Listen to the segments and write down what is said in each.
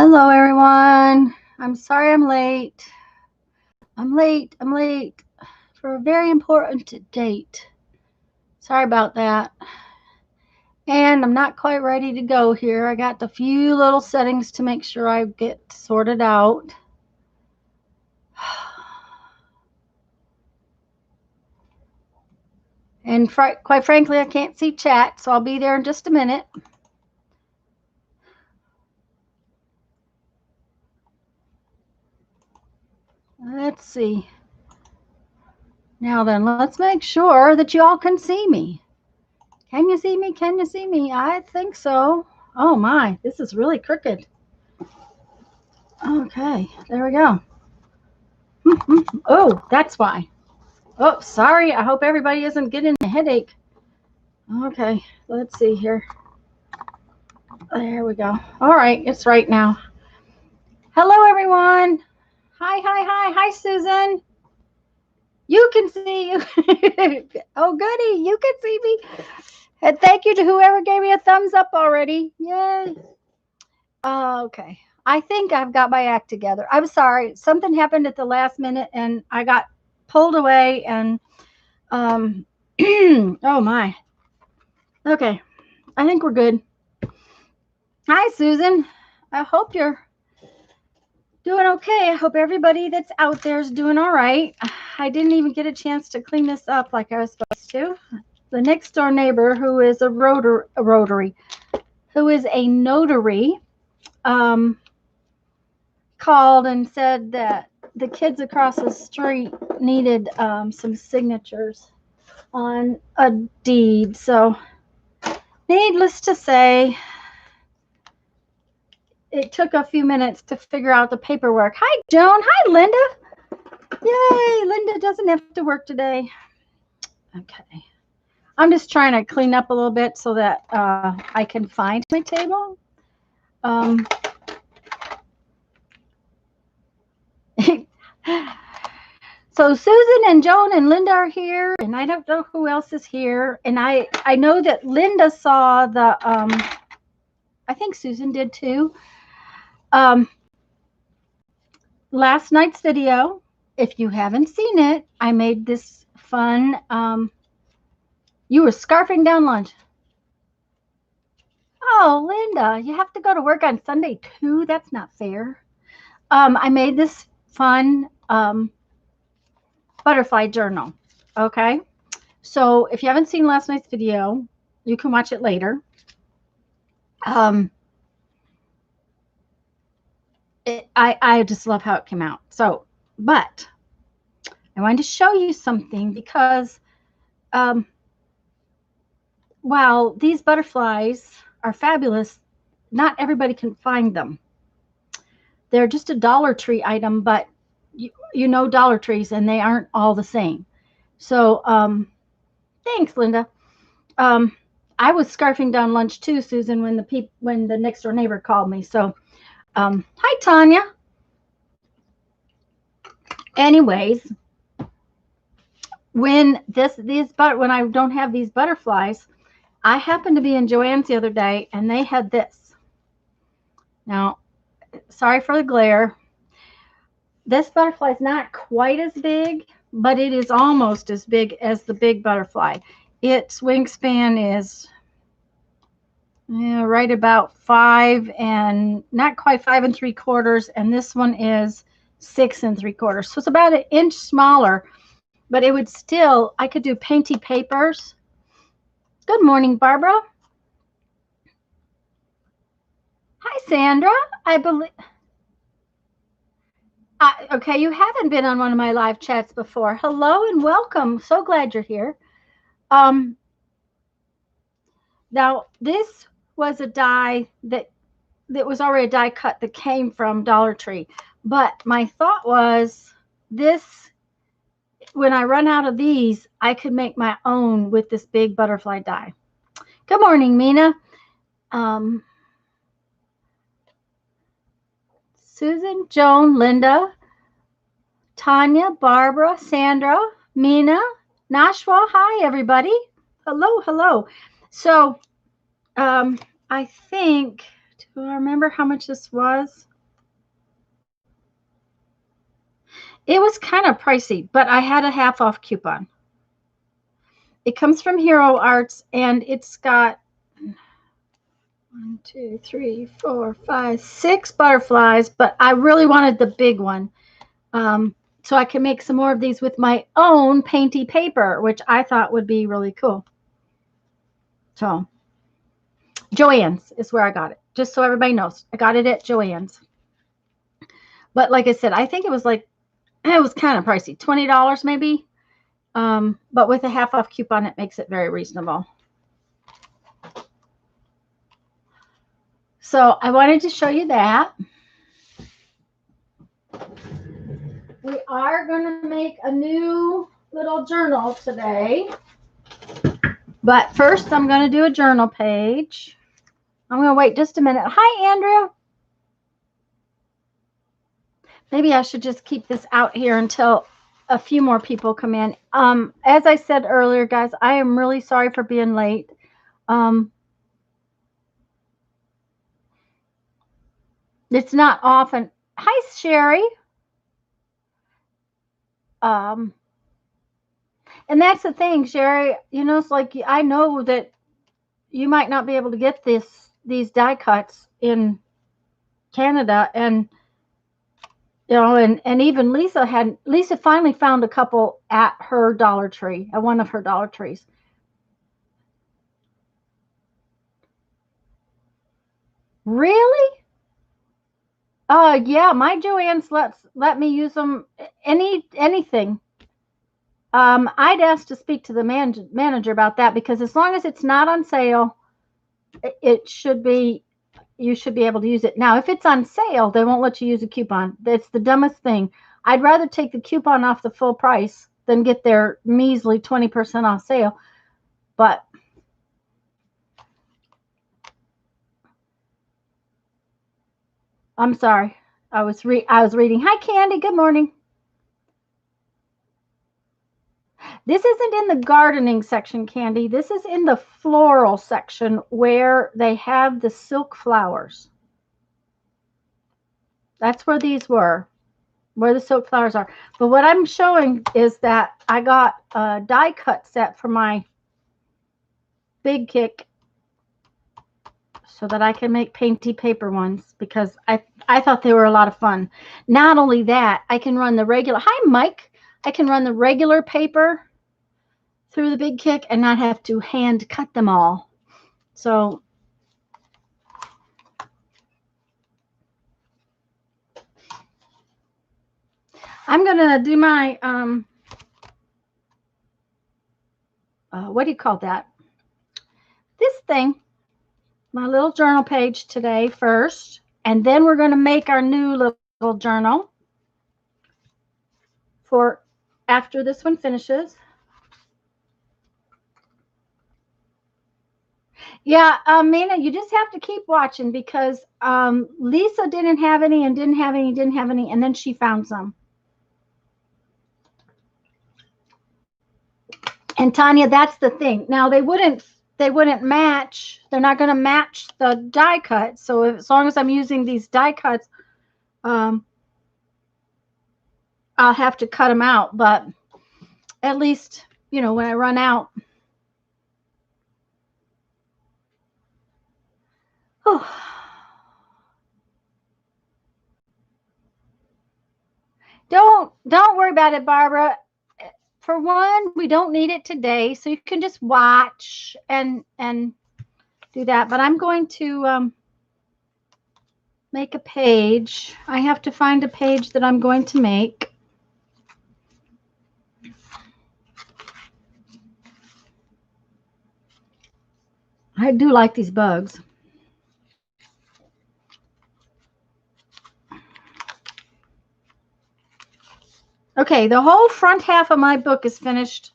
Hello, everyone. I'm sorry I'm late. I'm late for a very important date. Sorry about that. And I'm not quite ready to go here. I got a few little settings to make sure I get sorted out. And quite frankly, I can't see chat, so I'll be there in just a minute. Let's see. Now then, let's make sure that you all can see me. Can you see me? Can you see me? I think so. Oh my, this is really crooked. Okay, there we go. Oh, that's why. Oh, sorry. I hope everybody isn't getting a headache. Okay, let's see here. There we go. All right, it's right now. Hello, everyone. Hi, Susan. You can see you. Oh, goody. You can see me. And thank you to whoever gave me a thumbs up already. Yay. Okay. I think I've got my act together. I'm sorry. Something happened at the last minute and I got pulled away and oh my. Okay. I think we're good. Hi, Susan. I hope you're doing okay. I hope everybody that's out there is doing all right. I didn't even get a chance to clean this up like I was supposed to. The next door neighbor, who is a notary, called and said that the kids across the street needed some signatures on a deed. So, needless to say, it took a few minutes to figure out the paperwork. Hi, Joan. Hi, Linda. Yay, Linda doesn't have to work today. Okay. I'm just trying to clean up a little bit so that I can find my table. So Susan and Joan and Linda are here, and I don't know who else is here. And I know that Linda saw the, I think Susan did too, last night's video. If you haven't seen it, I made this fun, you were scarfing down lunch. Oh, Linda, you have to go to work on Sunday too? That's not fair. I made this fun butterfly journal. Okay. So if you haven't seen last night's video, you can watch it later. I just love how it came out. So, but I wanted to show you something because while these butterflies are fabulous, not everybody can find them. They're just a Dollar Tree item, but you know Dollar Trees, and they aren't all the same. So thanks, Linda. I was scarfing down lunch too, Susan, when the next door neighbor called me. So hi, Tanya. Anyways, when I don't have these butterflies, I happened to be in Joann's the other day, and they had this. Now, sorry for the glare. This butterfly is not quite as big, but it is almost as big as the big butterfly. Its wingspan is right about 5 and not quite 5 3/4, and this one is 6 3/4. So it's about an inch smaller, but it would still, I could do painty papers. Good morning, Barbara. Hi, Sandra. I believe. Okay, you haven't been on one of my live chats before. Hello and welcome. So glad you're here. Now, this was a die that was already a die cut that came from Dollar Tree. But my thought was this, when I run out of these, I could make my own with this big butterfly die. Good morning, Mina. Susan, Joan, Linda, Tanya, Barbara, Sandra, Mina, Nashwa. Hi, everybody. Hello. So I think, do I remember how much this was? It was kind of pricey, but I had a half off coupon. It comes from Hero Arts, and it's got 1, 2, 3, 4, 5, 6 butterflies, but I really wanted the big one. So I can make some more of these with my own painty paper, which I thought would be really cool. So Joann's is where I got it, just so everybody knows. I got it at Joann's. But like I said, I think it was kind of pricey, $20 maybe. But with a half off coupon, it makes it very reasonable. So I wanted to show you that. We are going to make a new little journal today. But first, I'm going to do a journal page. I'm going to wait just a minute. Hi, Andrew. Maybe I should just keep this out here until a few more people come in. As I said earlier, guys, I am really sorry for being late. It's not often. Hi, Sherry. And that's the thing, Sherry. You know, it's like I know that you might not be able to get these die cuts in Canada, and you know, and even Lisa finally found a couple at her Dollar Tree, at one of her Dollar Trees. Really? Yeah, my Joann's let me use them anything. I'd ask to speak to the manager about that, because as long as it's not on sale, it should be, you should be able to use it. Now, if it's on sale, they won't let you use a coupon. That's the dumbest thing. I'd rather take the coupon off the full price than get their measly 20% off sale. But I'm sorry. I was reading. Hi, Candy. Good morning. This isn't in the gardening section, Candy. This is in the floral section where they have the silk flowers. That's where these were, where the silk flowers are. But what I'm showing is that I got a die cut set for my Big Kick so that I can make painty paper ones, because I thought they were a lot of fun. Not only that, I can run the regular, hi Mike, I can run the regular paper through the Big Kick and not have to hand cut them all. So I'm gonna do my what do you call that? This thing, my little journal page today first, and then we're gonna make our new little journal for after this one finishes. Yeah, Mina, you just have to keep watching, because Lisa didn't have any and didn't have any, didn't have any, and then she found some. And Tanya, that's the thing. Now they wouldn't match. They're not going to match the die cut. So as long as I'm using these die cuts, I'll have to cut them out. But at least, you know, when I run out. Oh. Don't worry about it, Barbara. For one, we don't need it today, so you can just watch and do that. But I'm going to make a page. I have to find a page that I'm going to make. I do like these bugs. Okay, the whole front half of my book is finished,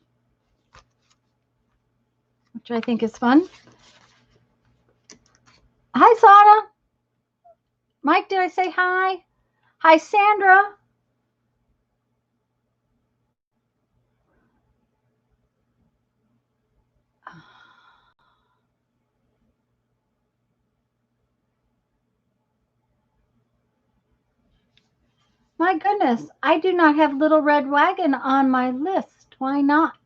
which I think is fun. Hi, Sana. Mike, did I say hi? Hi, Sandra. My goodness, I do not have Little Red Wagon on my list. Why not?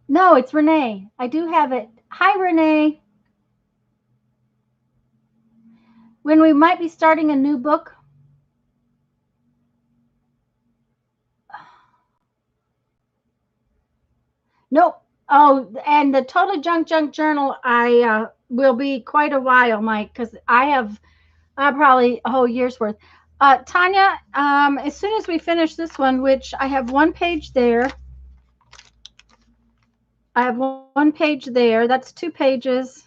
No, it's Renee. I do have it. Hi, Renee. When we might be starting a new book. Nope. Oh, and the Total Junk Journal, I will be quite a while, Mike, because I have probably a whole year's worth. Tanya, as soon as we finish this one, which I have one page there, I have one page there. That's 2 pages.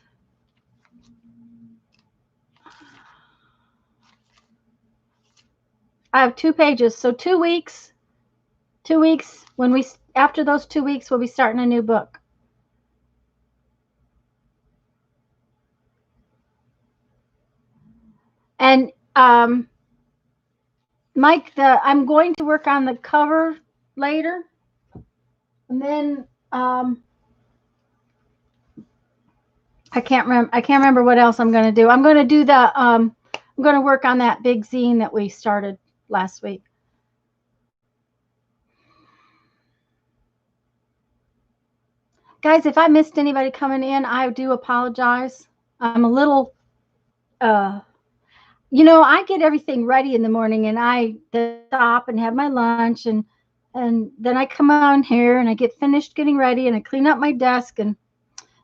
I have 2 pages. So 2 weeks. 2 weeks. After those 2 weeks, we'll be starting a new book. And Mike, I'm going to work on the cover later, and then I can't remember what else I'm going to do. I'm going to do I'm going to work on that big zine that we started last week. Guys, if I missed anybody coming in, I do apologize. I'm a little, I get everything ready in the morning, and I stop and have my lunch, and then I come on here and I get finished getting ready and I clean up my desk, and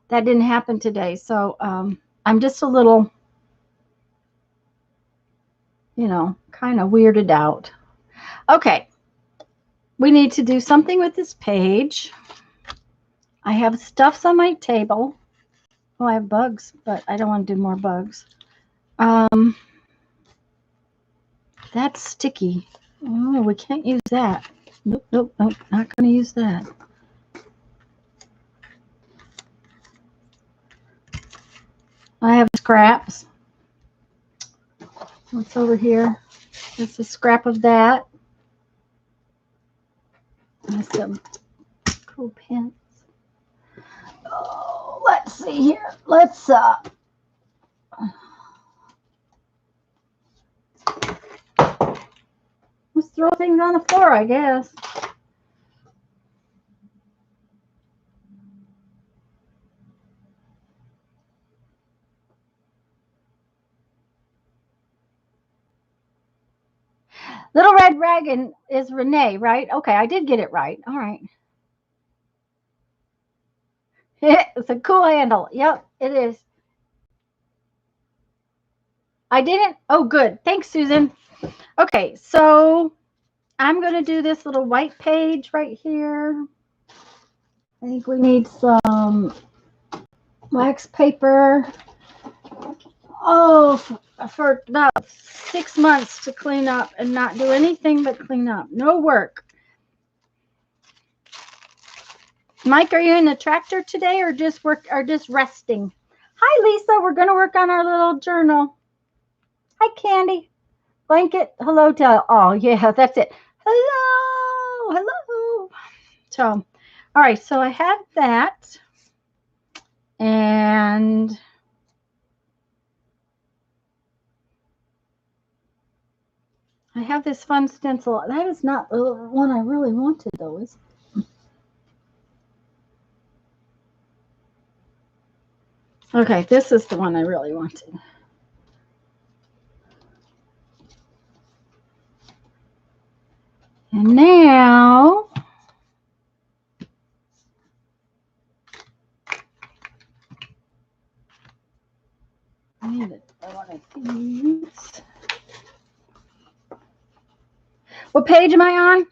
that didn't happen today. So I'm just a little, kind of weirded out. Okay. We need to do something with this page. I have stuffs on my table. Oh, I have bugs, but I don't want to do more bugs. That's sticky. Oh, we can't use that. Nope, not going to use that. I have scraps. What's over here? That's a scrap of that. And some cool pins. Oh, let's see here. Let's throw things on the floor, I guess. Little Red Wagon is Renee, right? Okay, I did get it right. All right. It's a cool handle. Yep, it is. I didn't. Oh, good. Thanks, Susan. Okay, so I'm going to do this little white page right here. I think we need some wax paper. Oh, for about 6 months to clean up and not do anything but clean up. No work. Mike, are you in the tractor today or just resting? Hi, Lisa. We're going to work on our little journal. Hi, Candy. Blanket. Hello to all. Yeah, that's it. Hello. So, all right. So I have that. And I have this fun stencil. That is not the one I really wanted, though, is it? Okay, this is the one I really wanted. And now I need one of these. What page am I on?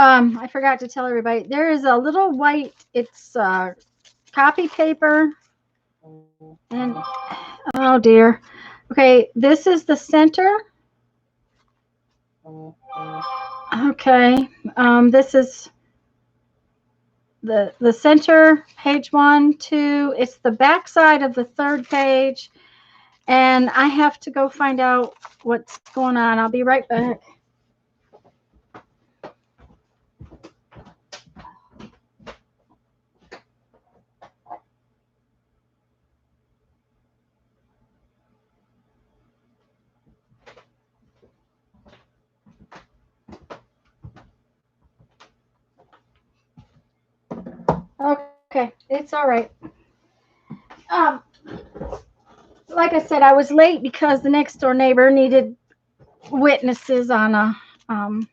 I forgot to tell everybody. There is a little white, it's copy paper. And oh dear. Okay, this is the center. Okay, this is the center, page 1, 2. It's the back side of the 3rd page, and I have to go find out what's going on. I'll be right back. Okay, it's all right. Um, like I said, I was late because the next door neighbor needed witnesses um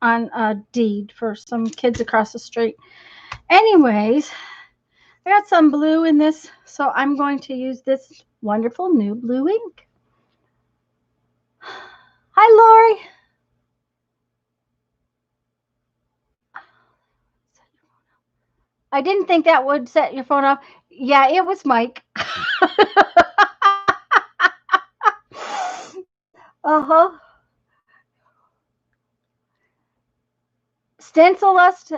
on a deed for some kids across the street. Anyways, I got some blue in this, so I'm going to use this wonderful new blue ink. Hi, Lori. I didn't think that would set your phone off. Yeah, it was Mike. Uh-huh. Stencilist.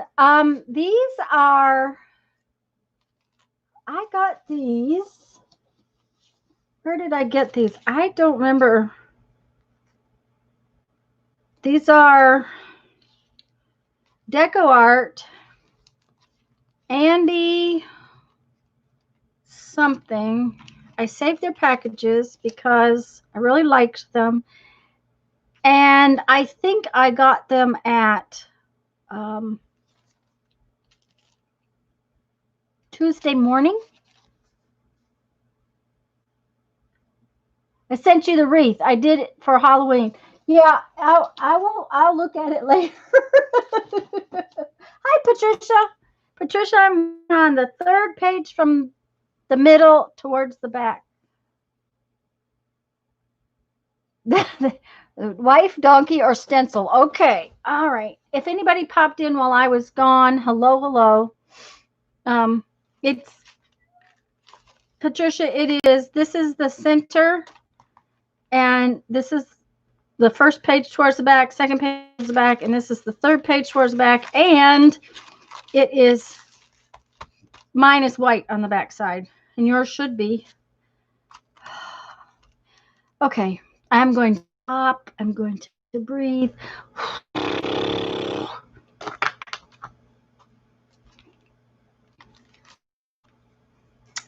These are, I got these. Where did I get these? I don't remember. These are Deco Art, Andy something. I saved their packages because I really liked them. And I think I got them at Tuesday morning. I sent you the wreath. I did it for Halloween. Yeah, I'll look at it later. Hi, Patricia. Patricia, I'm on the third page from the middle towards the back. Wife, donkey, or stencil. Okay. All right. If anybody popped in while I was gone, hello, hello. It's Patricia. This is the center, and this is the first page towards the back, second page towards the back, and this is the third page towards the back, and it is, mine is white on the back side, and yours should be. Okay, I'm going to stop. I'm going to breathe.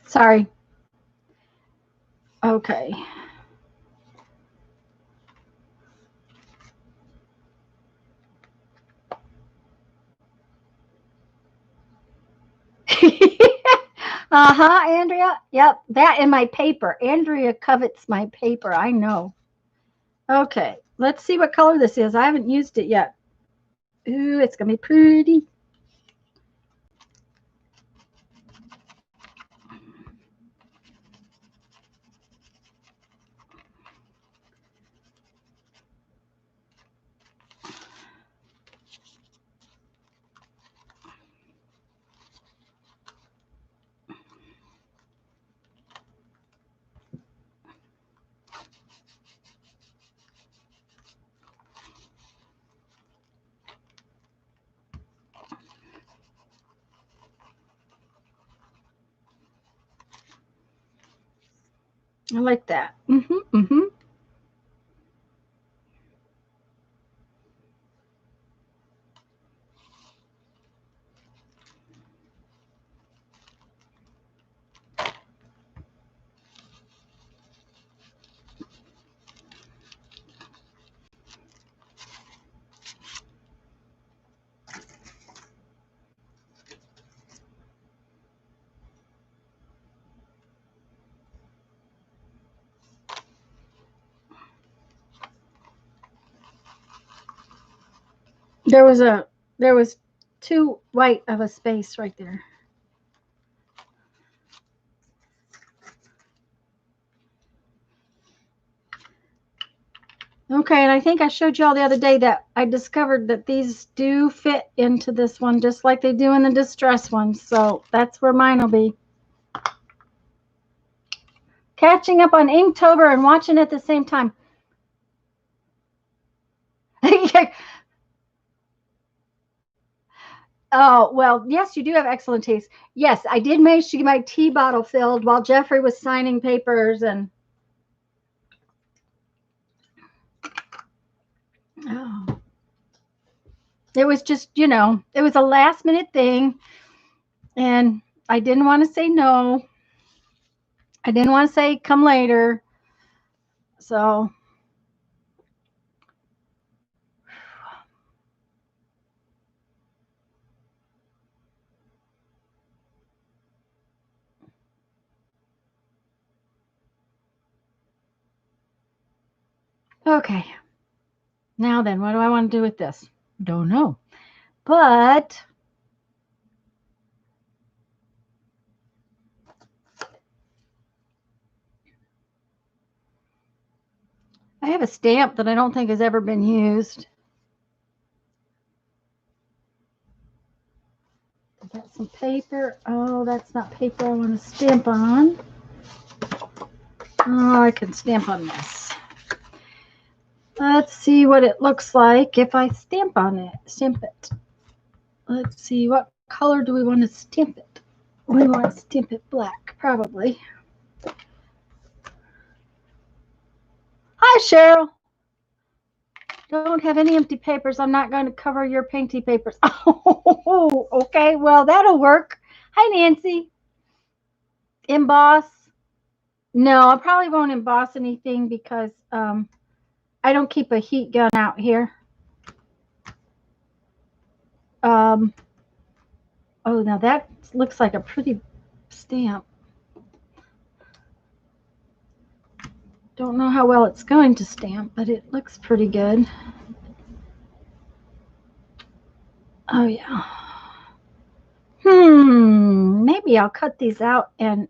Sorry. Okay. Uh-huh, Andrea. Yep, that and my paper. Andrea covets my paper. I know. Okay, let's see what color this is. I haven't used it yet. Ooh, it's going to be pretty. I like that. Mm-hmm, mm-hmm. There was too white of a space right there. Okay, and I think I showed you all the other day that I discovered that these do fit into this one just like they do in the distress ones. So that's where mine will be. Catching up on Inktober and watching at the same time. Oh, well, yes, you do have excellent taste. Yes, I did manage to get my tea bottle filled while Jeffrey was signing papers, and oh, it was just, it was a last minute thing, and I didn't want to say no. I didn't want to say come later. So, Okay. Now then, what do I want to do with this? Don't know. But I have a stamp that I don't think has ever been used. I got some paper. Oh, that's not paper I want to stamp on. Oh, I can stamp on this. Let's see what it looks like if I stamp on it. Stamp it. Let's see, what color do we want to stamp it? We want to stamp it black, probably. Hi, Cheryl. Don't have any empty papers. I'm not going to cover your painty papers. Oh, okay. Well, that'll work. Hi, Nancy. Emboss. No, I probably won't emboss anything because I don't keep a heat gun out here. Oh, now that looks like a pretty stamp. Don't know how well it's going to stamp, but it looks pretty good. Oh, yeah. Maybe I'll cut these out and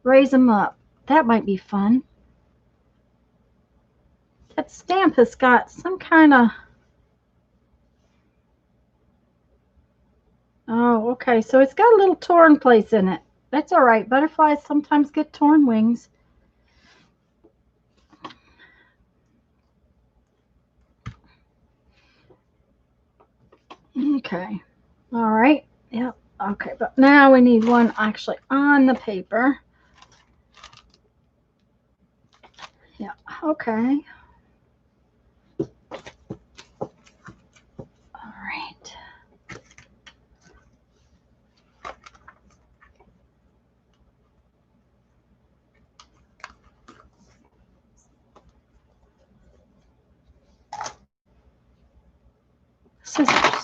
raise them up. That might be fun. That stamp has got some kind of... Oh, okay. So it's got a little torn place in it. That's all right. Butterflies sometimes get torn wings. Okay. All right. Yep. Okay. But now we need one actually on the paper. Yeah. Okay. All right. Scissors.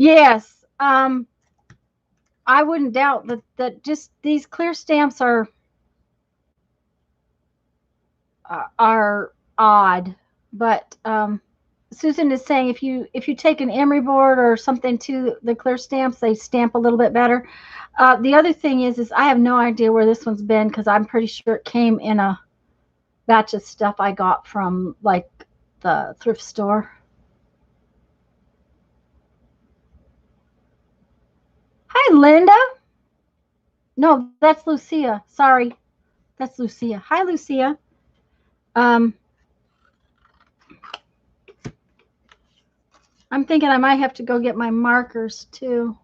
Yes. I wouldn't doubt that just these clear stamps are odd, but Susan is saying if you take an emery board or something to the clear stamps, they stamp a little bit better. The other thing is I have no idea where this one's been because I'm pretty sure it came in a batch of stuff I got from like the thrift store. Hi, Linda. No, that's Lucia. Sorry, that's Lucia. Hi, Lucia. I'm thinking I might have to go get my markers too.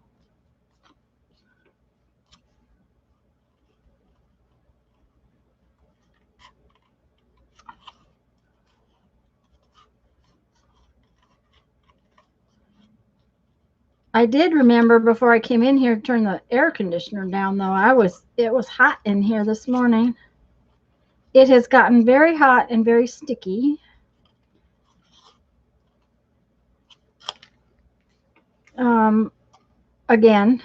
I did remember before I came in here to turn the air conditioner down, though. It was hot in here this morning. It has gotten very hot and very sticky. Again.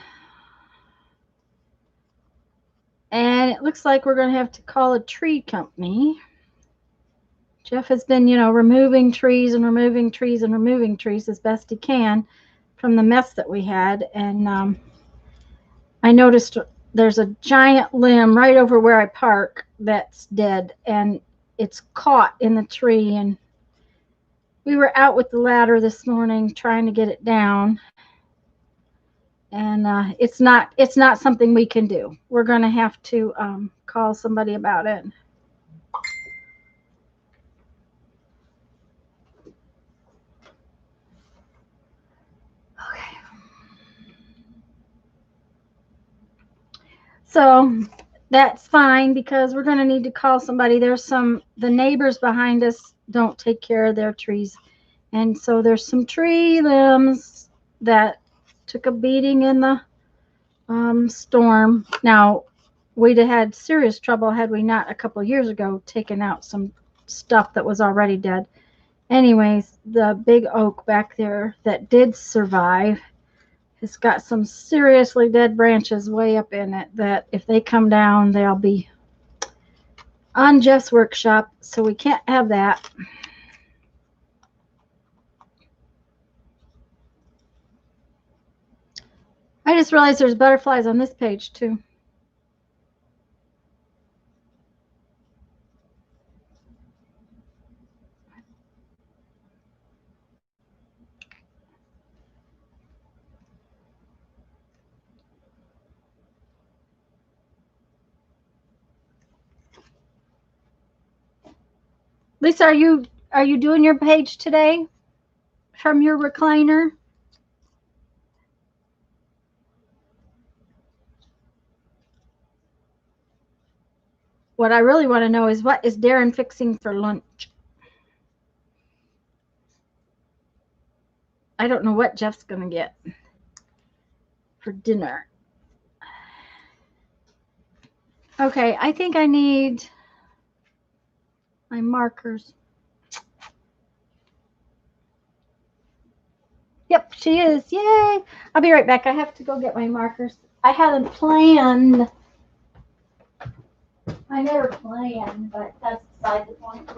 And it looks like we're going to have to call a tree company. Jeff has been, removing trees and removing trees and removing trees as best he can from the mess that we had. And I noticed there's a giant limb right over where I park that's dead, and it's caught in the tree. And we were out with the ladder this morning trying to get it down, and it's not something we can do. We're going to have to call somebody about it. Okay. So that's fine because we're going to need to call somebody. The neighbors behind us don't take care of their trees. And so there's some tree limbs that took a beating in the storm. Now, we'd have had serious trouble had we not a couple of years ago taken out some stuff that was already dead. Anyways, the big oak back there that did survive has got some seriously dead branches way up in it that if they come down, they'll be on Jeff's workshop, so we can't have that. I just realized there's butterflies on this page too. Lisa, are you doing your page today from your recliner? What I really want to know is what is Darren fixing for lunch? I don't know what Jeff's going to get for dinner. Okay, I think I need my markers. Yep, she is. Yay! I'll be right back. I have to go get my markers. I hadn't planned. I never plan, but that's beside the point.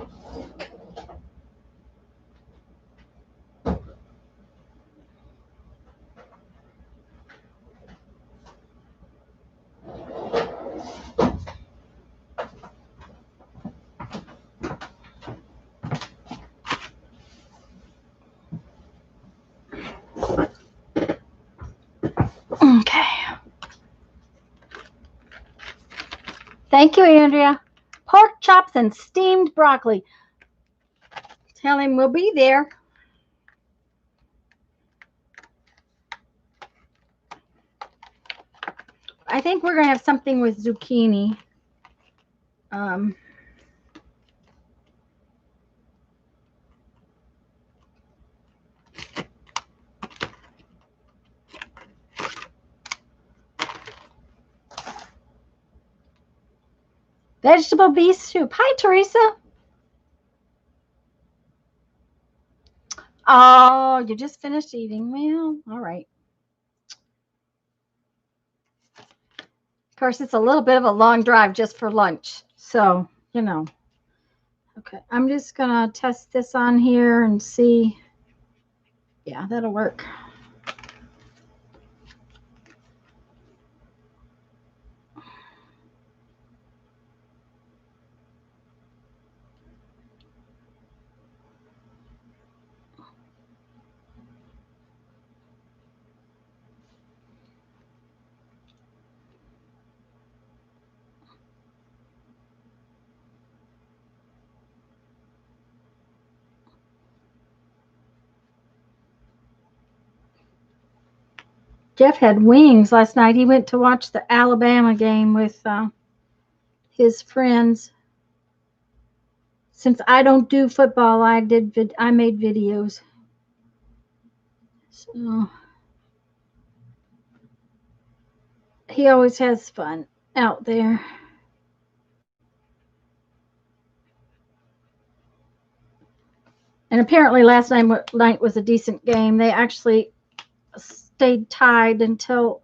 Okay. Thank you, Andrea. Pork chops and steamed broccoli. Tell him we'll be there. I think we're going to have something with zucchini. Vegetable beef soup. Hi, Teresa. Oh, you just finished eating. Well, all right. Of course, it's a little bit of a long drive just for lunch. So, you know. Okay, I'm just going to test this on here and see. Yeah, that'll work. Jeff had wings last night. He went to watch the Alabama game with his friends. Since I don't do football, I made videos. So he always has fun out there. And apparently last night was a decent game. They actually stayed tied until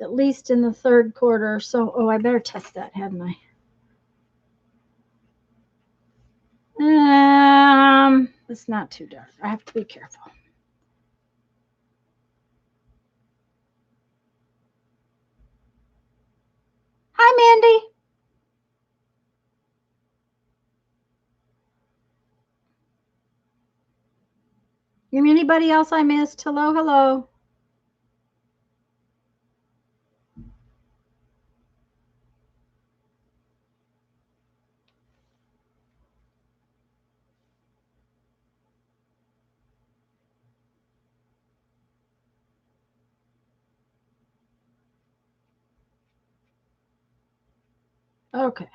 at least in the third quarter. So, oh, I better test that, hadn't I? It's not too dark. I have to be careful. Hi, Mandy. Anybody else I missed? Hello, hello. Okay.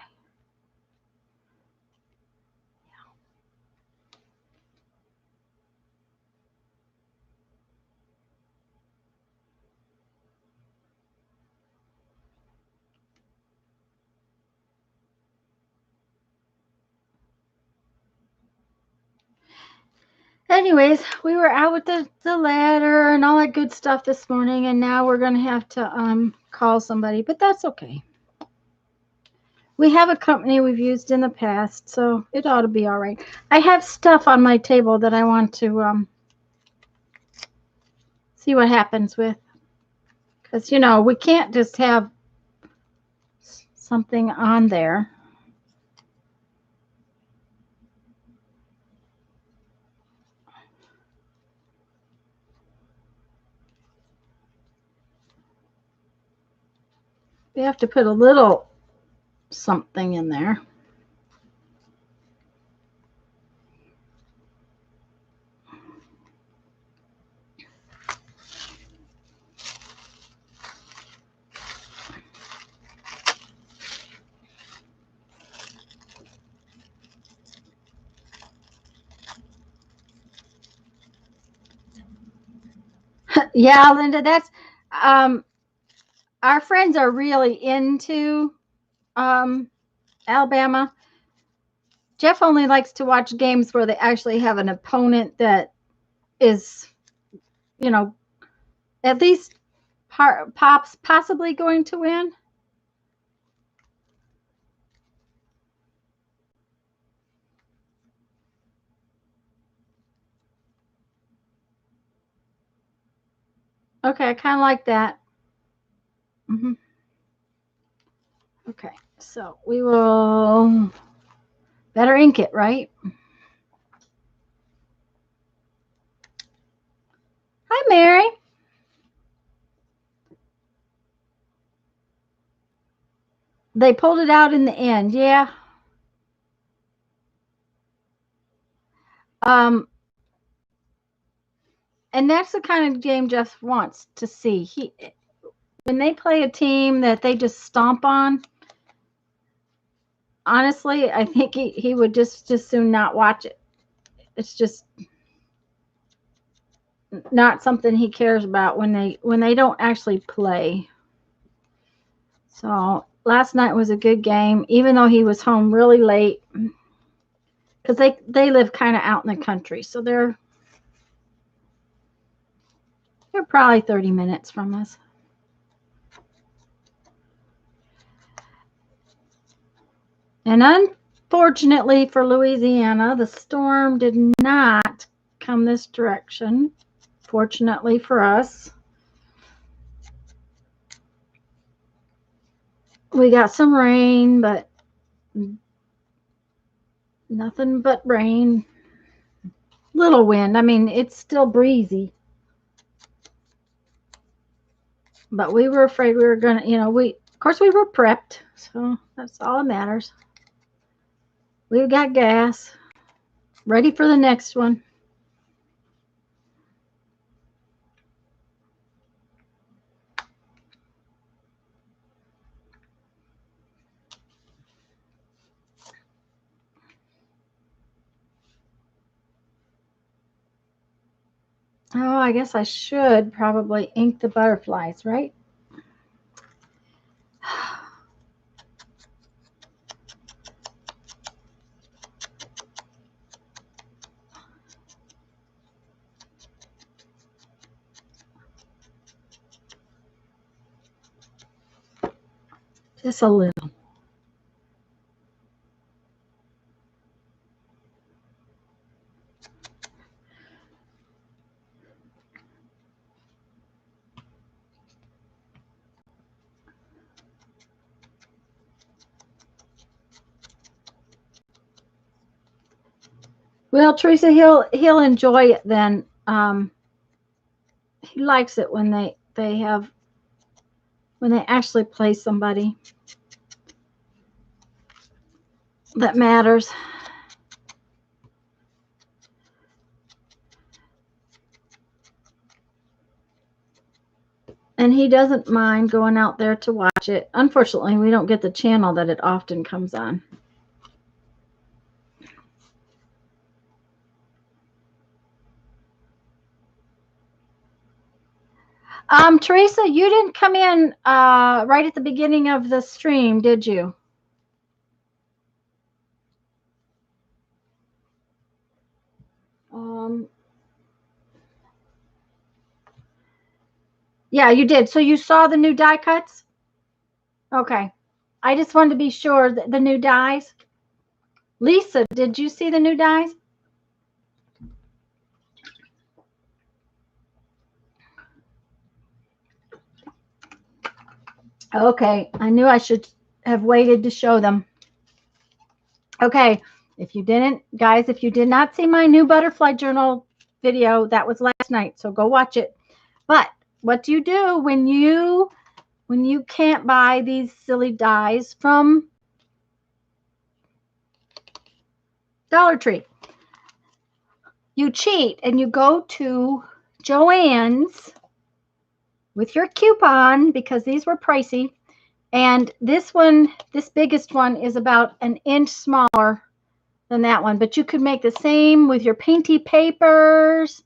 Anyways, we were out with the ladder and all that good stuff this morning, and now we're gonna have to call somebody, but that's okay. We have a company we've used in the past, so it ought to be all right. I have stuff on my table that I want to see what happens with, because you know we can't just have something on there. We have to put a little something in there. Yeah, Linda, that's our friends are really into Alabama. Jeff only likes to watch games where they actually have an opponent that is, you know, at least pops possibly going to win. Okay, I kind of like that. Mm-hmm. Okay, so we will better ink it, right? Hi, Mary. They pulled it out in the end, yeah. Um, and that's the kind of game Jeff wants to see. When they play a team that they just stomp on, honestly, I think he would just soon not watch it. It's just not something he cares about when they don't actually play. So last night was a good game, even though he was home really late, because they live kind of out in the country, so they're probably 30 minutes from us. And unfortunately for Louisiana, the storm did not come this direction. Fortunately for us, we got some rain, but nothing but rain. Little wind. I mean, it's still breezy. But we were afraid we were going to, of course, we were prepped. So that's all that matters. We've got gas. Ready for the next one. Oh, I guess I should probably ink the butterflies, right? Just a little. Well, Teresa, he'll enjoy it then. He likes it when they actually play somebody that matters. And he doesn't mind going out there to watch it. Unfortunately, we don't get the channel that it often comes on. Teresa, you didn't come in right at the beginning of the stream, did you? Yeah, you did. So you saw the new die cuts? Okay. I just wanted to be sure that the new dies. Lisa, did you see the new dies? Okay. I knew I should have waited to show them. Okay. If you didn't, guys, if you did not see my new butterfly journal video, that was last night. So go watch it. But what do you do when you can't buy these silly dies from Dollar Tree? You cheat and you go to Joann's with your coupon because these were pricey. And this one, this biggest one, is about an inch smaller than that one. But you could make the same with your painty papers.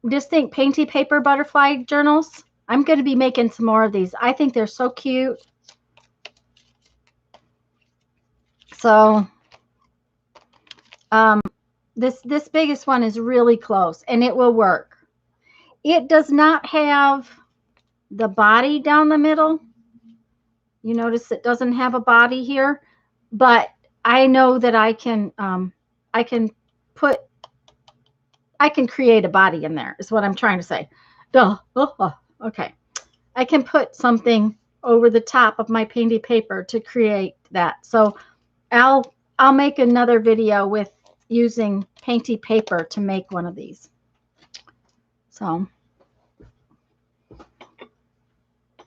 Just think painty paper butterfly journals. I'm going to be making some more of these. I think they're so cute. So this biggest one is really close and it will work. It does not have the body down the middle. You notice it doesn't have a body here, but I know that I can create a body in there is what I'm trying to say. Duh. Okay. I can put something over the top of my painty paper to create that. So I'll make another video with using painty paper to make one of these. So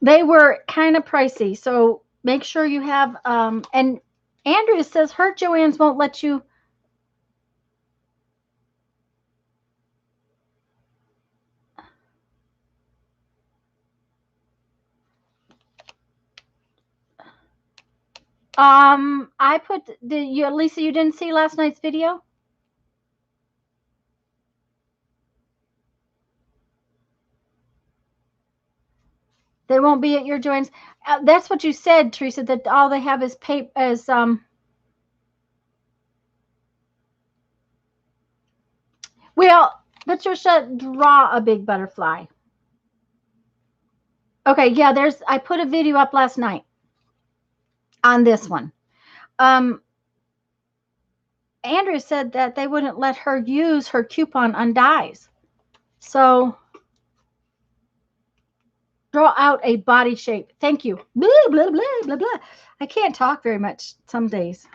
they were kind of pricey. So make sure you have, and Andrea says her Joann's won't let you. I put, Lisa, you didn't see last night's video? They won't be at your Joann's. That's what you said, Teresa, that all they have is paper, well, Patricia, draw a big butterfly. Okay, yeah, I put a video up last night on this one. Andrea said that they wouldn't let her use her coupon on dies. So draw out a body shape. Thank you. Blah, blah, blah, blah, blah. I can't talk very much some days.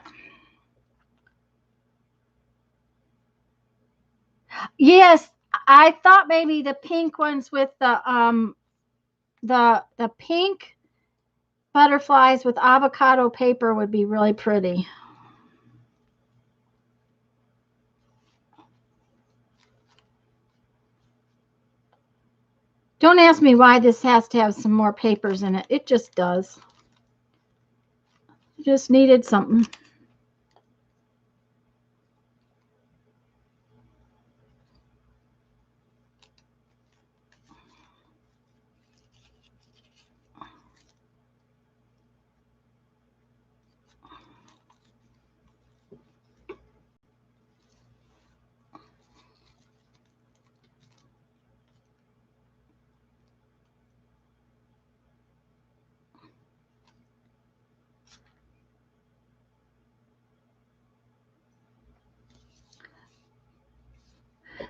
Yes, I thought maybe the pink ones with the pink butterflies with avocado paper would be really pretty. Don't ask me why this has to have some more papers in it. It just does. Just needed something.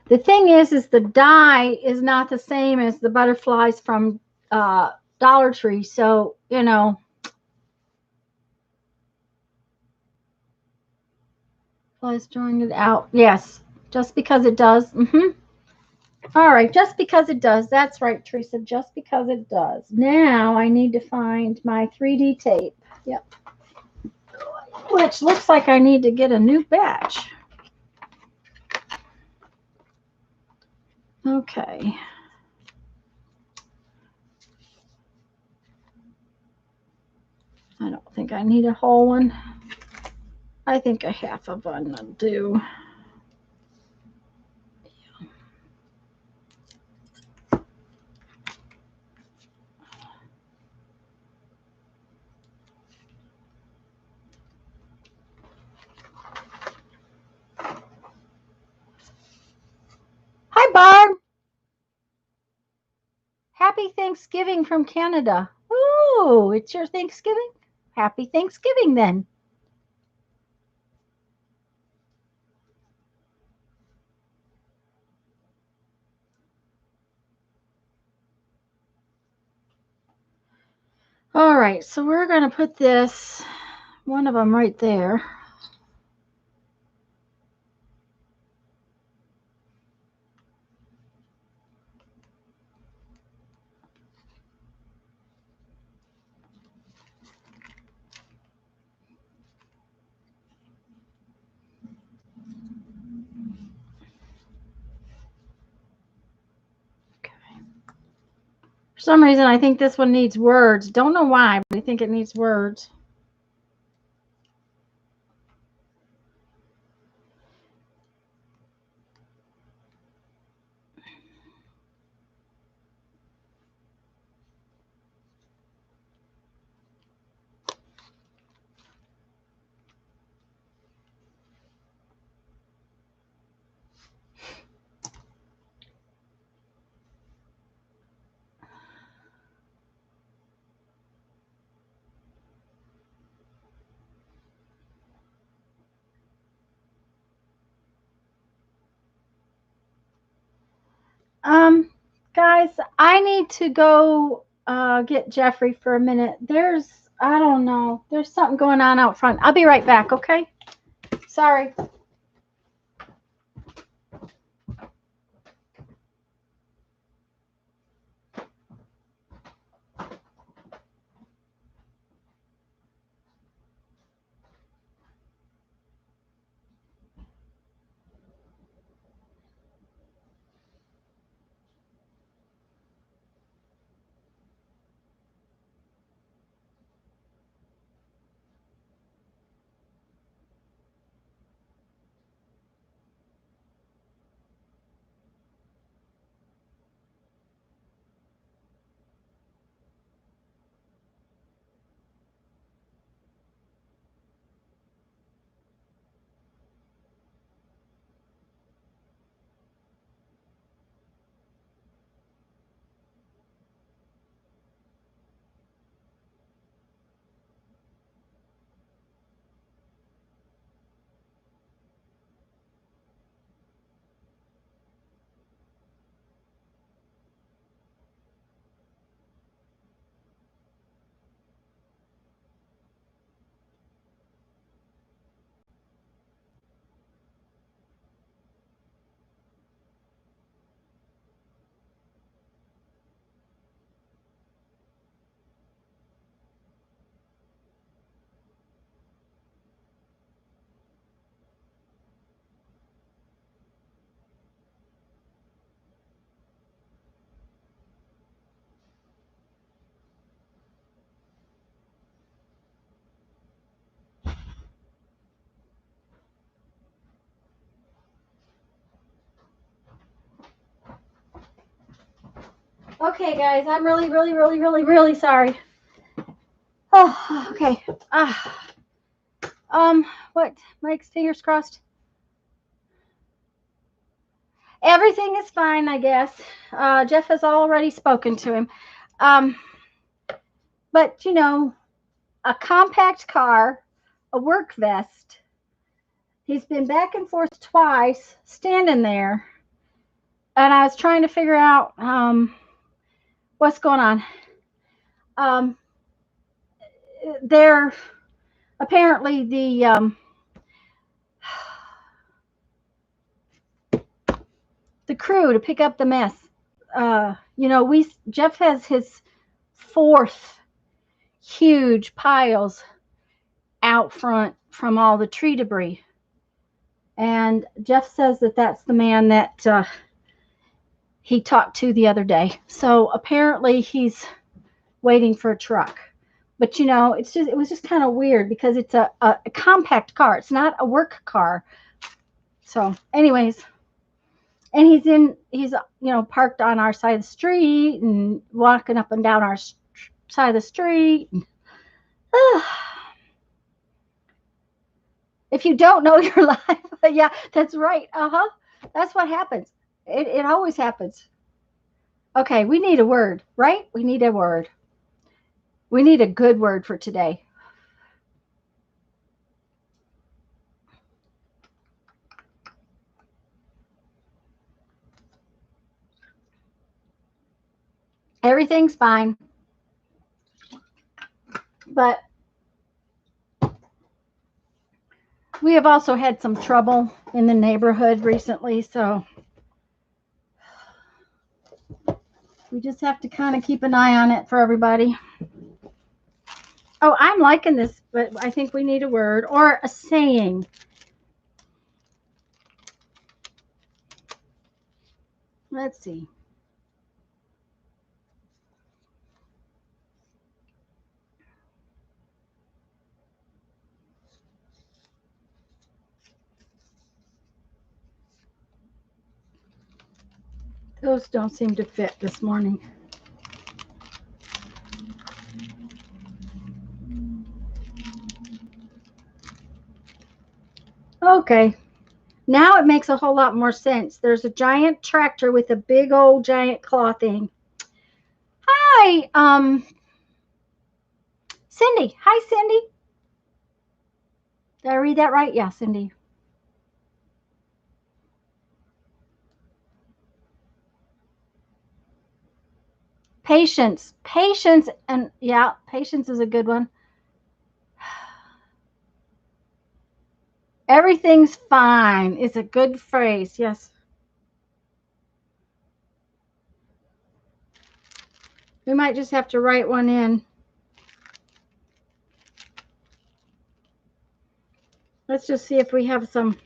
The thing is the die is not the same as the butterflies from Dollar Tree. So, you know, flies drawing it out. Yes, just because it does. All right, just because it does. That's right, Teresa, just because it does. Now I need to find my 3D tape. Yep. Which looks like I need to get a new batch. Okay. I don't think I need a whole one. I think a half of one will do. Hi, Barb. Happy Thanksgiving from Canada. Ooh, it's your Thanksgiving? Happy Thanksgiving then. All right, so we're going to put this, one of them right there. For some reason, I think this one needs words. Don't know why, but I think it needs words. Guys, I need to go get Jeffrey for a minute. I don't know, there's something going on out front. I'll be right back, okay? Sorry. Okay, guys, I'm really sorry. Oh, okay. What? Mike's fingers crossed. Everything is fine, I guess. Jeff has already spoken to him. But you know, a compact car, a work vest. He's been back and forth twice, standing there, and I was trying to figure out what's going on. They're apparently the crew to pick up the mess. You know, Jeff has his fourth huge piles out front from all the tree debris, and Jeff says that that's the man that he talked to the other day. So apparently he's waiting for a truck. But you know, it was just kind of weird because it's a compact car. It's not a work car. So anyways, and he's you know, parked on our side of the street and walking up and down our side of the street. If you don't know your life, yeah, that's right. That's what happens. It always happens. Okay, we need a word, right? We need a word. We need a good word for today. Everything's fine. But we have also had some trouble in the neighborhood recently, so we just have to kind of keep an eye on it for everybody. Oh, I'm liking this, but I think we need a word or a saying. Let's see. Those don't seem to fit this morning. Okay. Now it makes a whole lot more sense. There's a giant tractor with a big old giant claw thing. Hi, Cindy. Hi, Cindy. Did I read that right? Yeah, Cindy. Patience. Patience, and yeah, patience is a good one. Everything's fine is a good phrase. Yes. We might just have to write one in. Let's just see if we have some.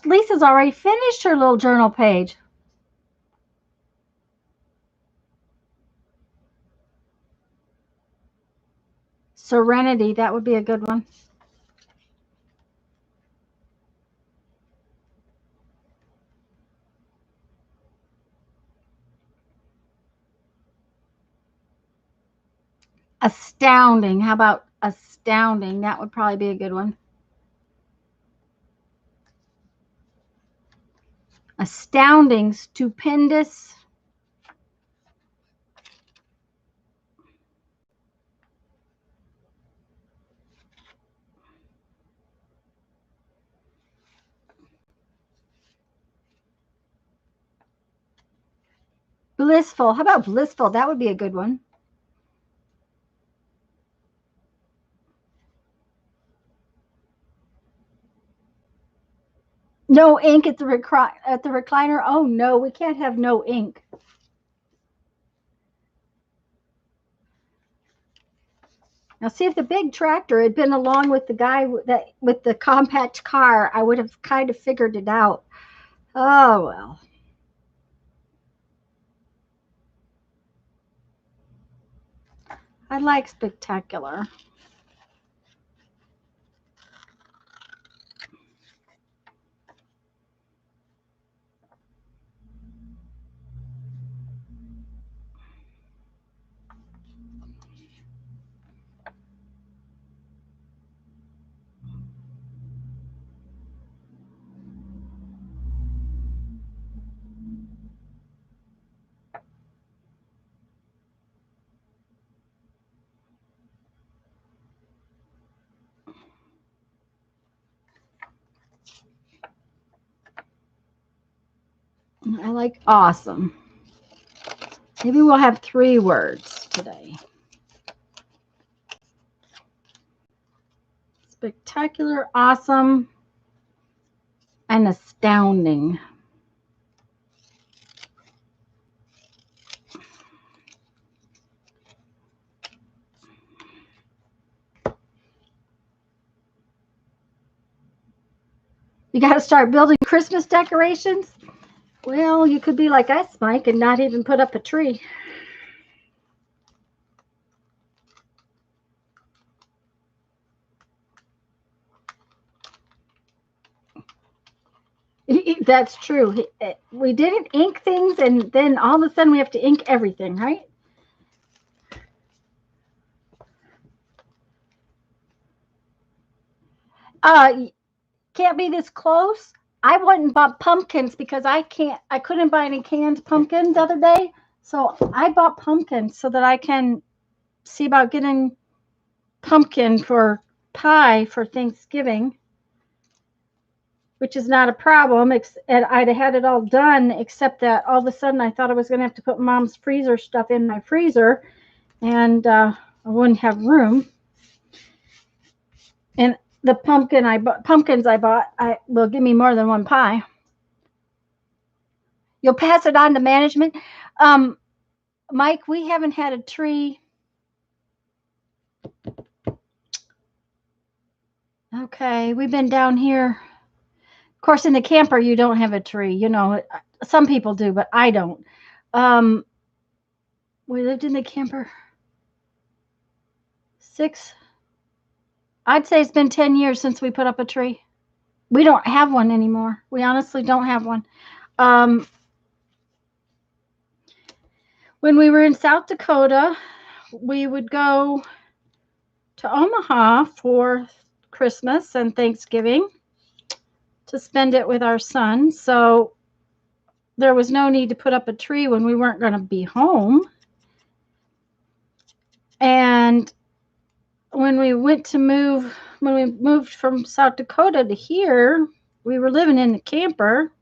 Lisa's already finished her little journal page. Serenity, that would be a good one. Astounding. How about astounding? That would probably be a good one. Astounding, stupendous. Blissful. How about blissful? That would be a good one. No ink at the recliner. Oh no, we can't have no ink. Now, see, if the big tractor had been along with the guy with the compact car, I would have kind of figured it out. Oh well. I like spectacular. I like awesome. Maybe we'll have 3 words today. Spectacular, awesome, and astounding. You got to start building Christmas decorations? Well, you could be like us, Mike, and not even put up a tree. That's true. We didn't ink things, and then all of a sudden we have to ink everything, right? Can't be this close. I went and bought pumpkins because I couldn't buy any canned pumpkins the other day. So I bought pumpkins so that I can see about getting pumpkin for pie for Thanksgiving, which is not a problem. And I'd had it all done, except that all of a sudden I thought I was going to have to put Mom's freezer stuff in my freezer, and I wouldn't have room. And the pumpkins I bought, will give me more than one pie. You'll pass it on to management. Mike, we haven't had a tree. Okay, we've been down here. Of course, in the camper, you don't have a tree. You know, some people do, but I don't. We lived in the camper I'd say it's been 10 years since we put up a tree. We don't have one anymore. We honestly don't have one. When we were in South Dakota, we would go to Omaha for Christmas and Thanksgiving to spend it with our son. So there was no need to put up a tree when we weren't going to be home. And when we moved from South Dakota to here, we were living in the camper.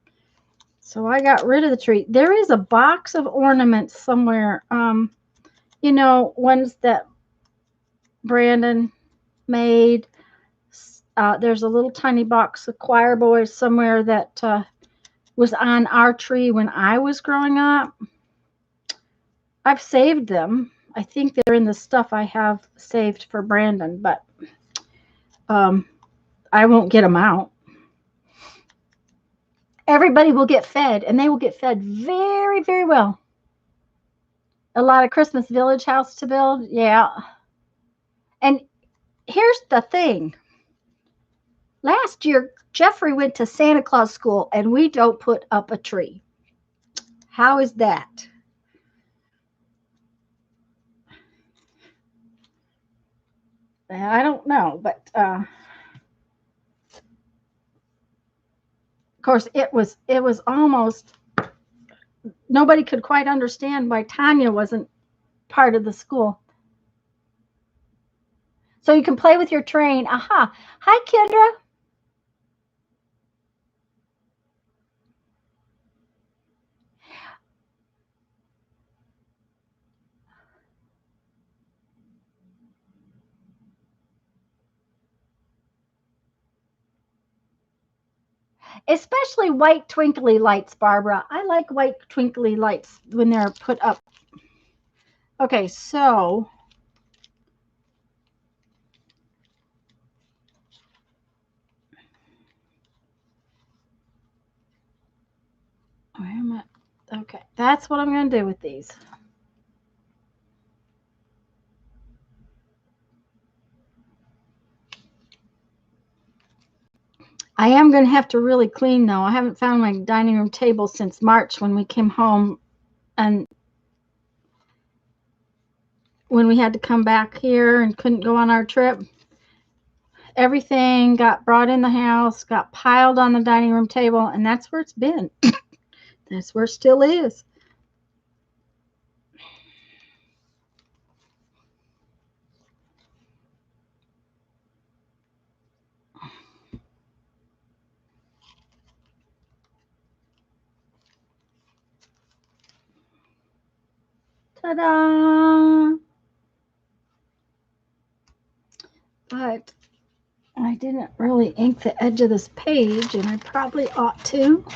So I got rid of the tree. There is a box of ornaments somewhere. You know, ones that Brandon made. There's a little tiny box of Choir Boys somewhere that was on our tree when I was growing up. I've saved them. I think they're in the stuff I have saved for Brandon, but I won't get them out. Everybody will get fed, and they will get fed very, very well. A lot of Christmas Village house to build, yeah. And here's the thing. Last year, Jeffrey went to Santa Claus school, and we don't put up a tree. How is that? I don't know, but of course it was almost, nobody could quite understand why Tanya wasn't part of the school. So you can play with your train. Aha. Hi, Kendra. Especially white twinkly lights, Barbara. I like white twinkly lights when they're put up. Okay, so where am I? Okay, that's what I'm going to do with these. I am going to have to really clean, though. I haven't found my dining room table since March when we came home, and when we had to come back here and couldn't go on our trip. Everything got brought in the house, got piled on the dining room table, and that's where it's been. That's where it still is. Ta-da! But I didn't really ink the edge of this page, and I probably ought to.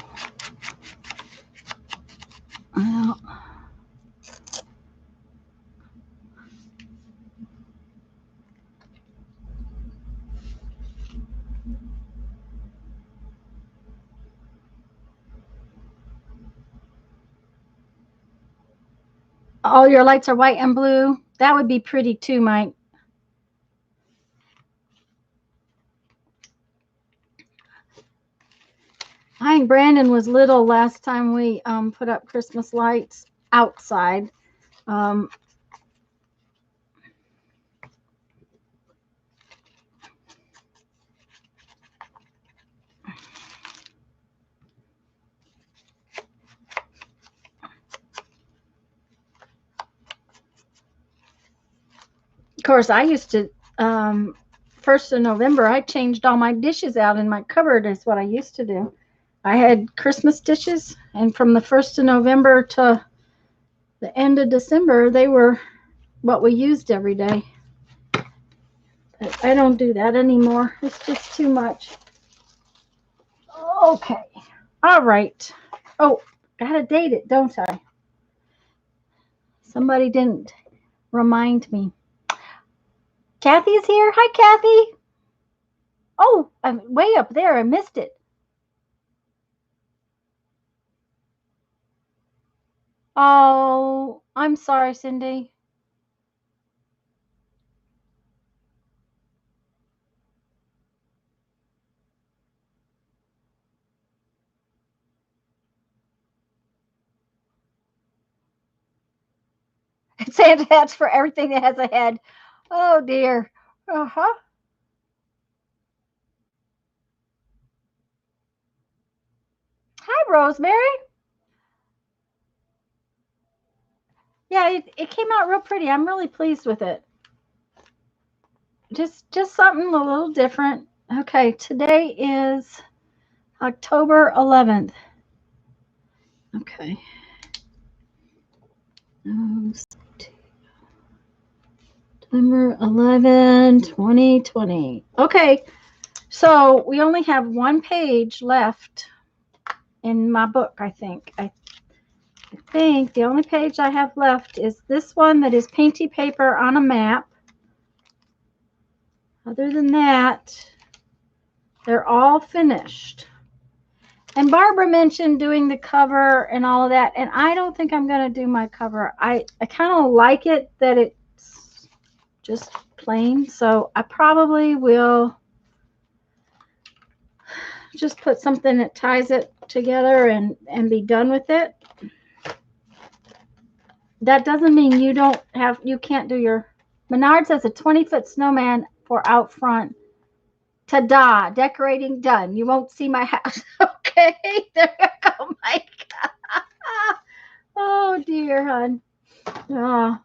Well, all your lights are white and blue. That would be pretty too, Mike. I think Brandon was little last time we put up Christmas lights outside. Of course, I used to, 1st of November, I changed all my dishes out in my cupboard is what I used to do. I had Christmas dishes, and from the 1st of November to the end of December, they were what we used every day. But I don't do that anymore. It's just too much. Okay. All right. Oh, gotta date it, don't I? Somebody didn't remind me. Kathy is here. Hi, Kathy. Oh, I'm way up there. I missed it. Oh, I'm sorry, Cindy. Santa hats for everything that has a head. Oh, dear. Uh-huh. Hi, Rosemary. Yeah, it came out real pretty. I'm really pleased with it. Just something a little different. Okay, today is October 11th. Okay. September 11, 2020. Okay, so we only have one page left in my book, I think. I think the only page I have left is this one that is painty paper on a map. Other than that, they're all finished. And Barbara mentioned doing the cover and all of that, and I don't think I'm going to do my cover. I kind of like it that it's just plain, so I probably will just put something that ties it together and be done with it. That doesn't mean you can't do your Menards has a 20-foot snowman for out front. Ta-da, decorating done. You won't see my house. Okay, there you go, Mike. Oh dear, hon. Oh,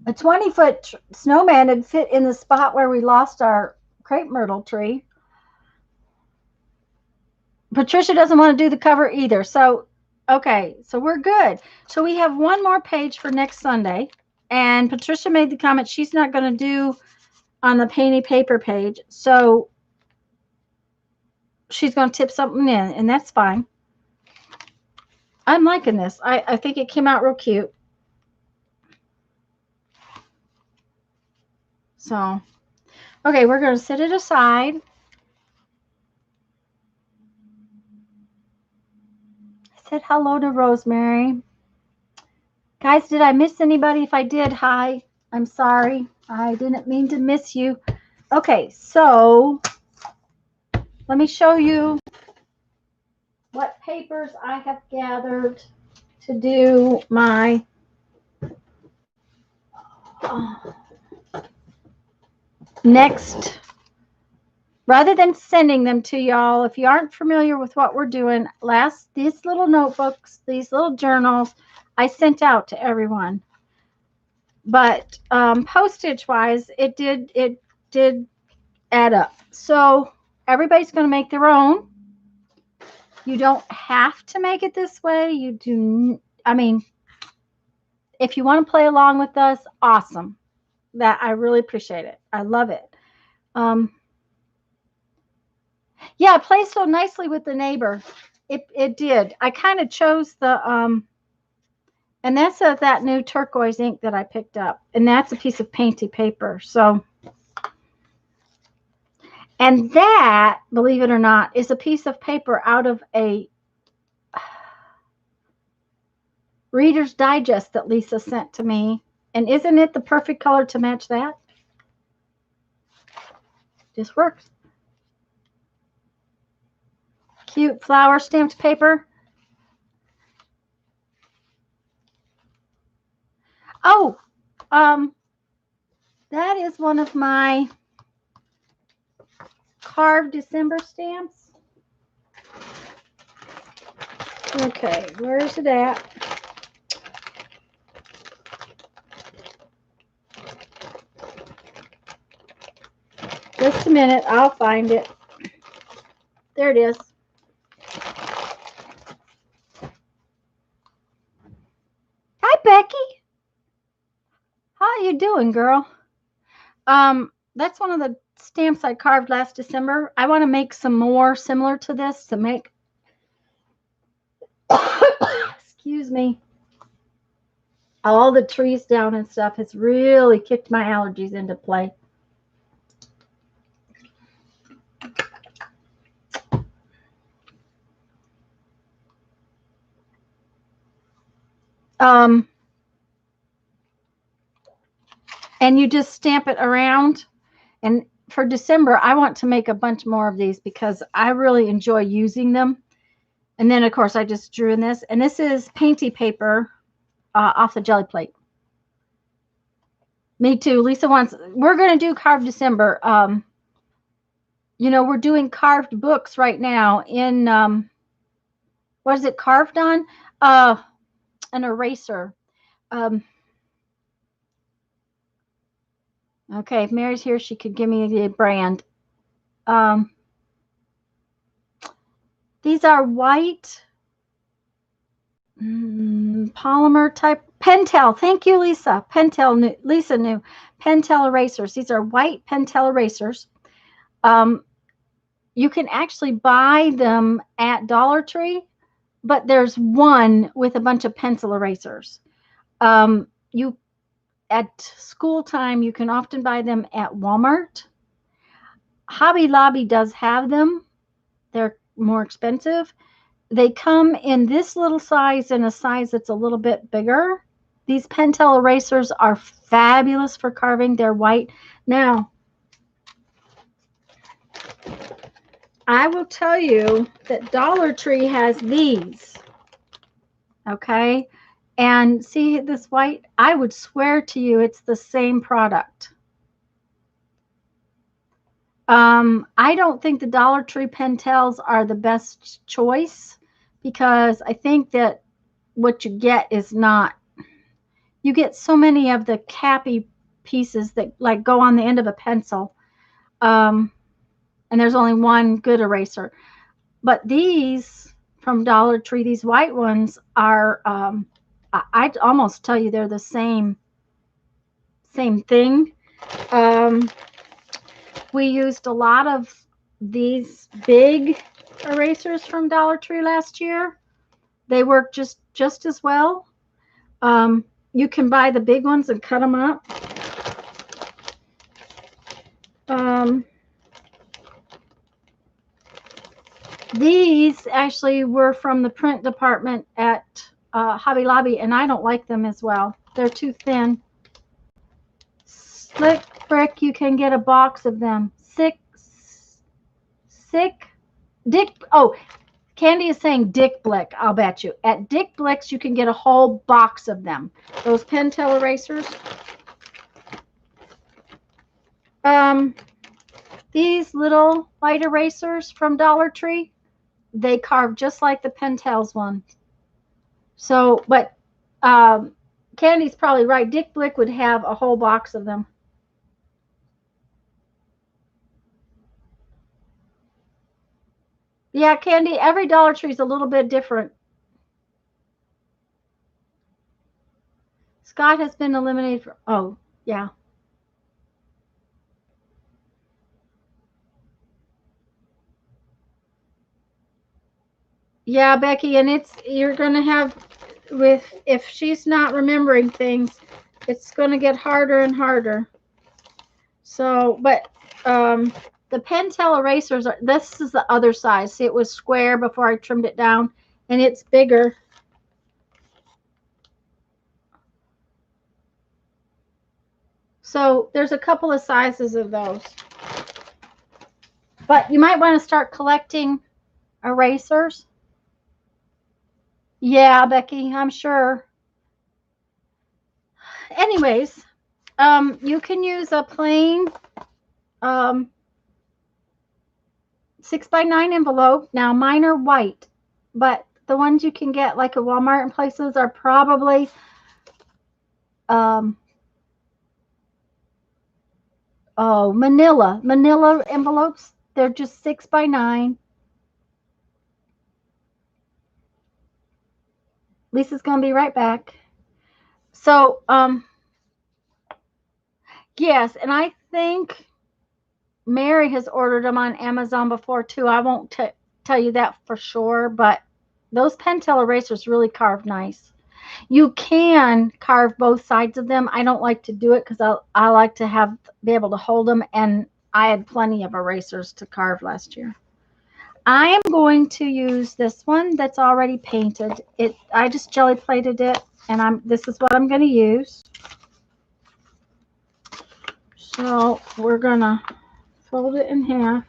a 20-foot snowman had fit in the spot where we lost our crepe myrtle tree. Patricia doesn't want to do the cover either. So, okay, so we're good. So we have one more page for next Sunday. And Patricia made the comment she's not going to do on the painty paper page. So she's going to tip something in, and that's fine. I'm liking this. I think it came out real cute. So, okay, we're going to set it aside. I said hello to Rosemary. Guys, did I miss anybody? If I did, hi. I'm sorry. I didn't mean to miss you. Okay, so let me show you what papers I have gathered to do my next. Rather than sending them to y'all, if you aren't familiar with what we're doing, these little notebooks, these little journals, I sent out to everyone. But postage-wise, it did add up. So everybody's going to make their own. You don't have to make it this way. You do. I mean, if you want to play along with us, awesome. That I really appreciate it. I love it. Yeah, it plays so nicely with the neighbor. It did. I kind of chose the and that's that new turquoise ink that I picked up, and that's a piece of painty paper. So, and that, believe it or not, is a piece of paper out of a Reader's Digest that Lisa sent to me. And isn't it the perfect color to match that? Just works. Cute flower stamped paper. Oh, that is one of my carved December stamps. Okay, where is it at? Just a minute. I'll find it. There it is. Hi, Becky. How you doing, girl? That's one of the stamps I carved last December. I want to make some more similar to this to make, excuse me, all the trees down and stuff has really kicked my allergies into play. And you just stamp it around. And for December, I want to make a bunch more of these because I really enjoy using them. And then, of course, I just drew in this. And this is painty paper off the Gelli plate. Me too. Lisa wants, we're going to do Carved December. You know, we're doing carved books right now in, what is it carved on? An eraser. Okay, if Mary's here, she could give me the brand. These are white polymer type Pentel. Thank you, Lisa. Pentel. Lisa knew Pentel erasers. These are white Pentel erasers. You can actually buy them at Dollar Tree, but there's one with a bunch of pencil erasers. At school time, you can often buy them at Walmart. Hobby Lobby does have them. They're more expensive. They come in this little size and a size that's a little bit bigger. These Pentel erasers are fabulous for carving. They're white. Now, I will tell you that Dollar Tree has these. Okay? And see this white? I would swear to you it's the same product. I don't think the Dollar Tree Pentels are the best choice because I think that what you get is not, you get so many of the cappy pieces that like go on the end of a pencil. And there's only one good eraser. But these from Dollar Tree, these white ones are, I'd almost tell you they're the same thing. We used a lot of these big erasers from Dollar Tree last year. They work just as well. You can buy the big ones and cut them up. These actually were from the print department at Hobby Lobby, and I don't like them as well. They're too thin. Slick Brick, you can get a box of them. Candy is saying Dick Blick, I'll bet you. At Dick Blick's, you can get a whole box of them. Those Pentel erasers. These little white erasers from Dollar Tree, they carve just like the Pentel's one. So, but Candy's probably right. Dick Blick would have a whole box of them. Yeah, Candy, every Dollar Tree is a little bit different. Scott has been eliminated for, oh, yeah. Yeah, Becky, and you're going to have, if she's not remembering things, it's going to get harder and harder. So, but the Pentel erasers are, this is the other size. See, it was square before I trimmed it down, and it's bigger. So there's a couple of sizes of those. But you might want to start collecting erasers. Yeah, Becky, I'm sure. Anyways, you can use a plain 6x9 envelope. Now mine are white, but the ones you can get like at Walmart and places are probably Oh, manila envelopes. They're just 6 by 9. Lisa's going to be right back. So, yes, and I think Mary has ordered them on Amazon before too. I won't tell you that for sure, but those Pentel erasers really carve nice. You can carve both sides of them. I don't like to do it because I like to be able to hold them, and I had plenty of erasers to carve last year. I am going to use this one that's already painted. I just jelly plated it, and this is what I'm going to use. So we're going to fold it in half.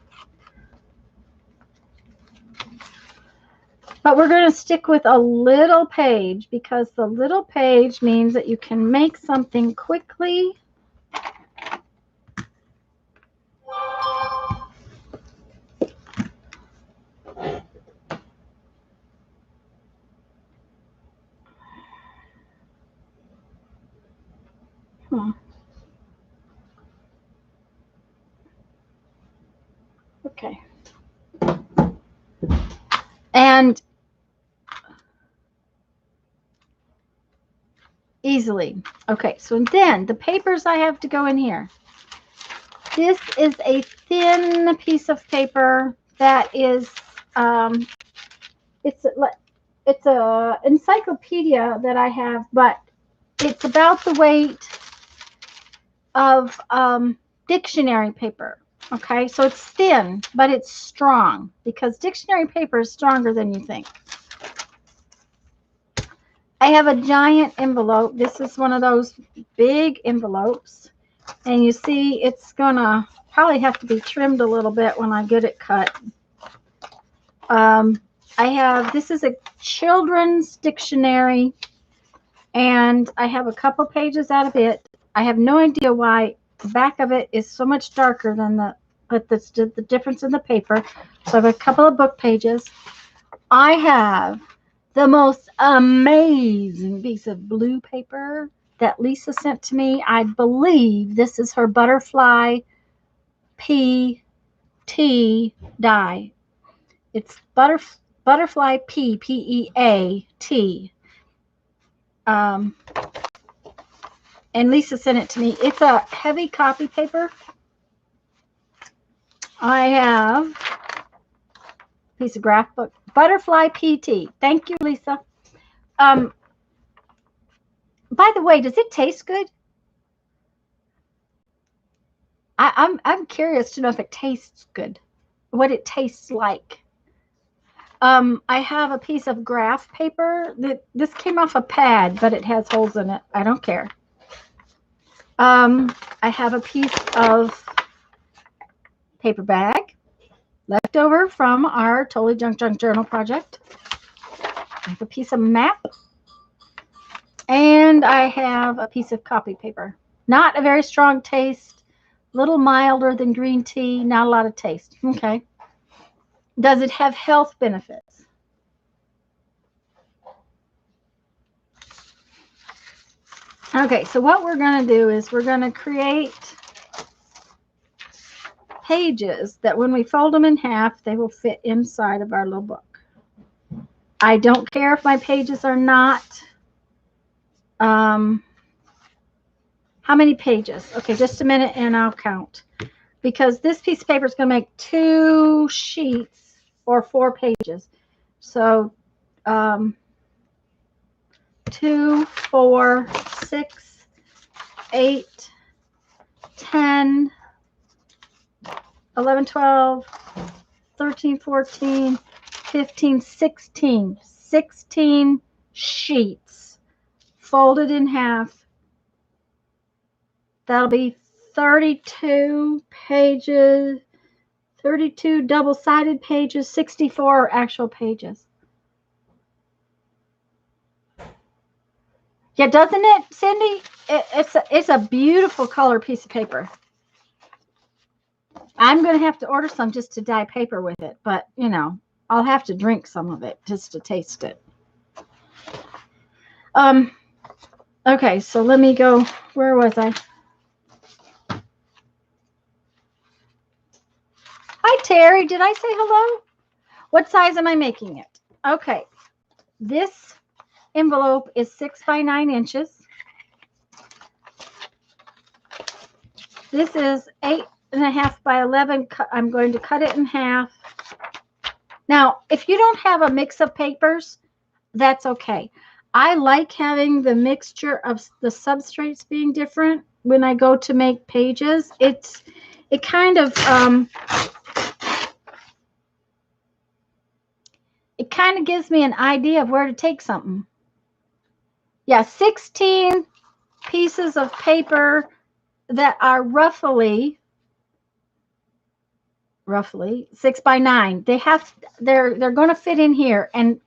But we're going to stick with a little page because the little page means that you can make something quickly. Okay. And easily. Okay, so then the papers I have to go in here. This is a thin piece of paper that is, it's a encyclopedia that I have, but it's about the weight of dictionary paper. Okay, so it's thin, but it's strong because dictionary paper is stronger than you think. I have a giant envelope. This is one of those big envelopes. And you see it's going to probably have to be trimmed a little bit when I get it cut. This is a children's dictionary, and I have a couple pages out of it. I have no idea why the back of it is so much darker than but that's the difference in the paper. So I have a couple of book pages. I have the most amazing piece of blue paper that Lisa sent to me. I believe this is her butterfly PT die. It's butterfly PEAT. And Lisa sent it to me. It's a heavy copy paper. I have a piece of graph book. Butterfly PT. Thank you, Lisa. By the way, does it taste good? I'm curious to know if it tastes good, what it tastes like. I have a piece of graph paper. This came off a pad, but it has holes in it. I don't care. I have a piece of paper bag left over from our Totally Junk Journal project. I have a piece of map. And I have a piece of copy paper. Not a very strong taste. A little milder than green tea. Not a lot of taste. Okay. Does it have health benefits? Okay, so what we're going to do is we're going to create pages that when we fold them in half, they will fit inside of our little book. I don't care if my pages are not. How many pages? Okay, just a minute and I'll count. Because this piece of paper is going to make 2 sheets or 4 pages. So 2, 4, 6, 8, 10, 11, 12, 13, 14, 15, 16. 16 sheets folded in half. That'll be 32 pages, 32 double-sided pages, 64 actual pages. Yeah, doesn't it, Cindy? It's a beautiful color piece of paper. I'm going to have to order some just to dye paper with it, but, you know, I'll have to drink some of it just to taste it. Okay, so let me go. Where was I? Hi, Terry. Did I say hello? What size am I making it? Okay. This envelope is 6 by 9 inches. This is 8.5 by 11. I'm going to cut it in half. Now, if you don't have a mix of papers, that's okay. I like having the mixture of the substrates being different when I go to make pages. It kind of gives me an idea of where to take something. Yeah, 16 pieces of paper that are roughly 6 by 9. They're going to fit in here, and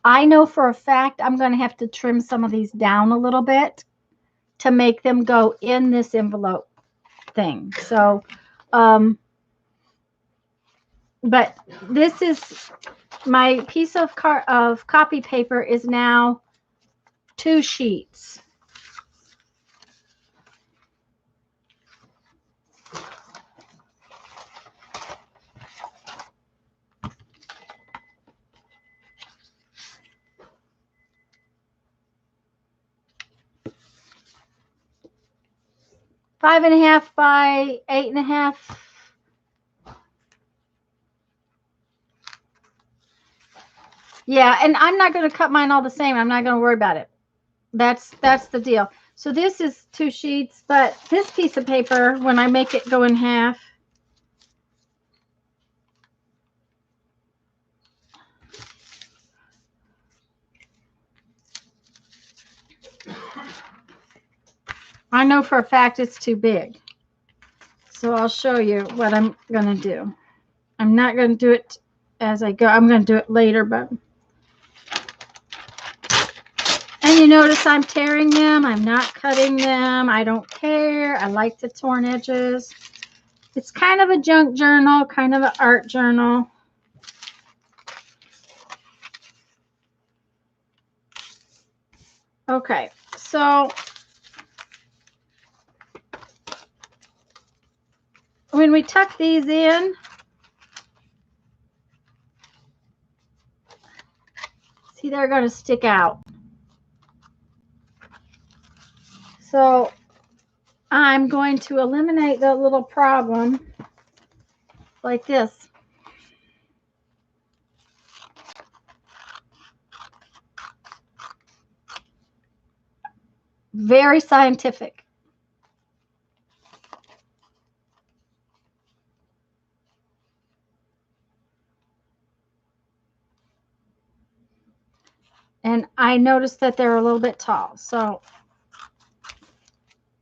I know for a fact I'm going to have to trim some of these down a little bit to make them go in this envelope thing. So, but this is my piece of copy paper is now 2 sheets. Five and a half by 8.5. Yeah, and I'm not going to cut mine all the same. I'm not going to worry about it. That's the deal. So this is 2 sheets, but this piece of paper, when I make it go in half, I know for a fact it's too big. So I'll show you what I'm going to do. I'm not going to do it as I go. I'm going to do it later, but. And you notice I'm tearing them. I'm not cutting them. I don't care. I like the torn edges. It's kind of a junk journal, kind of an art journal. Okay, so when we tuck these in, see, they're going to stick out. So I'm going to eliminate the little problem like this. Very scientific. And I noticed that they're a little bit tall. So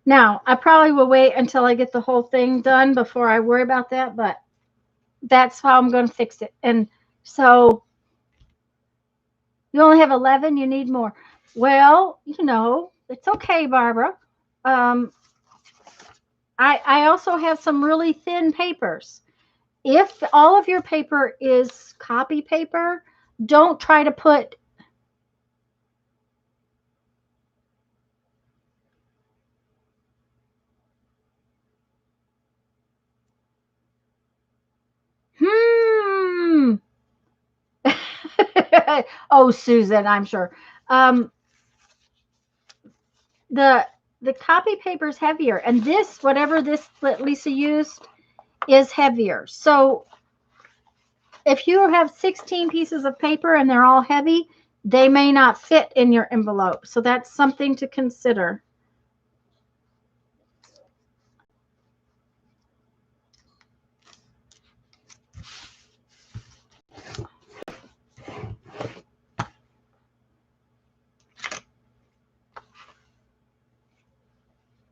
now I probably will wait until I get the whole thing done before I worry about that, but that's how I'm going to fix it. And so you only have 11, you need more. Well, you know, it's okay, Barbara. I also have some really thin papers. If all of your paper is copy paper, don't try to put oh, Susan, I'm sure. The copy paper is heavier, and this, whatever this Lisa used, is heavier. So if you have 16 pieces of paper and they're all heavy, they may not fit in your envelope. So that's something to consider.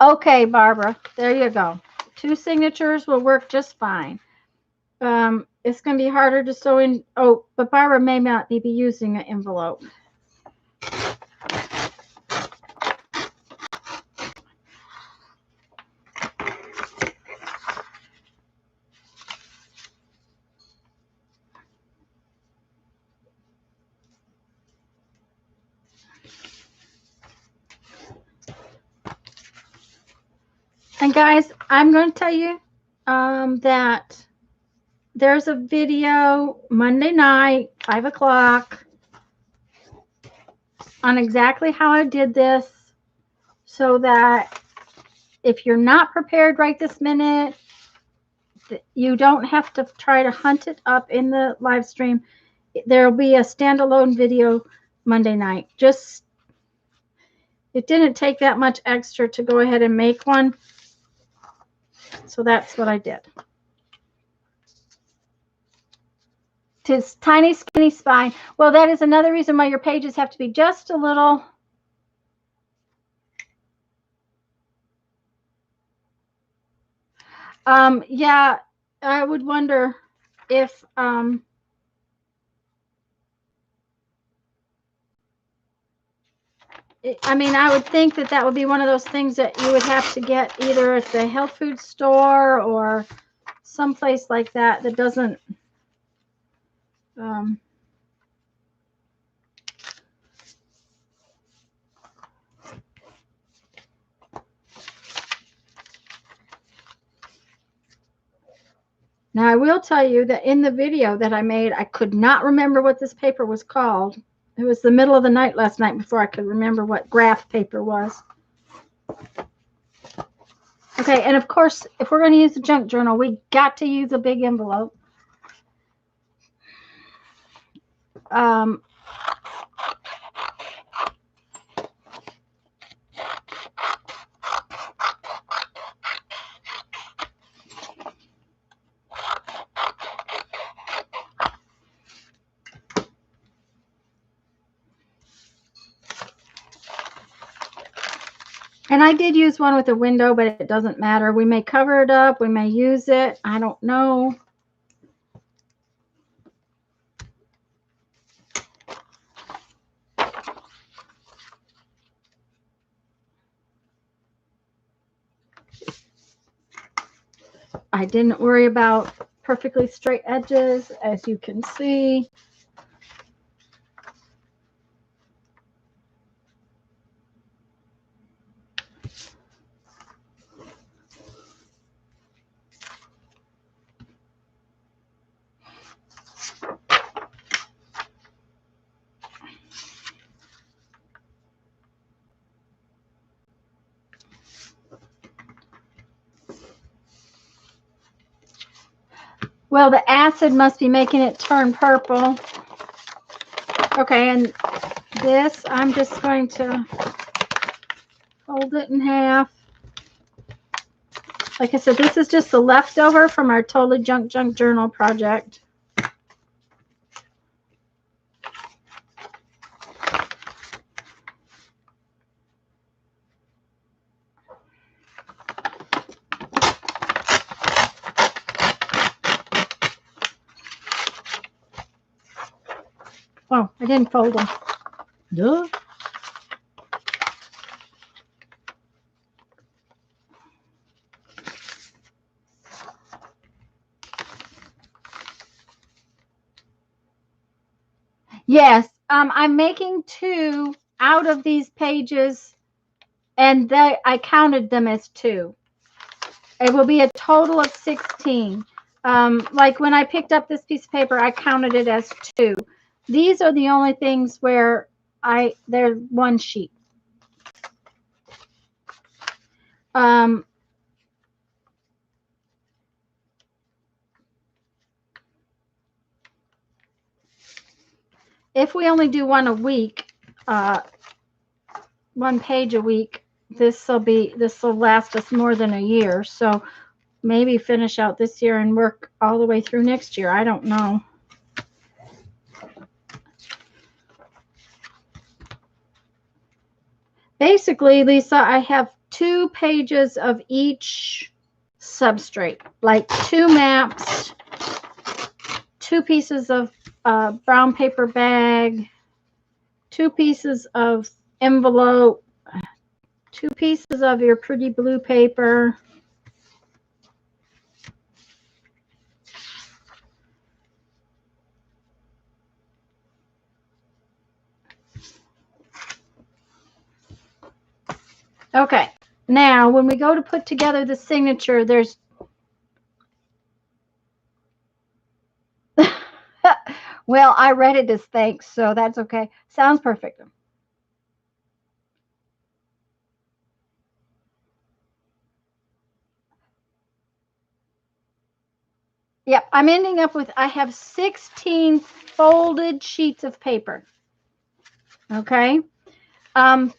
Okay, Barbara, there you go. 2 signatures will work just fine. It's going to be harder to sew in. Oh, but Barbara may not be using an envelope. And guys, I'm going to tell you that there's a video Monday night, 5 o'clock, on exactly how I did this, so that if you're not prepared right this minute, you don't have to try to hunt it up in the live stream. There'll be a standalone video Monday night. Just, it didn't take that much extra to go ahead and make one. So that's what I did. Tis tiny, skinny spine. Well, that is another reason why your pages have to be just a little. Yeah, I would wonder if, I mean, I would think that that would be one of those things that you would have to get either at the health food store or someplace like that that doesn't, Now, I will tell you that in the video that I made, I could not remember what this paper was called. It was the middle of the night last night before I could remember what graph paper was. Okay, and of course, if we're going to use the junk journal, we got to use a big envelope. And I did use one with a window, but it doesn't matter. We may cover it up. We may use it. I don't know. I didn't worry about perfectly straight edges, as you can see. Well, the acid must be making it turn purple. Okay, and this, I'm just going to fold it in half. Like I said, this is just the leftover from our Totally Junk Journal project. Oh, I didn't fold them. Duh. Yes, I'm making 2 out of these pages, and I counted them as 2. It will be a total of 16. Like when I picked up this piece of paper, I counted it as 2. These are the only things where they're one sheet. If we only do one a week, 1 page a week, this will last us more than a year. So maybe finish out this year and work all the way through next year. I don't know. Basically, Lisa, I have 2 pages of each substrate, like 2 maps, 2 pieces of brown paper bag, 2 pieces of envelope, 2 pieces of your pretty blue paper. Okay, now when we go to put together the signature, there's Well, I read it as thanks, so that's okay. Sounds perfect. Yep, I'm ending up with, I have 16 folded sheets of paper. Okay. Um,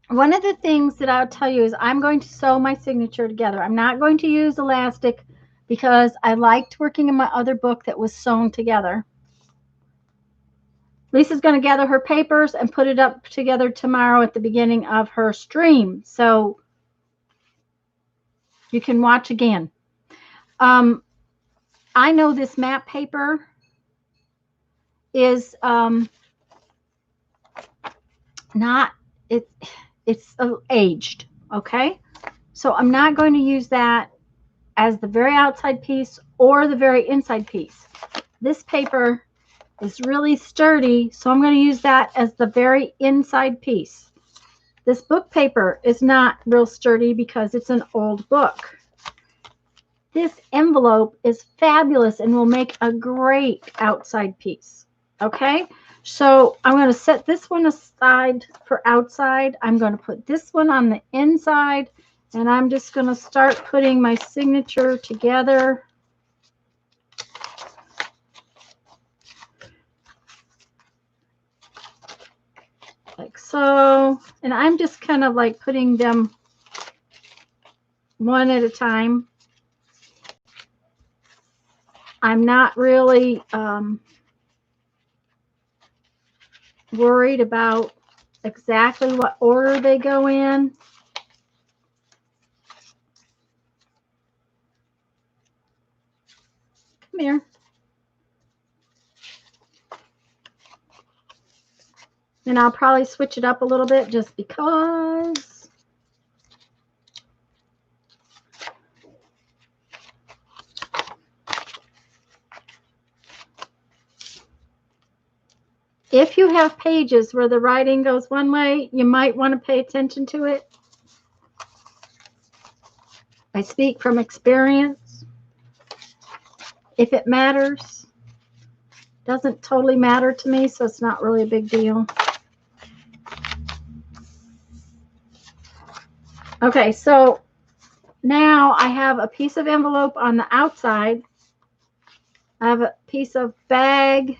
one of the things that I'll tell you is I'm going to sew my signature together. I'm not going to use elastic because I liked working in my other book that was sewn together. Lisa's going to gather her papers and put it up together tomorrow at the beginning of her stream. So you can watch again. I know this map paper is not, it's aged. Okay. So I'm not going to use that as the very outside piece or the very inside piece. This paper is really sturdy, so I'm going to use that as the very inside piece. This book paper is not real sturdy because it's an old book. This envelope is fabulous and will make a great outside piece. Okay, so I'm going to set this one aside for outside. I'm going to put this one on the inside, and I'm just going to start putting my signature together. Like so. And I'm just kind of like putting them one at a time. I'm not really worried about exactly what order they go in. Come here. And I'll probably switch it up a little bit just because. If you have pages where the writing goes one way, you might want to pay attention to it. I speak from experience. If it matters, doesn't totally matter to me, so it's not really a big deal. Okay, so now I have a piece of envelope on the outside. I have a piece of bag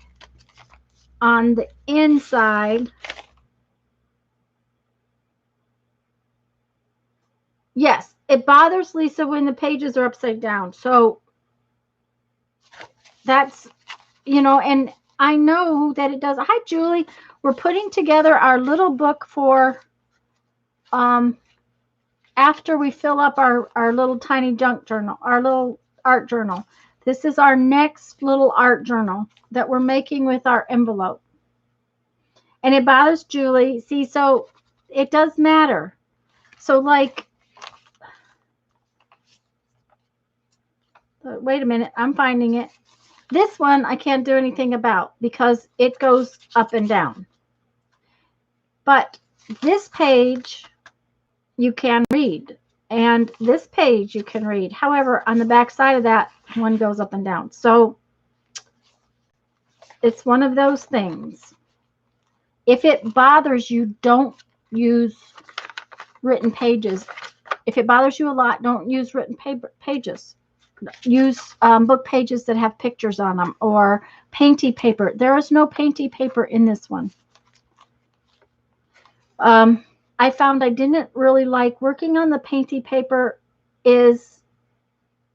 on the inside. Yes, it bothers Lisa when the pages are upside down. So that's, you know, and I know that it does. Hi, Julie. We're putting together our little book for after we fill up our little tiny junk journal, our little art journal. This is our next little art journal that we're making with our envelope. And it bothers Julie. See, so it does matter. So like, wait a minute, I'm finding it. This one I can't do anything about because it goes up and down. But this page you can read, and this page you can read. However, on the back side of that, one goes up and down. So it's one of those things. If it bothers you, don't use written pages. If it bothers you a lot, don't use written pages. Use book pages that have pictures on them or painty paper. There is no painty paper in this one. I found I didn't really like working on the painty paper is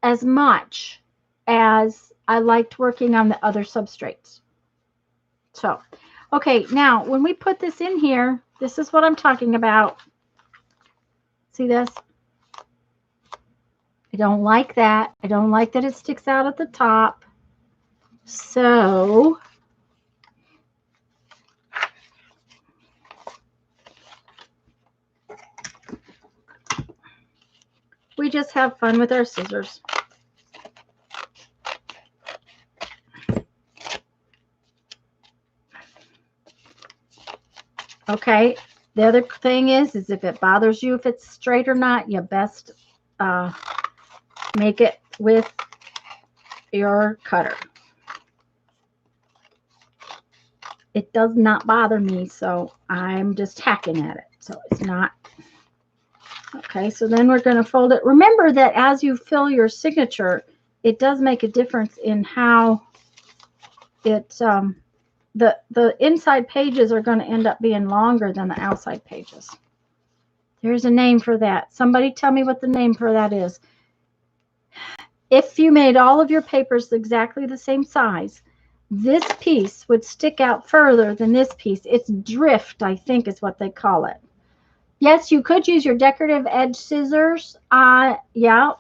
as much as I liked working on the other substrates. So, okay, now when we put this in here, this is what I'm talking about. See this? I don't like that. I don't like that it sticks out at the top. So we just have fun with our scissors. Okay, the other thing is if it bothers you if it's straight or not, you best make it with your cutter. it does not bother me, so I'm just hacking at it. So it's not. Okay, so then we're going to fold it. Remember that as you fill your signature, it does make a difference in how it, the inside pages are going to end up being longer than the outside pages. There's a name for that. Somebody tell me what the name for that is. If you made all of your papers exactly the same size, this piece would stick out further than this piece. It's drift, I think is what they call it. Yes, you could use your decorative edge scissors. Yeah,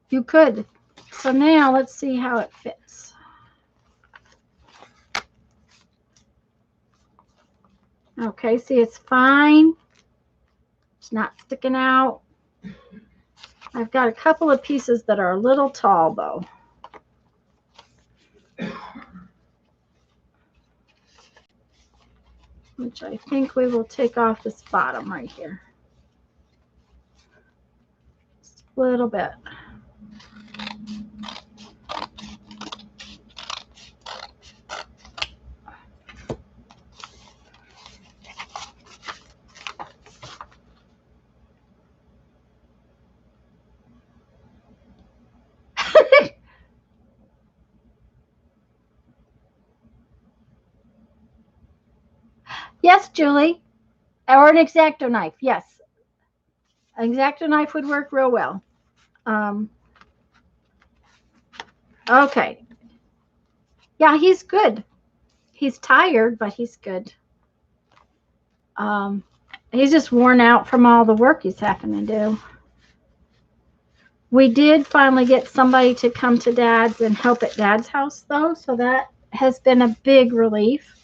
you could. So now let's see how it fits. Okay, see, it's fine. It's not sticking out. I've got a couple of pieces that are a little tall, though. Which I think we will take off this bottom right here. Just a little bit. Yes, Julie. Or an X-Acto knife. Yes. An X-Acto knife would work real well. Okay. Yeah, he's good. He's tired, but he's good. He's just worn out from all the work he's having to do. We did finally get somebody to come to Dad's and help at Dad's house, though, so that has been a big relief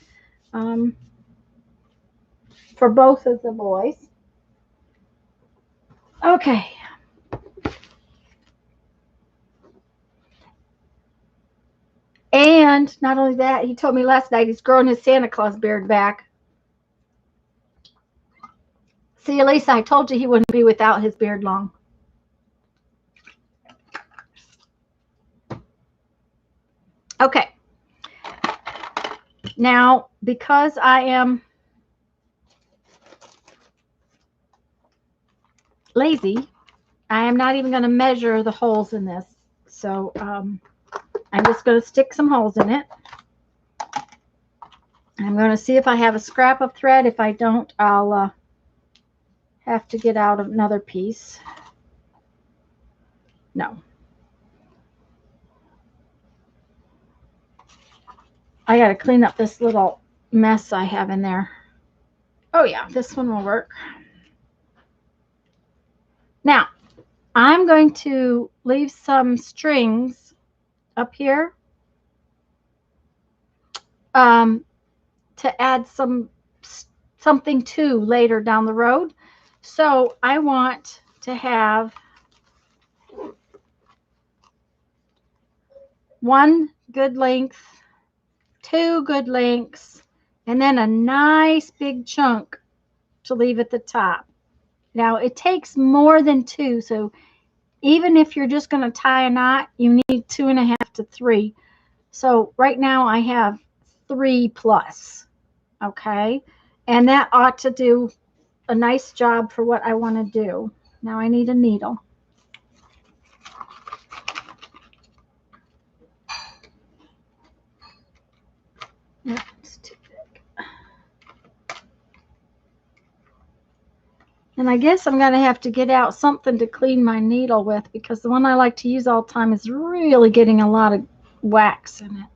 for both of the boys. Okay. And not only that, he told me last night he's growing his Santa Claus beard back. See, Elisa, I told you he wouldn't be without his beard long. Okay. Now, because I am lazy, I am not even going to measure the holes in this. So I'm just going to stick some holes in it. I'm going to see if I have a scrap of thread. If I don't, I'll have to get out another piece. No. I got to clean up this little mess I have in there. Oh yeah, this one will work. Now, I'm going to leave some strings up here to add something to later down the road. So I want to have one good length, two good lengths, and then a nice big chunk to leave at the top. Now it takes more than two, so even if you're just going to tie a knot, you need 2.5 to 3. So right now I have 3 plus. Okay, and that ought to do a nice job for what I want to do. Now I need a needle. Yep, it's too big. And I guess I'm going to have to get out something to clean my needle with, because the one I like to use all the time is really getting a lot of wax in it.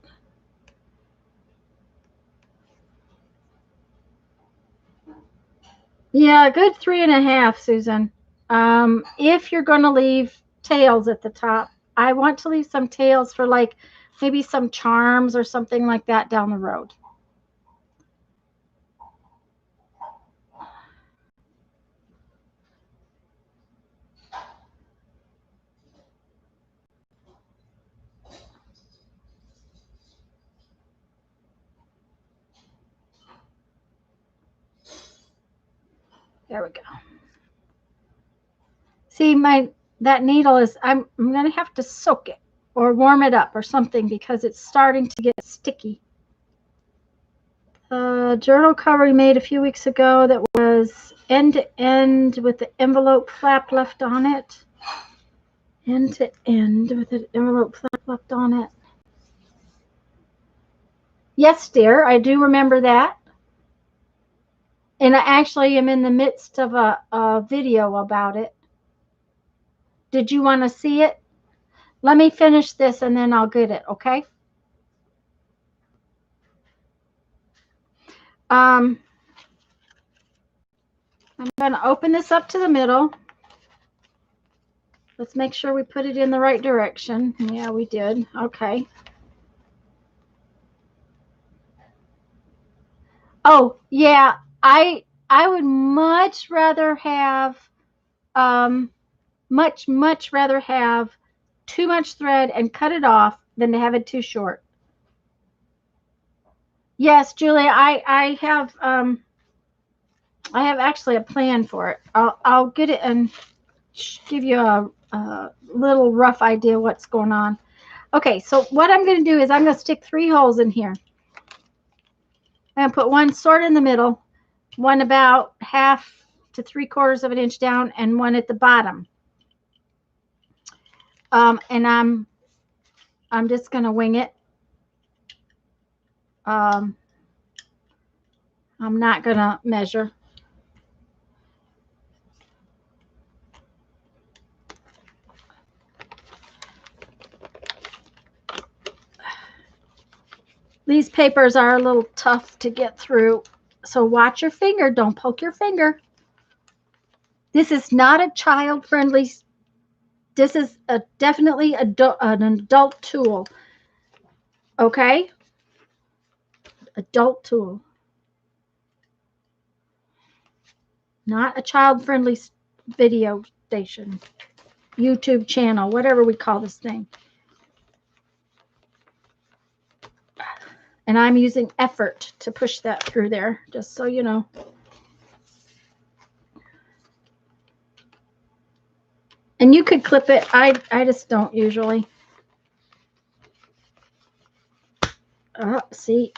Yeah, a good 3.5, Susan. If you're going to leave tails at the top, I want to leave some tails for like maybe some charms or something like that down the road. There we go. See, that needle is, I'm going to have to soak it or warm it up or something because it's starting to get sticky. journal cover we made a few weeks ago that was end to end with the envelope flap left on it. End to end with an envelope flap left on it. Yes, dear, I do remember that. And I actually am in the midst of a video about it. Did you want to see it? Let me finish this and then I'll get it, okay? I'm going to open this up to the middle. Let's make sure we put it in the right direction. Yeah, we did. Okay. Oh, yeah. I would much rather have much rather have too much thread and cut it off than to have it too short. Yes, Julia, I have actually a plan for it. I'll get it and give you a little rough idea what's going on. Okay, so what I'm going to do is I'm going to stick 3 holes in here. I'm going to put one sort of in the middle, one about 1/2 to 3/4 of an inch down, and one at the bottom. And I'm just going to wing it. I'm not going to measure. These papers are a little tough to get through, so watch your finger. Don't poke your finger. This is not a child-friendly. This is definitely an adult tool. Okay? Adult tool. Not a child-friendly video station, YouTube channel, whatever we call this thing. And I'm using effort to push that through there, just so you know. And you could clip it. I just don't usually. Oh, see.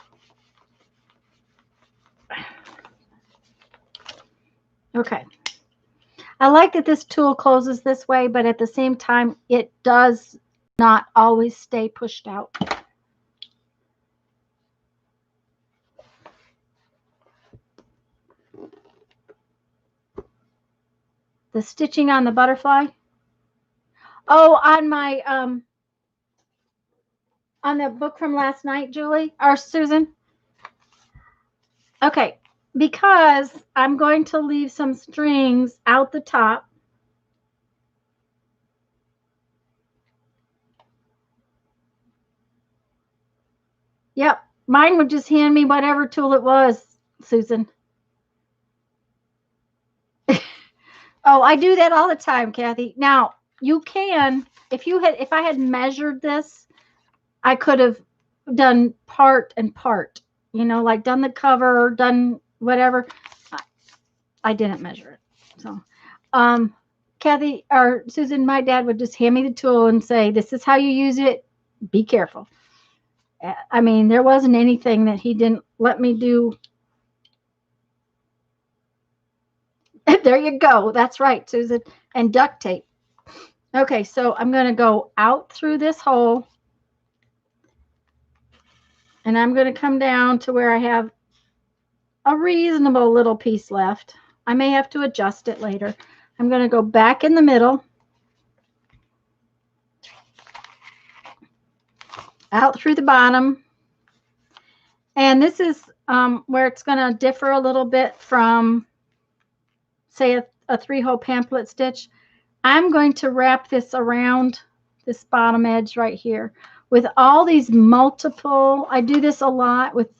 Okay. I like that this tool closes this way, but at the same time, it does not always stay pushed out. The stitching on the butterfly. Oh, on my on the book from last night, Julie or Susan. Okay, because I'm going to leave some strings out the top. Yep, mine would just hand me whatever tool it was, Susan. Oh, I do that all the time, Kathy. Now, you can, if I had measured this, I could have done part and part, you know, like done the cover, done whatever. I didn't measure it. So, Kathy or Susan, my dad would just hand me the tool and say, this is how you use it. Be careful. I mean, there wasn't anything that he didn't let me do. There you go. That's right, Susan. And duct tape. Okay, so I'm going to go out through this hole. And I'm going to come down to where I have a reasonable little piece left. I may have to adjust it later. I'm going to go back in the middle. Out through the bottom. And this is where it's going to differ a little bit from, say, a 3-hole pamphlet stitch. I'm going to wrap this around this bottom edge right here with all these multiple. I do this a lot with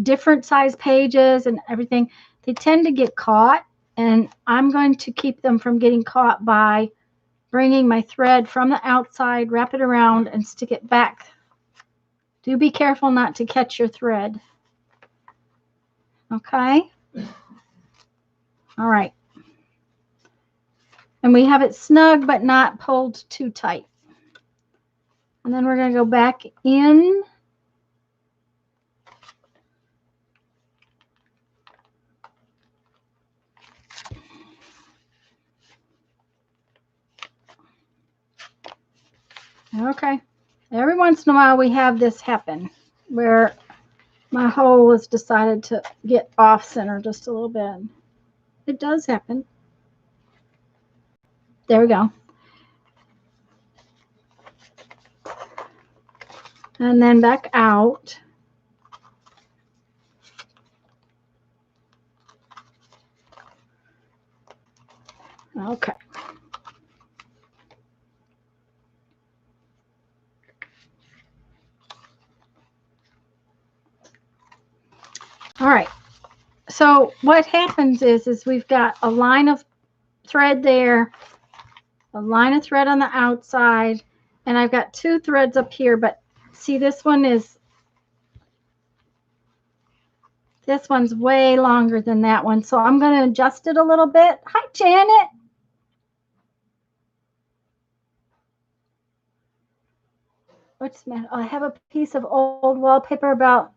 different size pages and everything. They tend to get caught, and I'm going to keep them from getting caught by bringing my thread from the outside, wrap it around, and stick it back. Do be careful not to catch your thread. Okay? All right. And we have it snug but not pulled too tight. And then we're going to go back in. Okay. Every once in a while we have this happen where my hole has decided to get off center just a little bit. It does happen. There we go. And then back out. Okay. All right. So what happens is we've got a line of thread there, a line of thread on the outside, and I've got 2 threads up here, but see this one's way longer than that one. So I'm going to adjust it a little bit. Hi, Janet. What's the matter? Oh, I have a piece of old wallpaper about.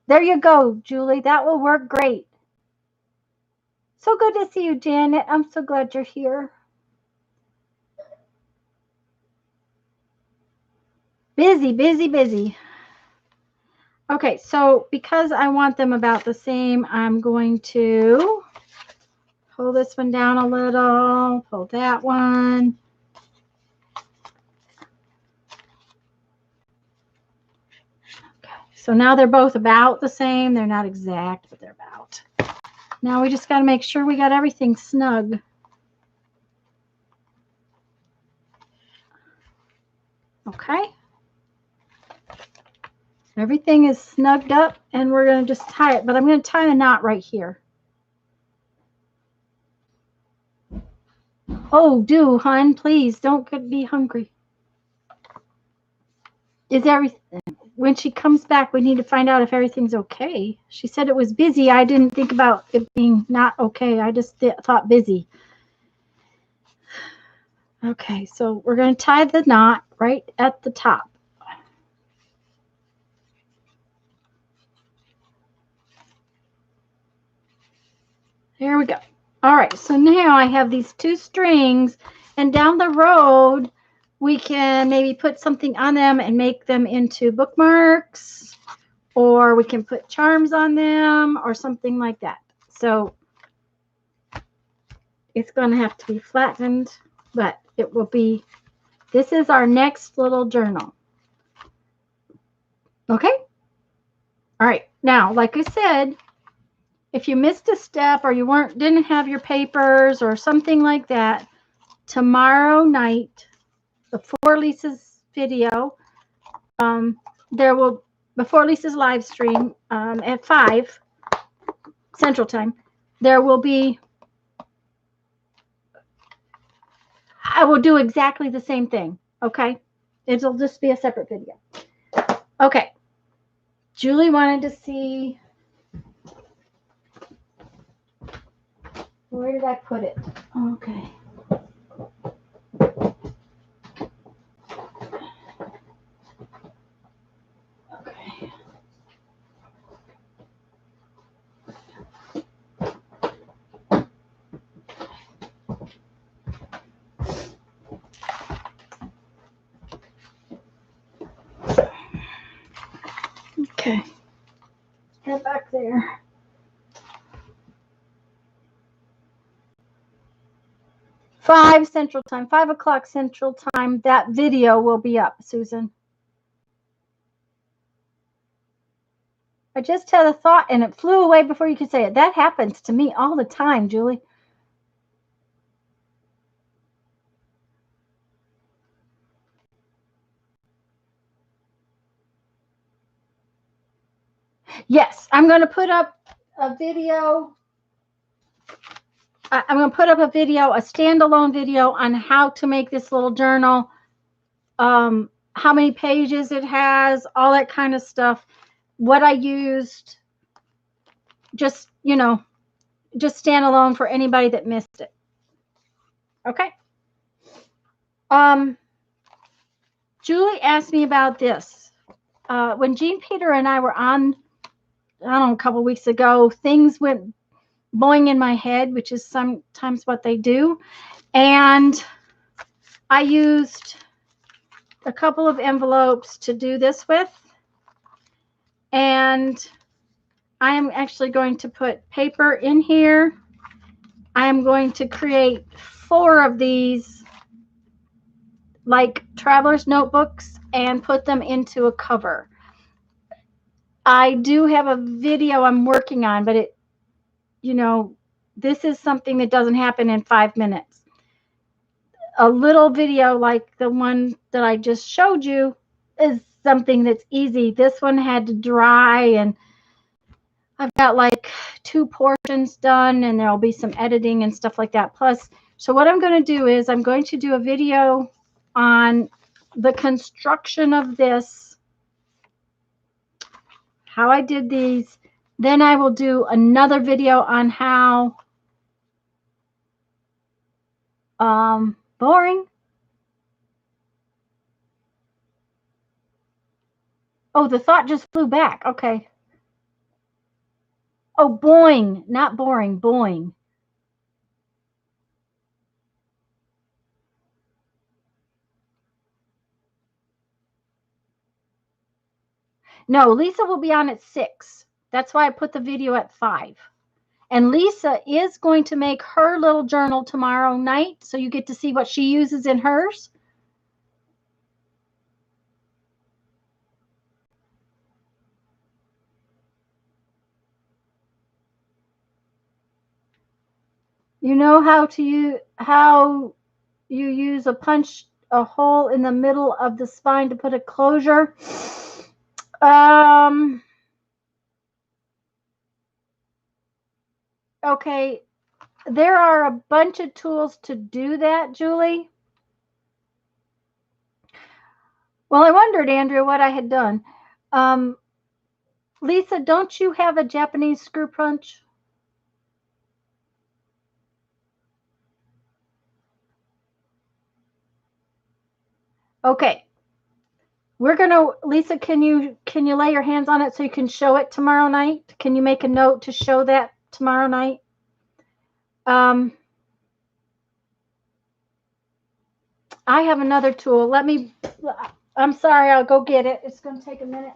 There you go, Julie. That will work great. So good to see you, Janet. I'm so glad you're here. Busy, busy, busy. Okay, so because I want them about the same, I'm going to pull this one down a little, pull that one. Okay, so now they're both about the same. They're not exact, but they're about. Now we just got to make sure we got everything snug. Okay. Everything is snugged up, and we're going to just tie it, but I'm going to tie a knot right here. Oh, do, hon, please don't be hungry. Is everything, when she comes back, we need to find out if everything's okay. She said it was busy. I didn't think about it being not okay. I just thought busy. Okay, so we're going to tie the knot right at the top. There we go. All right, so now I have these 2 strings, and down the road, we can maybe put something on them and make them into bookmarks, or we can put charms on them or something like that. So it's going to have to be flattened, but it will be, this is our next little journal. Okay? All right, now, like I said, if you missed a step or you didn't have your papers or something like that, tomorrow night, before Lisa's video, before Lisa's live stream at 5 Central Time, there will be, I will do exactly the same thing, okay? It'll just be a separate video. Okay. Julie wanted to see, where did I put it? Okay. Okay. Okay. Head back there. Five Central Time, 5 o'clock Central Time. That video will be up, Susan. I just had a thought and it flew away before you could say it. That happens to me all the time, Julie. Yes, I'm going to put up a video. I'm going to put up a video, a standalone video on how to make this little journal, how many pages it has, all that kind of stuff, what I used, just, you know, just standalone for anybody that missed it. Okay. Julie asked me about this. When Jean Peter and I were on, I don't know, a couple weeks ago, things went blowing in my head, which is sometimes what they do. And I used a couple of envelopes to do this with. And I am actually going to put paper in here. I am going to create 4 of these like traveler's notebooks and put them into a cover. I do have a video I'm working on, but it, you know, this is something that doesn't happen in 5 minutes. A little video like the one that I just showed you is something that's easy. This one had to dry, and I've got like 2 portions done, and there'll be some editing and stuff like that. Plus, so what I'm going to do is I'm going to do a video on the construction of this, how I did these. Then I will do another video on how boring. Oh, the thought just flew back. Okay. Oh, boing, not boring, boing. No, Lisa will be on at 6. That's why I put the video at 5. And Lisa is going to make her little journal tomorrow night, so you get to see what she uses in hers. You know how you use a hole in the middle of the spine to put a closure? Okay, there are a bunch of tools to do that, Julie. Well, I wondered, Andrea, what I had done. Lisa, don't you have a Japanese screw punch? Okay. We're gonna, Lisa, can you lay your hands on it so you can show it tomorrow night? Can you make a note to show that tomorrow night? I have another tool. I'm sorry, I'll go get it. It's gonna take a minute.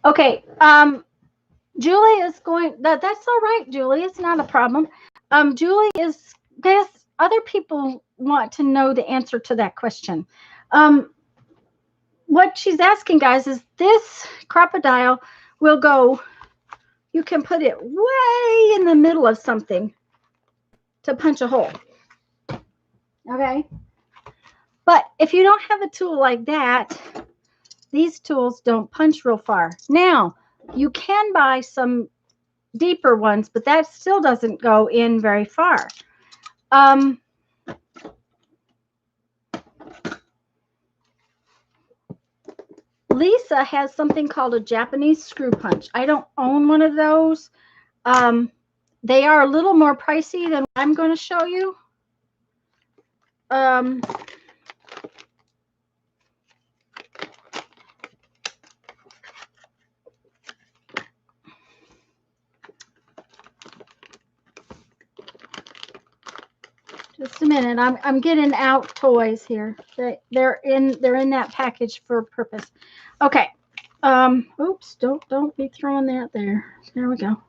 Okay, Julie is going, that's all right, Julie, it's not a problem. Julie is, guess other people want to know the answer to that question. What she's asking, guys, is this crocodile will go, you can put it way in the middle of something to punch a hole. Okay? But if you don't have a tool like that, these tools don't punch real far. Now, you can buy some deeper ones, but that still doesn't go in very far. Lisa has something called a Japanese screw punch. I don't own one of those. They are a little more pricey than what I'm going to show you. Just a minute. I'm getting out toys here. They're in that package for a purpose. Okay. Oops, don't be throwing that there. There we go.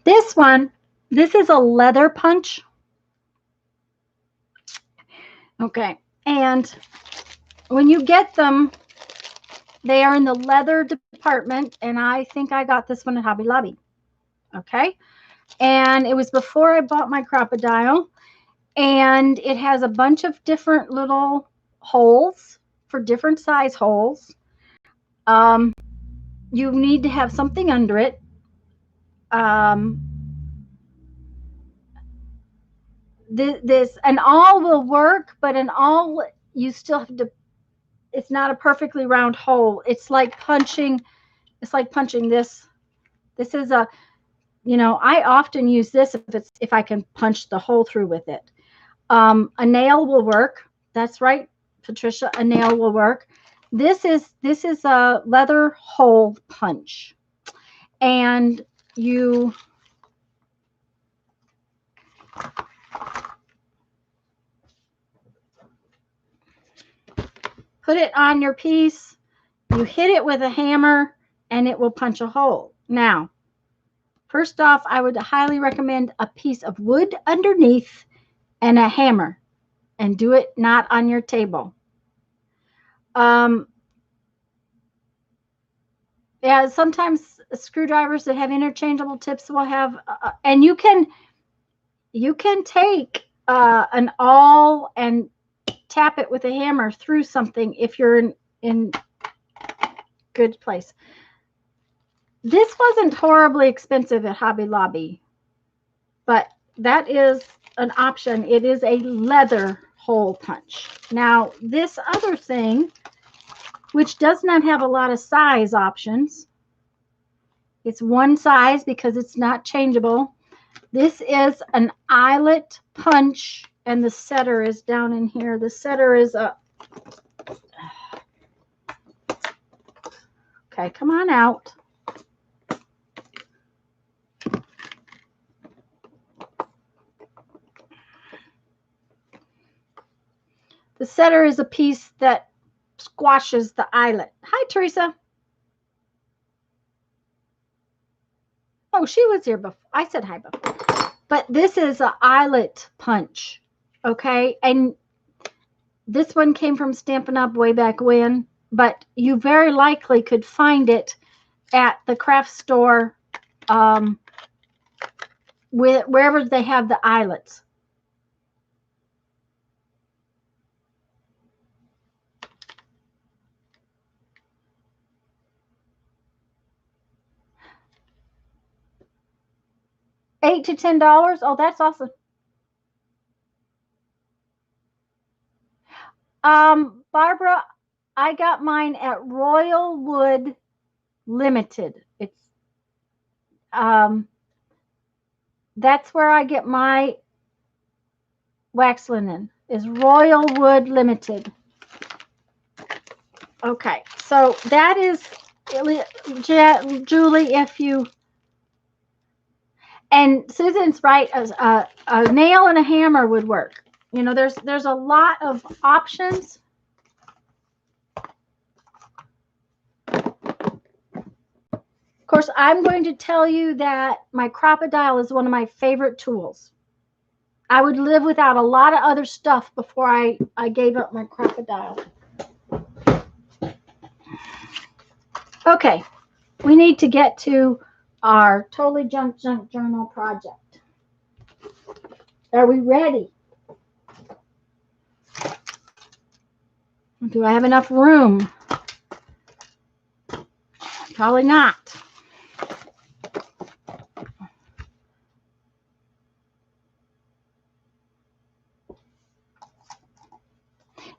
This one, this is a leather punch. Okay. And when you get them, They are in the leather department, and I think I got this one at Hobby Lobby. Okay. And it was before I bought my Crop-A-Dile. And it has a bunch of different little holes for different size holes. You need to have something under it. This an awl will work, but an awl you still have to. It's not a perfectly round hole. It's like punching. It's like punching this. This is a. I often use this if I can punch the hole through with it. A nail will work. That's right, Patricia. A nail will work. This is a leather hole punch, and you put it on your piece. You hit it with a hammer, and it will punch a hole. Now, first off, I would highly recommend a piece of wood underneath and a hammer, and do it not on your table. Yeah, sometimes screwdrivers that have interchangeable tips will have, and you can take an awl and tap it with a hammer through something if you're in good place. This wasn't horribly expensive at Hobby Lobby, but that is an option. It is a leather hole punch. Now, this other thing, which does not have a lot of size options, it's one size because it's not changeable. This is an eyelet punch, and the setter is down in here. The setter is a... Okay, come on out. The setter is a piece that squashes the eyelet. Hi, Teresa. Oh, she was here before. I said hi before. But this is an eyelet punch, okay? And this one came from Stampin' Up! Way back when, but you very likely could find it at the craft store, wherever they have the eyelets. $8 to $10. Oh, that's awesome. Barbara, I got mine at Royal Wood Limited. It's that's where I get my wax linen, is Royal Wood Limited. Okay, so that is, Julie, if you, and Susan's right, a nail and a hammer would work. There's a lot of options. Of course, I'm going to tell you that my Crop-A-Dile is one of my favorite tools. I would live without a lot of other stuff before I gave up my Crop-A-Dile. Okay, we need to get to our Totally Junk Journal project. Are we ready? Do I have enough room? Probably not.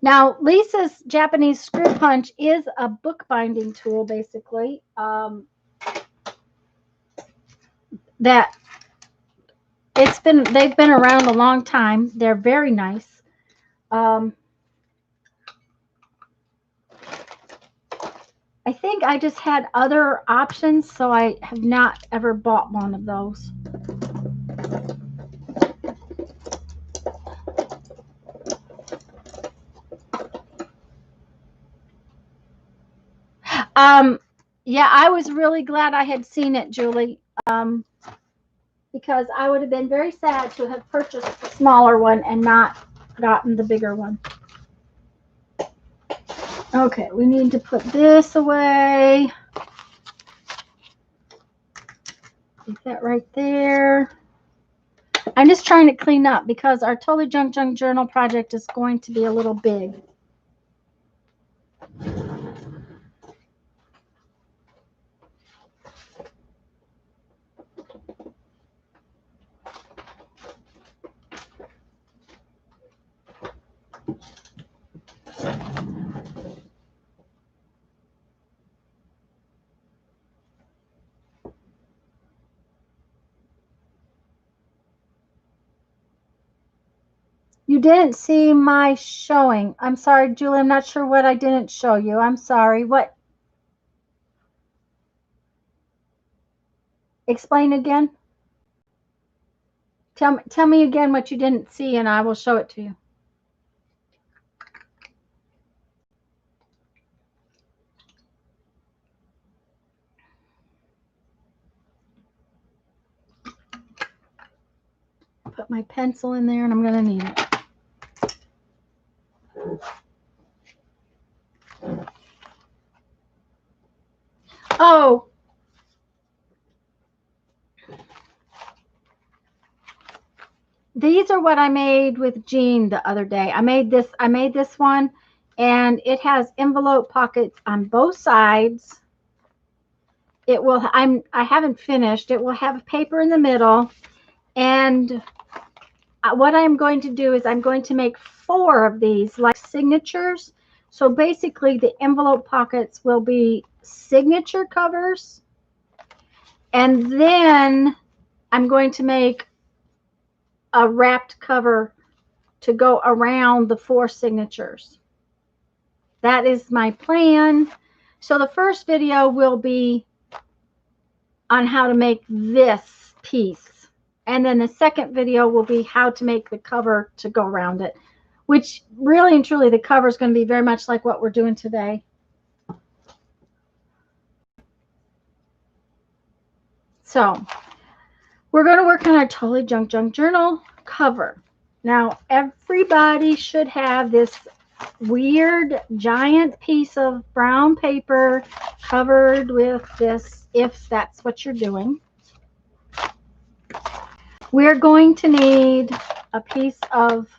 Now, Lisa's Japanese screw punch is a bookbinding tool, basically. They've been around a long time. They're very nice. I think I just had other options, so I have not ever bought one of those. Yeah, I was really glad I had seen it, Julie, because I would have been very sad to have purchased the smaller one and not gotten the bigger one. Okay, we need to put this away. Keep that right there. I'm just trying to clean up because our Totally Junk Journal project is going to be a little big. You didn't see my showing. I'm sorry, Julie. I'm not sure what I didn't show you. I'm sorry. What? Explain again. Tell me again what you didn't see, and I will show it to you. Put my pencil in there, and I'm going to need it. Oh, these are what I made with Jean the other day. I made this one, and it has envelope pockets on both sides. It will, I haven't finished. It will have paper in the middle, and what I'm going to do is I'm going to make 4 of these like signatures. So basically the envelope pockets will be signature covers, and then I'm going to make a wrapped cover to go around the 4 signatures. That is my plan. So the first video will be on how to make this piece, and then the second video will be how to make the cover to go around it, which really and truly the cover is going to be very much like what we're doing today. So we're going to work on our Totally Junk Journal cover. Now everybody should have this weird giant piece of brown paper covered with this, if that's what you're doing. We're going to need a piece of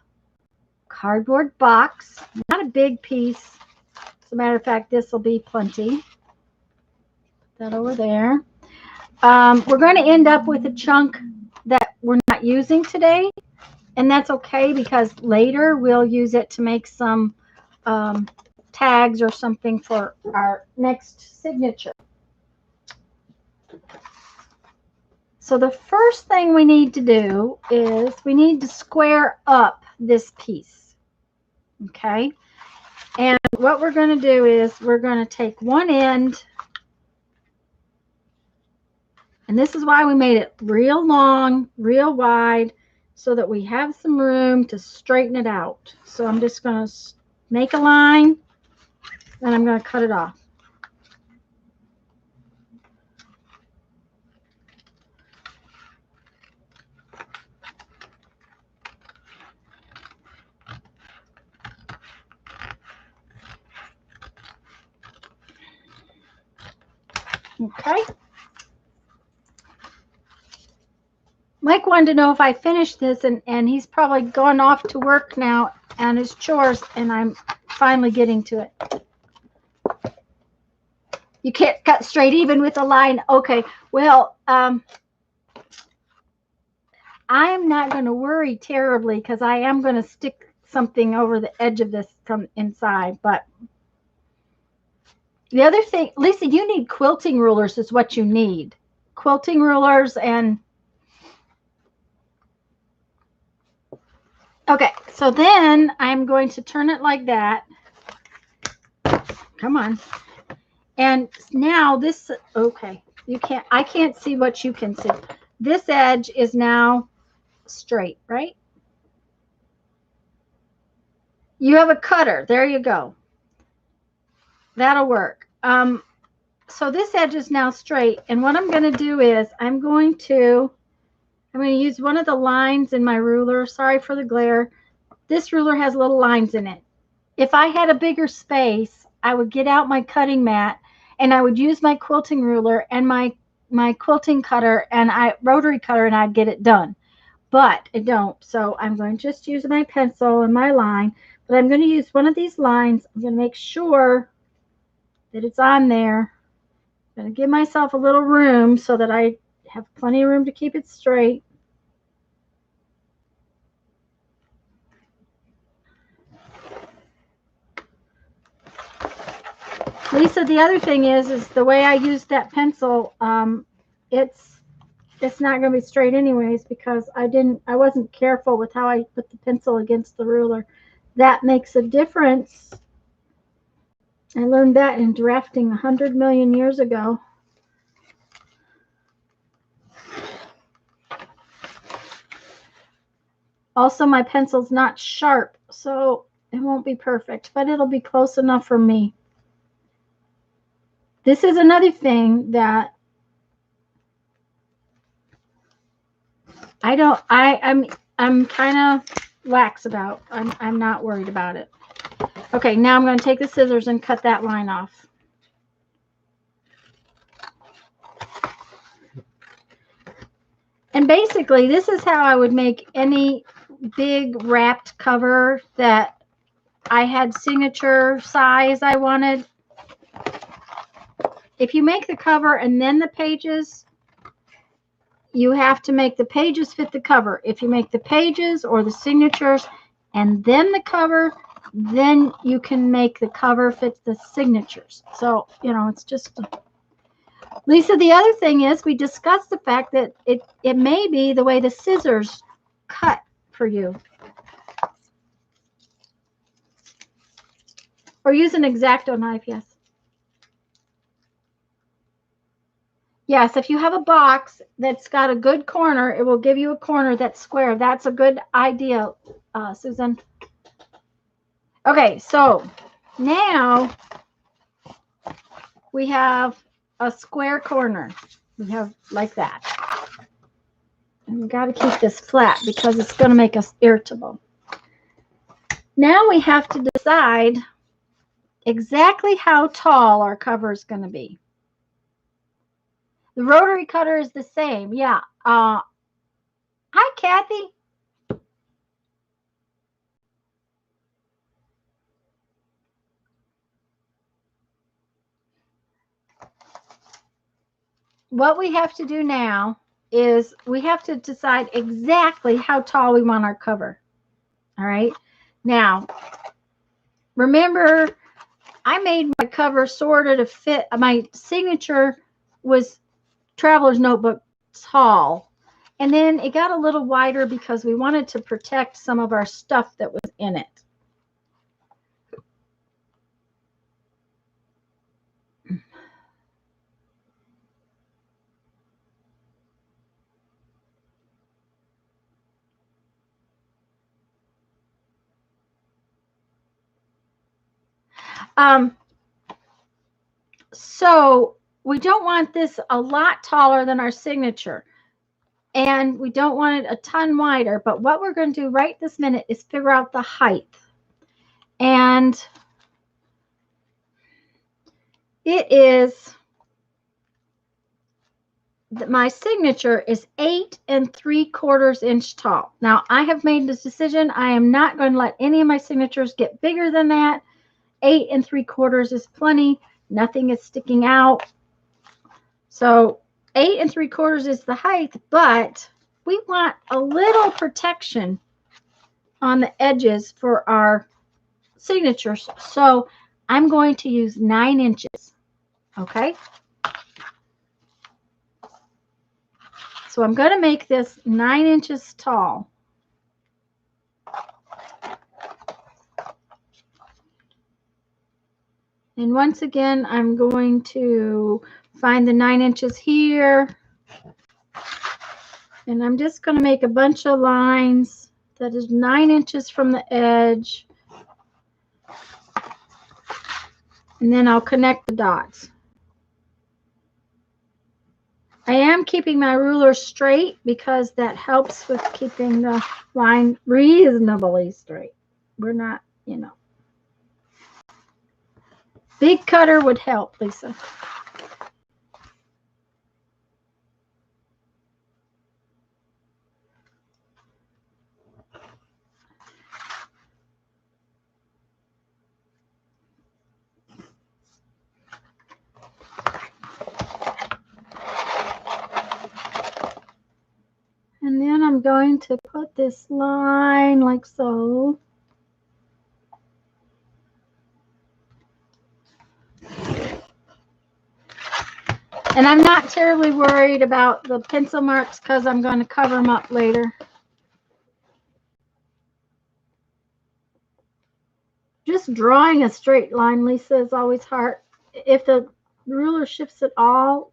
cardboard box, not a big piece. As a matter of fact, this will be plenty. Put that over there. We're going to end up with a chunk that we're not using today, and that's okay because later we'll use it to make some tags or something for our next signature. So the first thing we need to do is we need to square up this piece. Okay. And what we're going to do is we're going to take one end, and this is why we made it real long, real wide, so that we have some room to straighten it out. So I'm just going to make a line, and I'm going to cut it off. Okay. Mike wanted to know if I finished this, and he's probably gone off to work now on his chores, and I'm finally getting to it. You can't cut straight even with a line. Okay, well, I'm not going to worry terribly because I am going to stick something over the edge of this from inside. But the other thing, Lisa, you need quilting rulers is what you need. Quilting rulers and... Okay, so then I'm going to turn it like that. Come on. And now this, okay, I can't see what you can see. This edge is now straight, right? You have a cutter. There you go. That'll work. So this edge is now straight. And what I'm going to do is I'm going to use one of the lines in my ruler. Sorry for the glare. This ruler has little lines in it. If I had a bigger space, I would get out my cutting mat and I would use my quilting ruler and my quilting cutter and rotary cutter, and I'd get it done. But I don't. So I'm going to just use my pencil and my line, but I'm going to use one of these lines. I'm going to make sure that it's on there. I'm going to give myself a little room so that I have plenty of room to keep it straight. Lisa, the other thing is the way I use that pencil, it's not going to be straight anyways because I wasn't careful with how I put the pencil against the ruler. That makes a difference. I learned that in drafting 100 million years ago. Also, my pencil's not sharp, so it won't be perfect, but it'll be close enough for me. This is another thing that I'm kind of lax about. I'm not worried about it. Okay, now I'm going to take the scissors and cut that line off. And basically, this is how I would make any big wrapped cover that I had signature size I wanted. If you make the cover and then the pages, you have to make the pages fit the cover. If you make the pages or the signatures and then the cover, then you can make the cover fit the signatures. So, you know, it's just... Lisa, the other thing is we discussed the fact that it may be the way the scissors cut for you. Or use an X-Acto knife, yes. Yes, if you have a box that's got a good corner, it will give you a corner that's square. That's a good idea, Susan. Okay, so now we have a square corner. We have like that. And we got to keep this flat because it's going to make us irritable. Now we have to decide exactly how tall our cover is going to be. The rotary cutter is the same. Yeah. Hi, Kathy. What we have to do now is we have to decide exactly how tall we want our cover. All right. Now, remember, I made my cover sort of to fit. My signature was Traveler's Notebook tall. And then it got a little wider because we wanted to protect some of our stuff that was in it. So we don't want this a lot taller than our signature. And we don't want it a ton wider. But what we're going to do right this minute is figure out the height. And it is, my signature is 8 3/4 inch tall. Now, I have made this decision. I am not going to let any of my signatures get bigger than that. 8 3/4 is plenty. Nothing is sticking out. So 8 3/4 is the height, but we want a little protection on the edges for our signatures. So I'm going to use 9 inches. Okay. So I'm going to make this 9 inches tall. And once again, I'm going to find the 9 inches here. And I'm just going to make a bunch of lines that is 9 inches from the edge. And then I'll connect the dots. I am keeping my ruler straight because that helps with keeping the line reasonably straight. We're not, you know. Big cutter would help, Lisa. And then I'm going to put this line like so. And I'm not terribly worried about the pencil marks because I'm going to cover them up later. Just drawing a straight line, Lisa, is always hard. If the ruler shifts at all,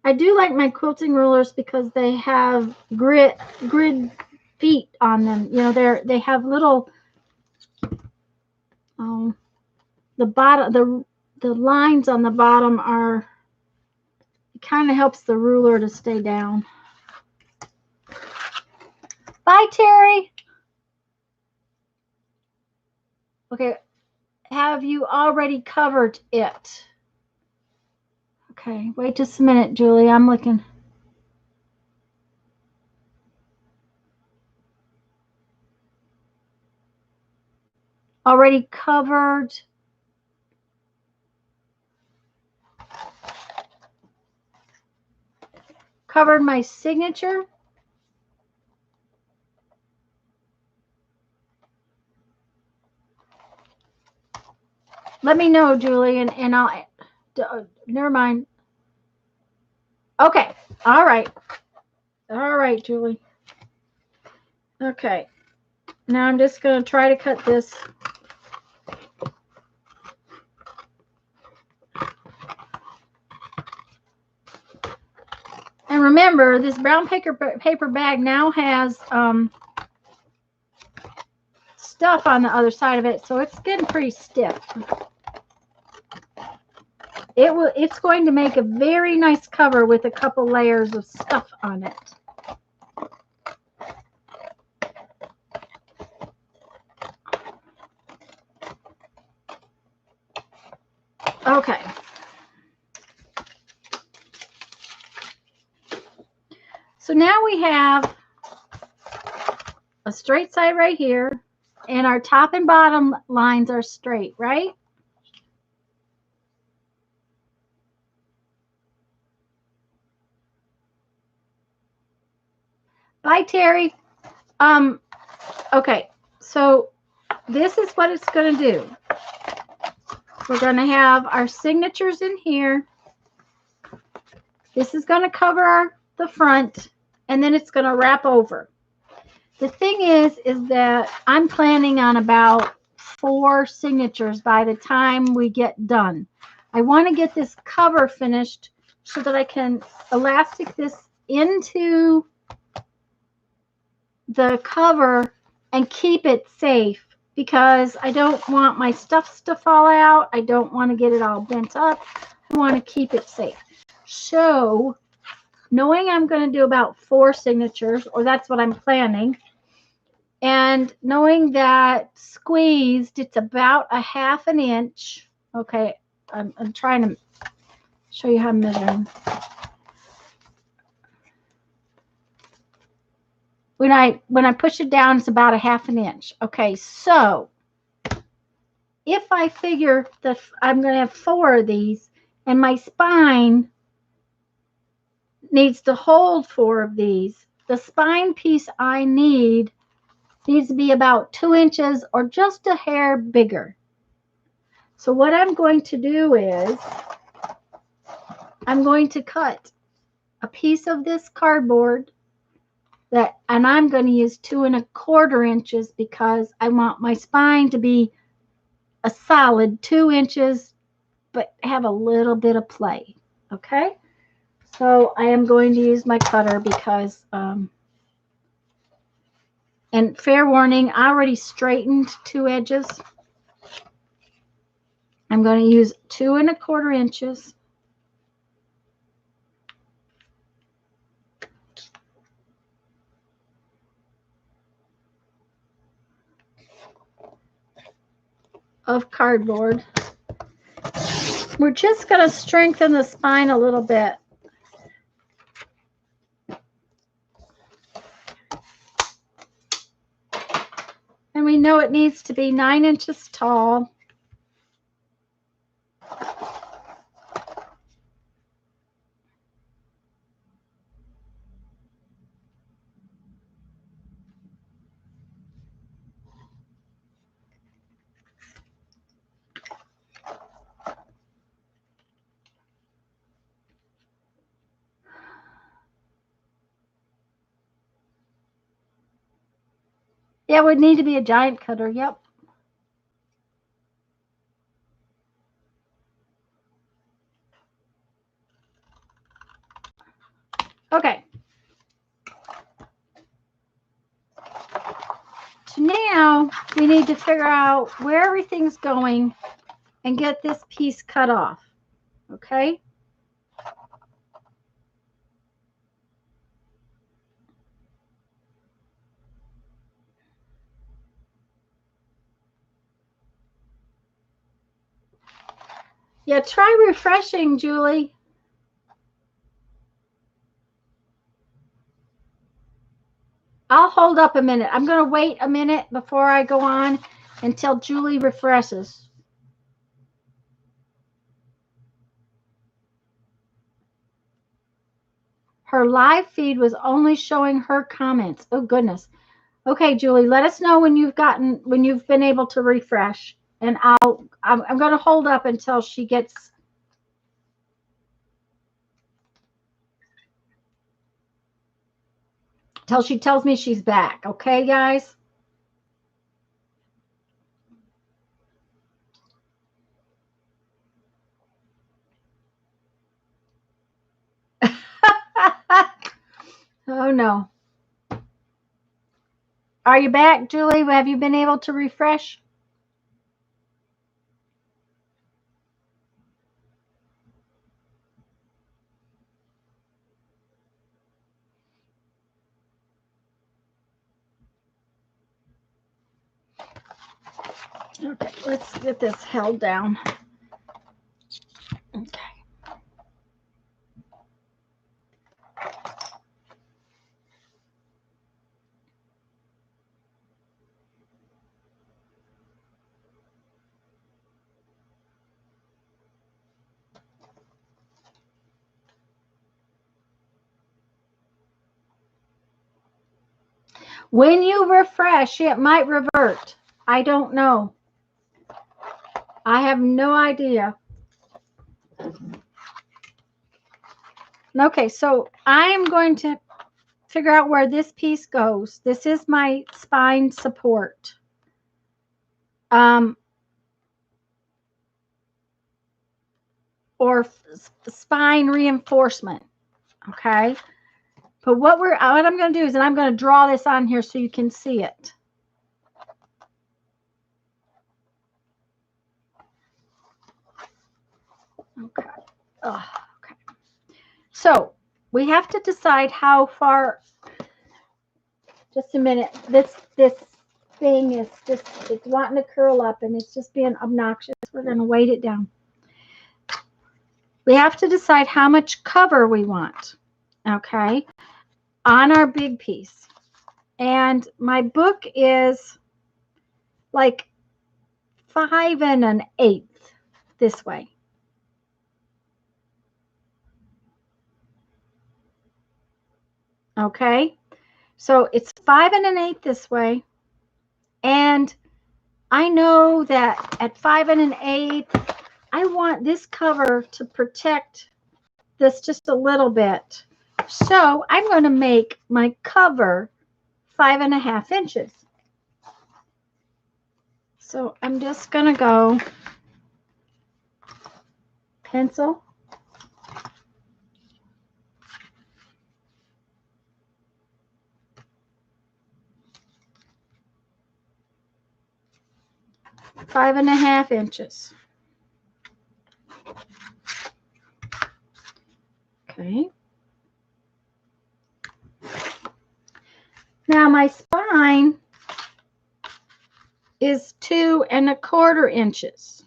I do like my quilting rulers because they have grid feet on them. You know, they have little the bottom the lines on the bottom are, it kind of helps the ruler to stay down. Bye, Terry. Okay, have you already covered it? Okay, wait just a minute, Julie. I'm looking. Already covered. Covered my signature. Let me know, Julie, and I'll. Never mind. Okay. All right. All right, Julie. Okay. Now I'm just going to try to cut this. And remember, this brown paper bag now has stuff on the other side of it, so it's getting pretty stiff. It's going to make a very nice cover with a couple layers of stuff on it. Okay. So now we have a straight side right here, and our top and bottom lines are straight, right? Bye, Terry. Okay, so this is what it's going to do. We're going to have our signatures in here. This is going to cover the front, and then it's going to wrap over. The thing is that I'm planning on about 4 signatures by the time we get done. I want to get this cover finished so that I can elastic this into the cover and keep it safe, because I don't want my stuffs to fall out. I don't want to get it all bent up. I want to keep it safe. So knowing I'm going to do about 4 signatures, or that's what I'm planning, and knowing that squeezed, it's about a 1/2 inch. Okay, I'm trying to show you how I'm measuring. When I push it down, it's about a 1/2 inch. Okay, so if I figure that I'm going to have 4 of these, and my spine needs to hold 4 of these, the spine piece I need needs to be about 2 inches or just a hair bigger. So what I'm going to do is I'm going to cut a piece of this cardboard and I'm going to use 2 1/4 inches because I want my spine to be a solid 2 inches, but have a little bit of play. Okay, so I am going to use my cutter because, and fair warning, I already straightened 2 edges. I'm going to use 2 1/4 inches. of cardboard. We're just going to strengthen the spine a little bit. And we know it needs to be 9 inches tall. Yeah, it would need to be a giant cutter. Yep. Okay. So now we need to figure out where everything's going and get this piece cut off. Okay. Yeah, try refreshing, Julie. I'll hold up a minute. I'm going to wait a minute before I go on until Julie refreshes. Her live feed was only showing her comments. Oh, goodness. Okay, Julie, let us know when you've been able to refresh. And I'm going to hold up until she gets... Till she tells me she's back. Okay, guys? Oh, no. Are you back, Julie? Have you been able to refresh? Okay, let's get this held down. Okay. When you refresh, it might revert. I don't know. I have no idea. Okay, so I'm going to figure out where this piece goes. This is my spine support. Or spine reinforcement. Okay. But what I'm going to do is, and I'm going to draw this on here so you can see it. Okay. Okay. So we have to decide how far. Just a minute. This thing is just, it's wanting to curl up and it's just being obnoxious. We're going to weight it down. We have to decide how much cover we want. Okay. On our big piece. And my book is like 5 1/8 this way. Okay, so it's 5 1/8 this way, and I know that at 5 1/8 I want this cover to protect this just a little bit, so I'm going to make my cover 5 1/2 inches. So I'm just going to go pencil. 5 1/2 inches. Okay. Now my spine is 2¼ inches.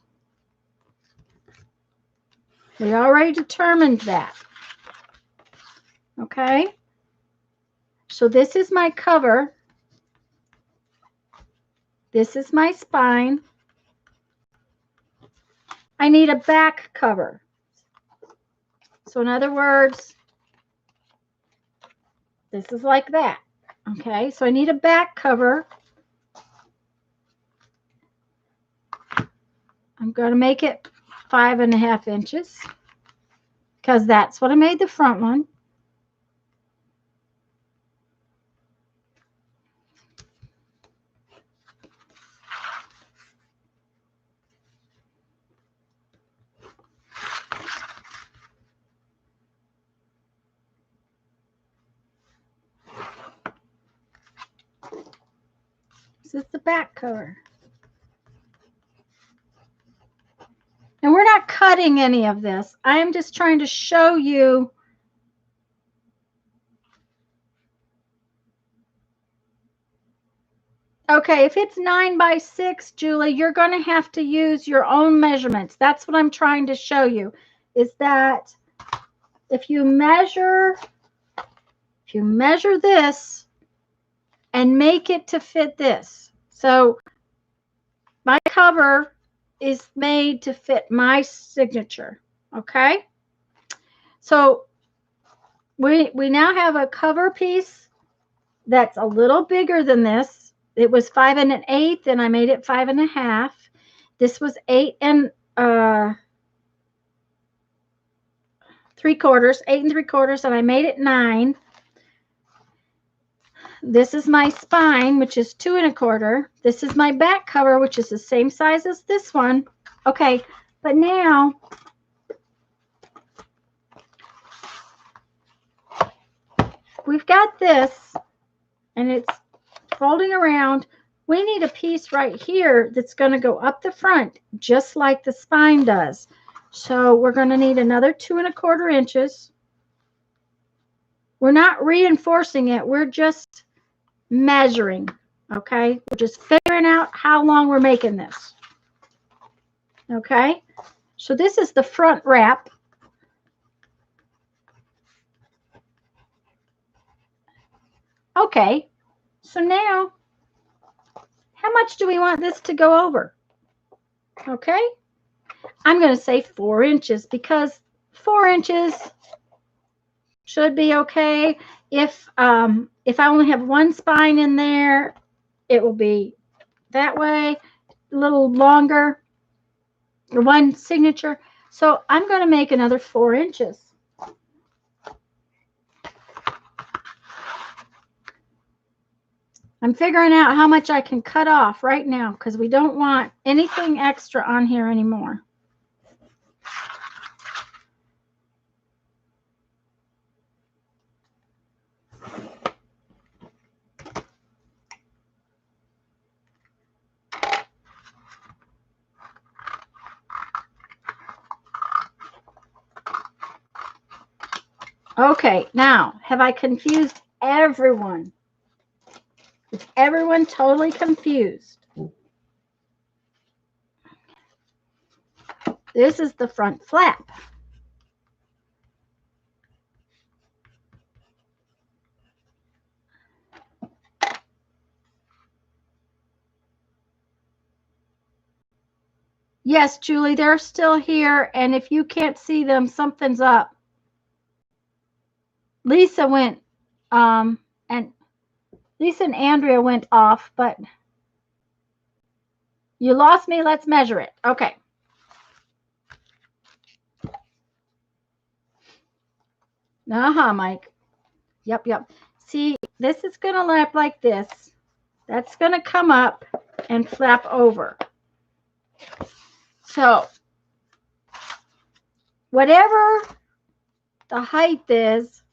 We already determined that. Okay. So this is my cover. This is my spine. I need a back cover. So in other words, this is like that. Okay, so I need a back cover. I'm going to make it 5½ inches because that's what I made the front one. This is the back cover. And we're not cutting any of this. I am just trying to show you okay, if it's 9 by 6, Julie, you're going to have to use your own measurements. That's what I'm trying to show you, is that if you measure this and make it to fit this. So my cover is made to fit my signature, okay? So we now have a cover piece that's a little bigger than this. It was 5 1/8, and I made it 5 1/2. This was 8 3/4, 8 3/4, and I made it 9. This is my spine, which is 2 1/4. This is my back cover, which is the same size as this one. Okay, but now we've got this, and it's folding around. We need a piece right here that's going to go up the front, just like the spine does. So we're going to need another 2 1/4 inches. We're not reinforcing it. We're just measuring, okay? We're just figuring out how long we're making this, okay? So this is the front wrap. Okay, so now, how much do we want this to go over? Okay, I'm going to say 4 inches because 4 inches should be okay. If I only have one spine in there, it will be that way, a little longer, or one signature. So I'm going to make another 4 inches. I'm figuring out how much I can cut off right now because we don't want anything extra on here anymore. Okay, now, have I confused everyone? Is everyone totally confused? This is the front flap. Yes, Julie, they're still here, and if you can't see them, something's up. Lisa went, and Lisa and Andrea went off, but you lost me. Let's measure it. Okay. Mike. Yep. See, this is going to lap like this. That's going to come up and flap over. So, whatever the height is,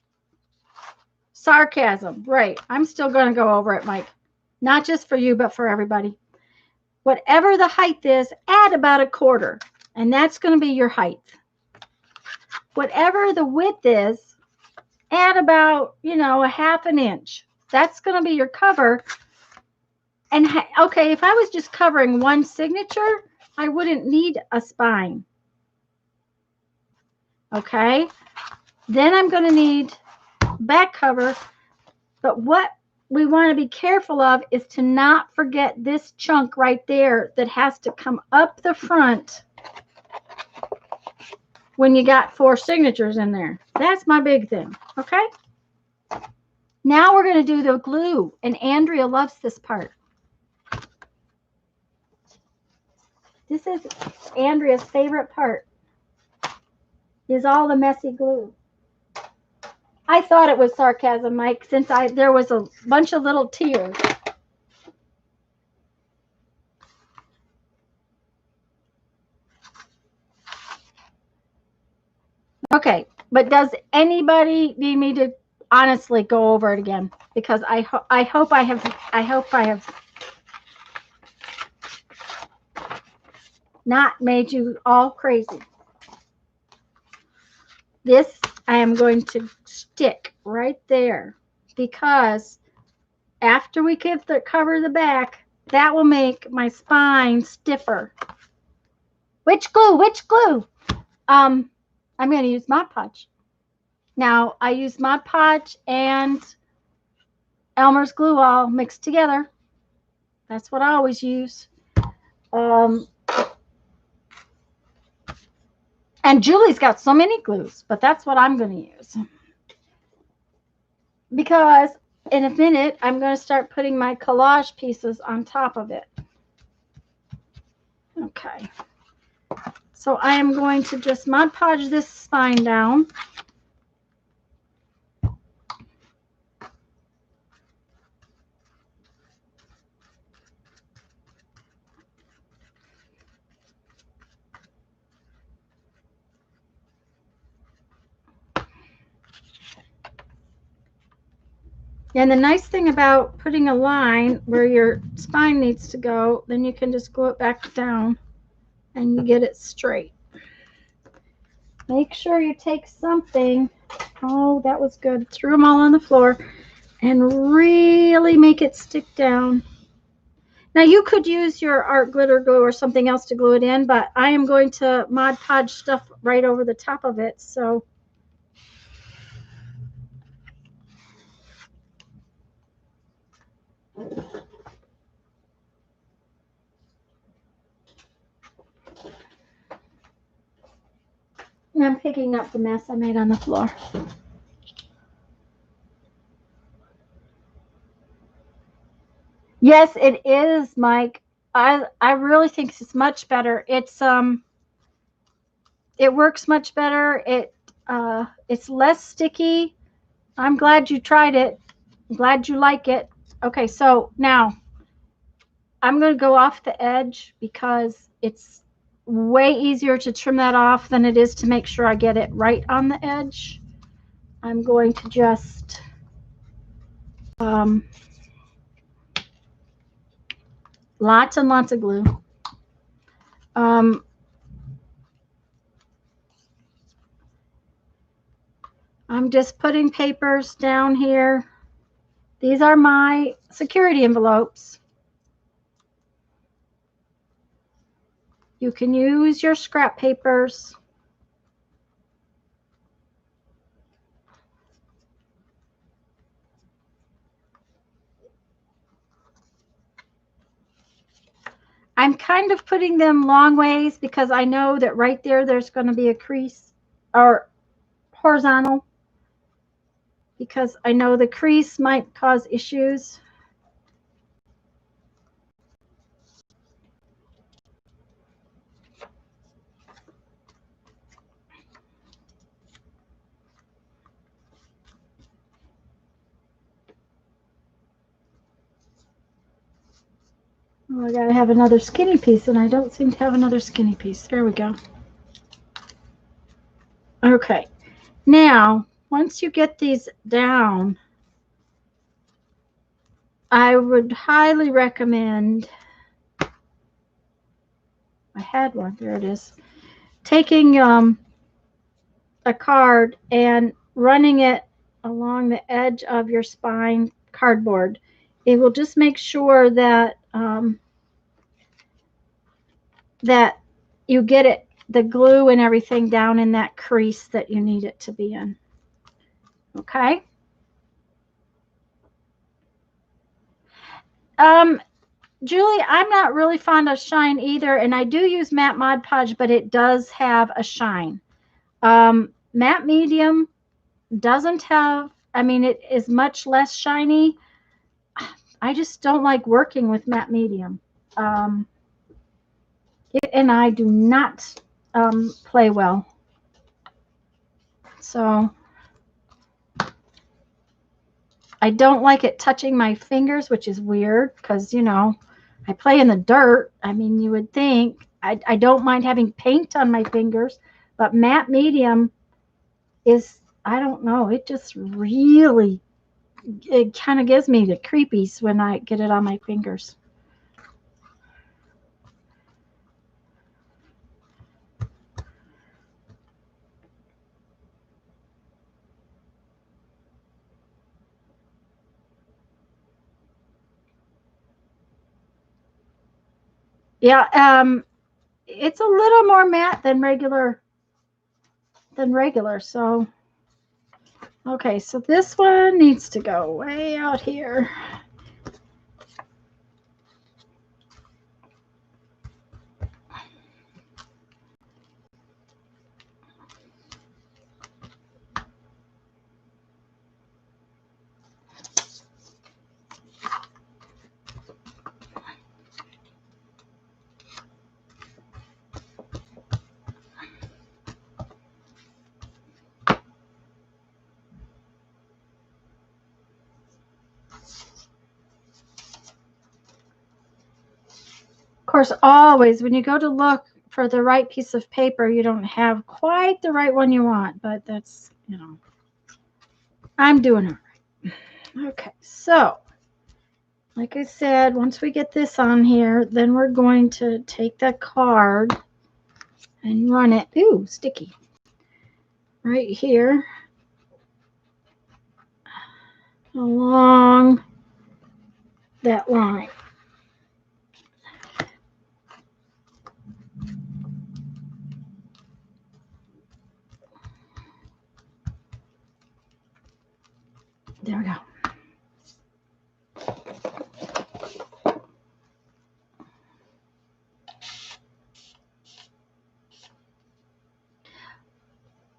sarcasm, right. I'm still going to go over it, Mike. Not just for you, but for everybody. Whatever the height is, add about 1/4, and that's going to be your height. Whatever the width is, add about, 1/2 inch. That's going to be your cover. And okay, if I was just covering one signature, I wouldn't need a spine. Okay, then I'm going to need back cover. But what we want to be careful of is to not forget this chunk right there that has to come up the front when you got 4 signatures in there. That's my big thing. Okay, now we're going to do the glue, and Andrea loves this part. This is Andrea's favorite part, is all the messy glue. I thought it was sarcasm, Mike, since there was a bunch of little tears. Okay, but does anybody need me to honestly go over it again? Because I hope I have not made you all crazy. This I am going to stick right there, because after we cover the back, that will make my spine stiffer. Which glue? Which glue? I'm going to use Mod Podge. Now, I use Mod Podge and Elmer's glue all mixed together. That's what I always use. And Julie's got so many glues, but that's what I'm going to use. Because in a minute, I'm going to start putting my collage pieces on top of it. Okay. So I am going to just Mod Podge this spine down. And the nice thing about putting a line where your spine needs to go, then you can just glue it back down and you get it straight. Make sure you take something. Oh, that was good. Threw them all on the floor and really make it stick down. Now you could use your art glitter glue or something else to glue it in, but I am going to Mod Podge stuff right over the top of it. So I'm picking up the mess I made on the floor. Yes, it is, Mike. I really think it's much better. It's it works much better. It's less sticky. I'm glad you tried it. I'm glad you like it. Okay, so now I'm going to go off the edge because it's way easier to trim that off than it is to make sure I get it right on the edge. I'm going to just lots and lots of glue. I'm just putting papers down here. These are my security envelopes. You can use your scrap papers. I'm kind of putting them long ways because I know that right there, there's going to be a crease or horizontal, because I know the crease might cause issues. Oh, I gotta have another skinny piece, and I don't seem to have another skinny piece. There we go. Okay, now once you get these down, I would highly recommend, I had one, there it is, taking a card and running it along the edge of your spine cardboard it will just make sure that that you get it, the glue and everything down in that crease that you need it to be in. Okay. Julie, I'm not really fond of shine either, and I do use matte Mod Podge, but it does have a shine. Matte Medium doesn't have, I mean, it is much less shiny. I just don't like working with matte medium. It and I do not play well. So I don't like it touching my fingers, which is weird because, you know, I play in the dirt. I mean, you would think I don't mind having paint on my fingers, but matte medium is, I don't know, it just really, it kind of gives me the creepies when I get it on my fingers. Yeah, it's a little more matte than regular, so okay, so this one needs to go way out here. Of course, always when you go to look for the right piece of paper, you don't have quite the right one you want, but that's, you know, I'm doing all right. Okay, so like I said, once we get this on here, then we're going to take that card and run it, ooh, sticky, right here along that line. There we go.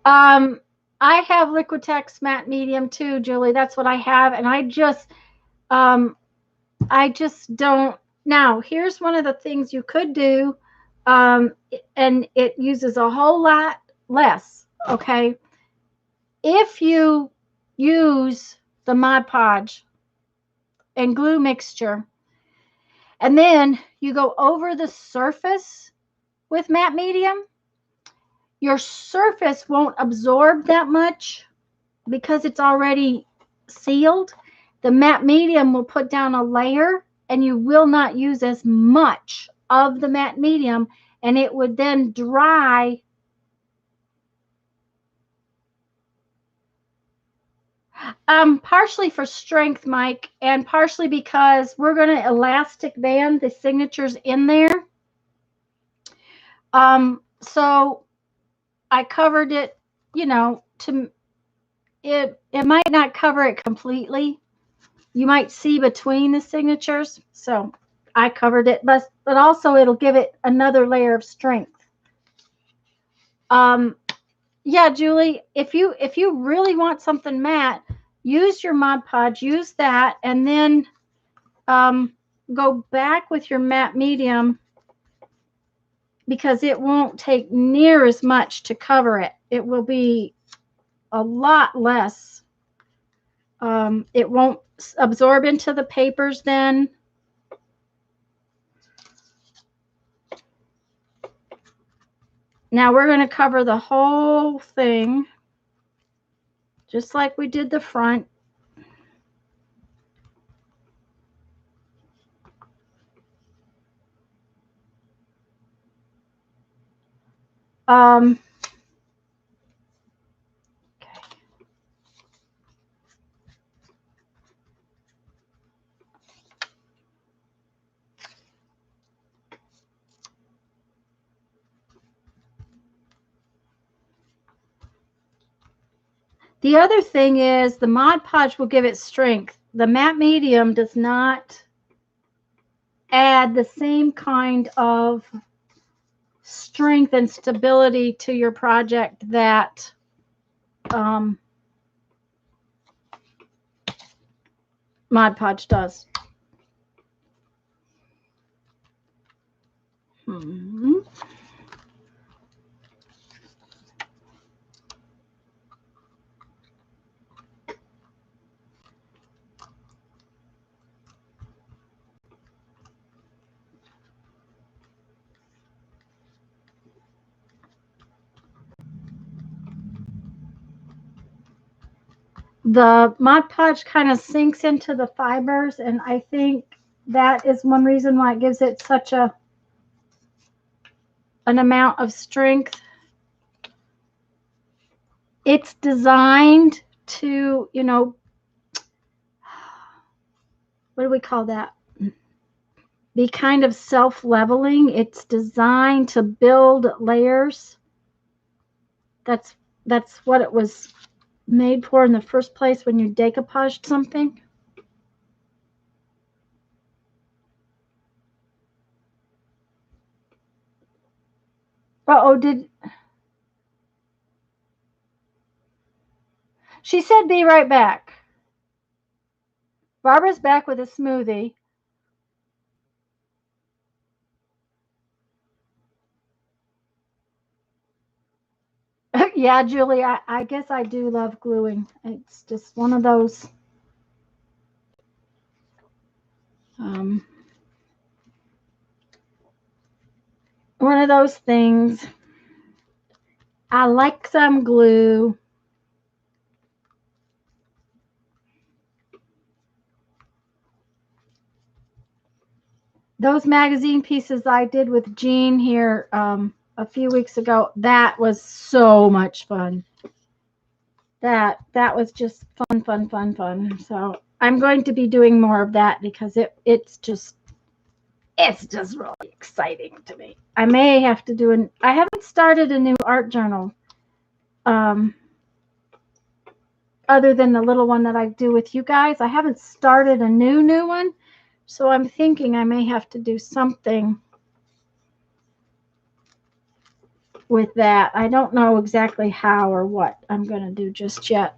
I have Liquitex matte medium too, Julie. That's what I have, and I just don't. Now, here's one of the things you could do, and it uses a whole lot less. Okay, if you use the Mod Podge and glue mixture, and then you go over the surface with matte medium, your surface won't absorb that much because it's already sealed. The matte medium will put down a layer and you will not use as much of the matte medium, and it would then dry. Partially for strength, Mike, and partially because we're going to elastic band the signatures in there. So I covered it, you know, to it might not cover it completely. You might see between the signatures. So I covered it, but also it'll give it another layer of strength. Yeah, Julie, if you really want something matte, use your Mod Podge, use that, and then go back with your matte medium because it won't take near as much to cover it. It will be a lot less. It won't absorb into the papers then. Now we're going to cover the whole thing just like we did the front. Okay. The other thing is the Mod Podge will give it strength. The matte medium does not add the same kind of strength and stability to your project that Mod Podge does. The Mod Podge kind of sinks into the fibers, and I think that is one reason why it gives it such an amount of strength. It's designed to, you know, what do we call that? Be kind of self-leveling. It's designed to build layers. That's what it was made for in the first place when you decoupaged something. Uh-oh, she said be right back. Barbara's back with a smoothie. Yeah, Julie, I guess I do love gluing. It's just one of those things. I like some glue. Those magazine pieces I did with Jean here a few weeks ago, that was so much fun. That was just fun. So I'm going to be doing more of that because it's just really exciting to me. I may have to do I haven't started a new art journal other than the little one that I do with you guys. I haven't started a new one, so I'm thinking I may have to do something with that. I don't know exactly how or what I'm going to do just yet.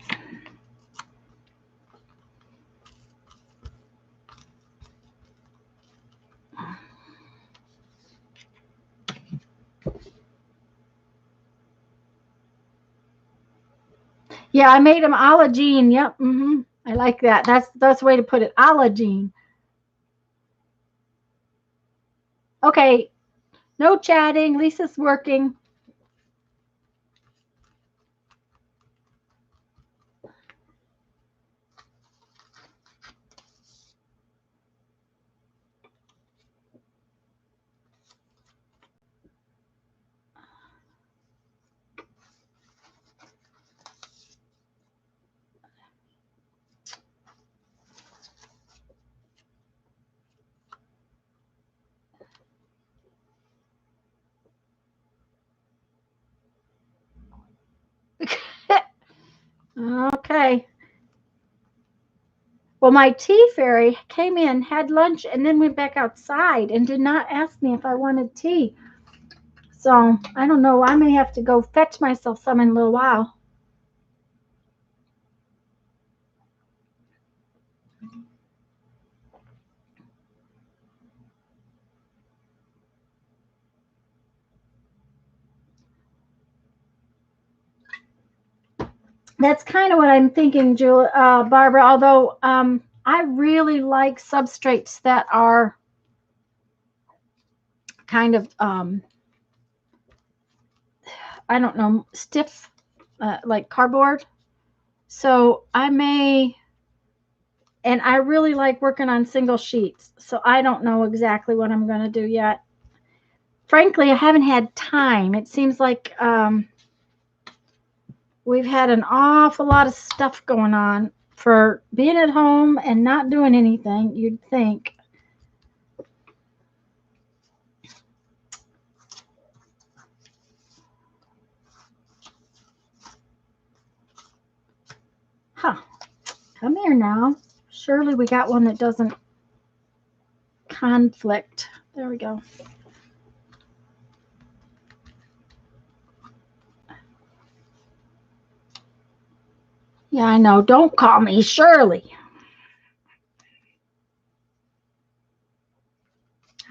Yeah, I made them a la Jean. Yep. I like that. That's the way to put it. A la Jean. Okay. No chatting. Lisa's working. Okay. Well, my tea fairy came in, had lunch, and then went back outside and did not ask me if I wanted tea. So I don't know. I may have to go fetch myself some in a little while. That's kind of what I'm thinking, Barbara. Although I really like substrates that are kind of I don't know, stiff, like cardboard. So I may, and I really like working on single sheets. So I don't know exactly what I'm going to do yet. Frankly, I haven't had time. It seems like we've had an awful lot of stuff going on for being at home and not doing anything, you'd think. Come here now. Surely we got one that doesn't conflict. There we go. Yeah, I know. Don't call me Shirley.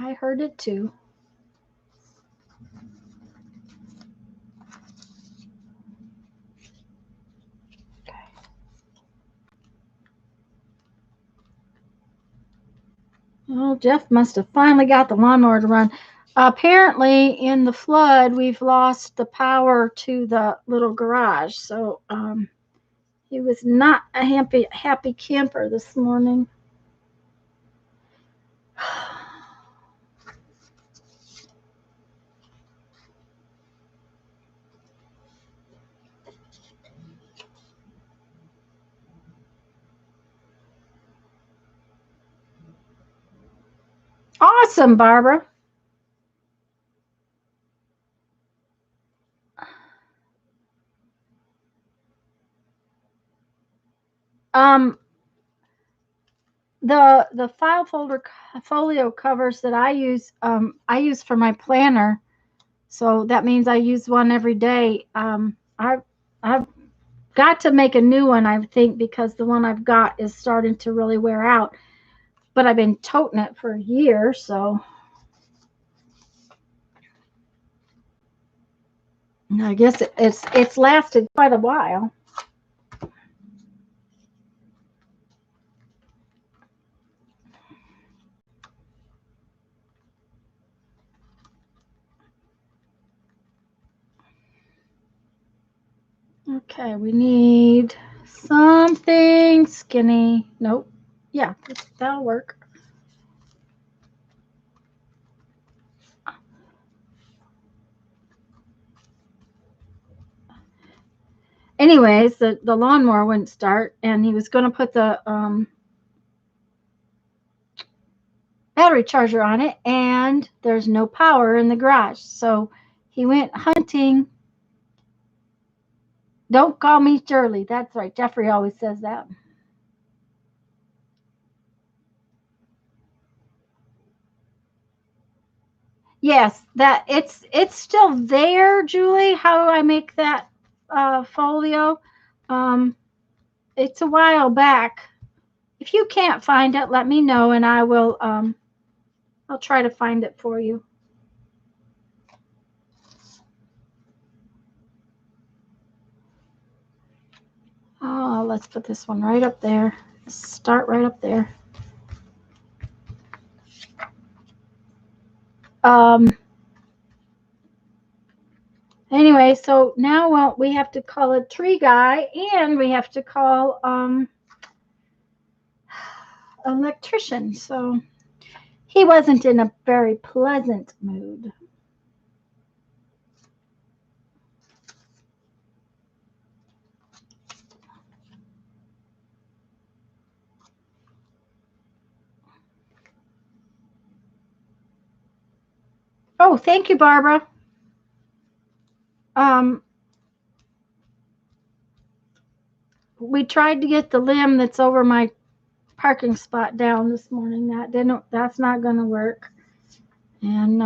I heard it too. Oh, Jeff must have finally got the lawnmower to run. Apparently, in the flood, we've lost the power to the little garage. So he was not a happy camper this morning. Awesome, Barbara. Um, the folio covers that I use for my planner. So that means I use one every day. I've got to make a new one, I think, because the one I've got is starting to really wear out. But I've been toting it for a year, so I guess it's lasted quite a while. Okay, we need something skinny. Nope. Yeah, that'll work. Anyways, the lawnmower wouldn't start, and he was going to put the battery charger on it, and there's no power in the garage. So he went hunting. Don't call me Shirley. That's right. Jeffrey always says that. Yes, that it's still there, Julie. How do I make that folio? Um, it's a while back. If you can't find it, let me know, and I will. I'll try to find it for you. Oh, let's put this one right up there. Start right up there. Anyway, so now we have to call a tree guy, and we have to call electrician. So he wasn't in a very pleasant mood. Oh, thank you, Barbara. We tried to get the limb that's over my parking spot down this morning. That's not going to work. And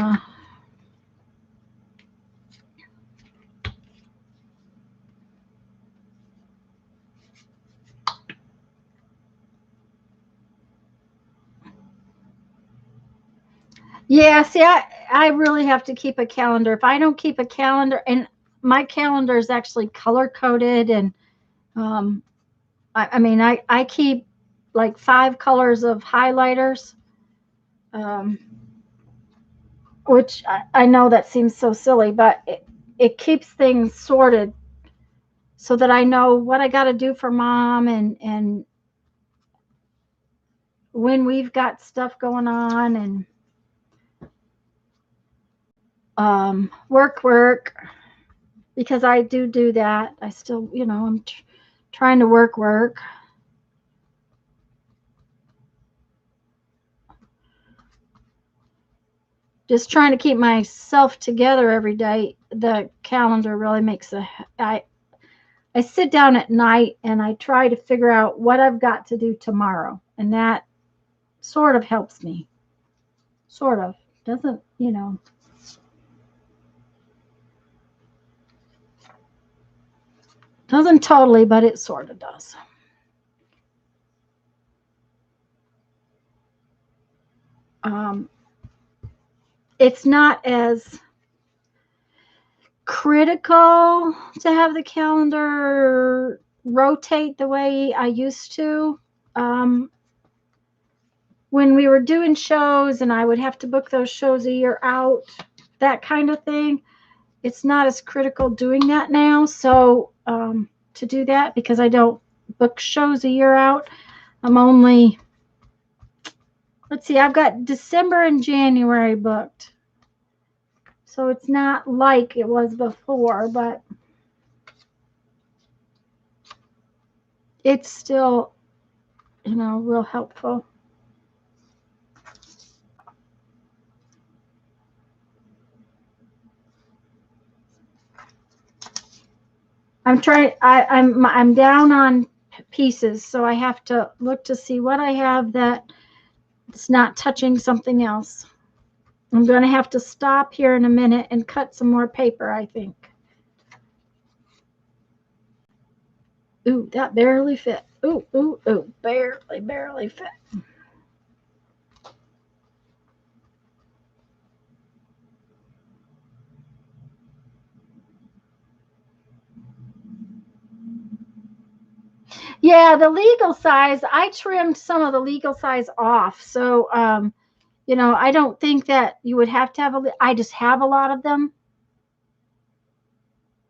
yeah, see, I really have to keep a calendar. If I don't keep a calendar, and my calendar is actually color coded, and I mean, I keep like 5 colors of highlighters, which I know that seems so silly, but it keeps things sorted so that I know what I got to do for mom, and when we've got stuff going on, and work, because I do that. I still, I'm trying to work. Just trying to keep myself together every day. The calendar really makes I sit down at night and I try to figure out what I've got to do tomorrow. And that sort of helps me. Sort of. Doesn't, you know. Doesn't totally, but it sort of does. It's not as critical to have the calendar rotate the way I used to. When we were doing shows and I would have to book those shows a year out, that kind of thing, it's not as critical doing that now. So to do that, because I don't book shows a year out, I'm only, let's see, I've got December and January booked. So it's not like it was before, but it's still, you know, real helpful. I'm down on pieces, so I have to look to see what I have that it's not touching something else. I'm going to have to stop here in a minute and cut some more paper, I think. Ooh, that barely fit. Ooh, ooh, ooh, barely fit. Yeah, the legal size, I trimmed some of the legal size off. So, you know, I don't think that you would have to have I just have a lot of them.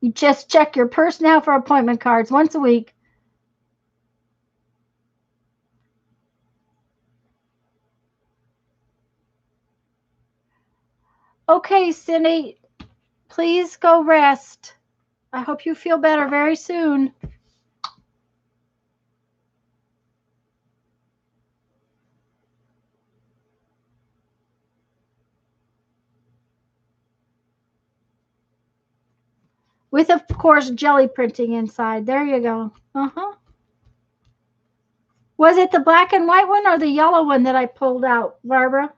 You just check your purse now for appointment cards once a week. Okay, Cindy, please go rest. I hope you feel better very soon. With, of course, jelly printing inside. There you go. Uh-huh. Was it the black and white one or the yellow one that I pulled out, Barbara?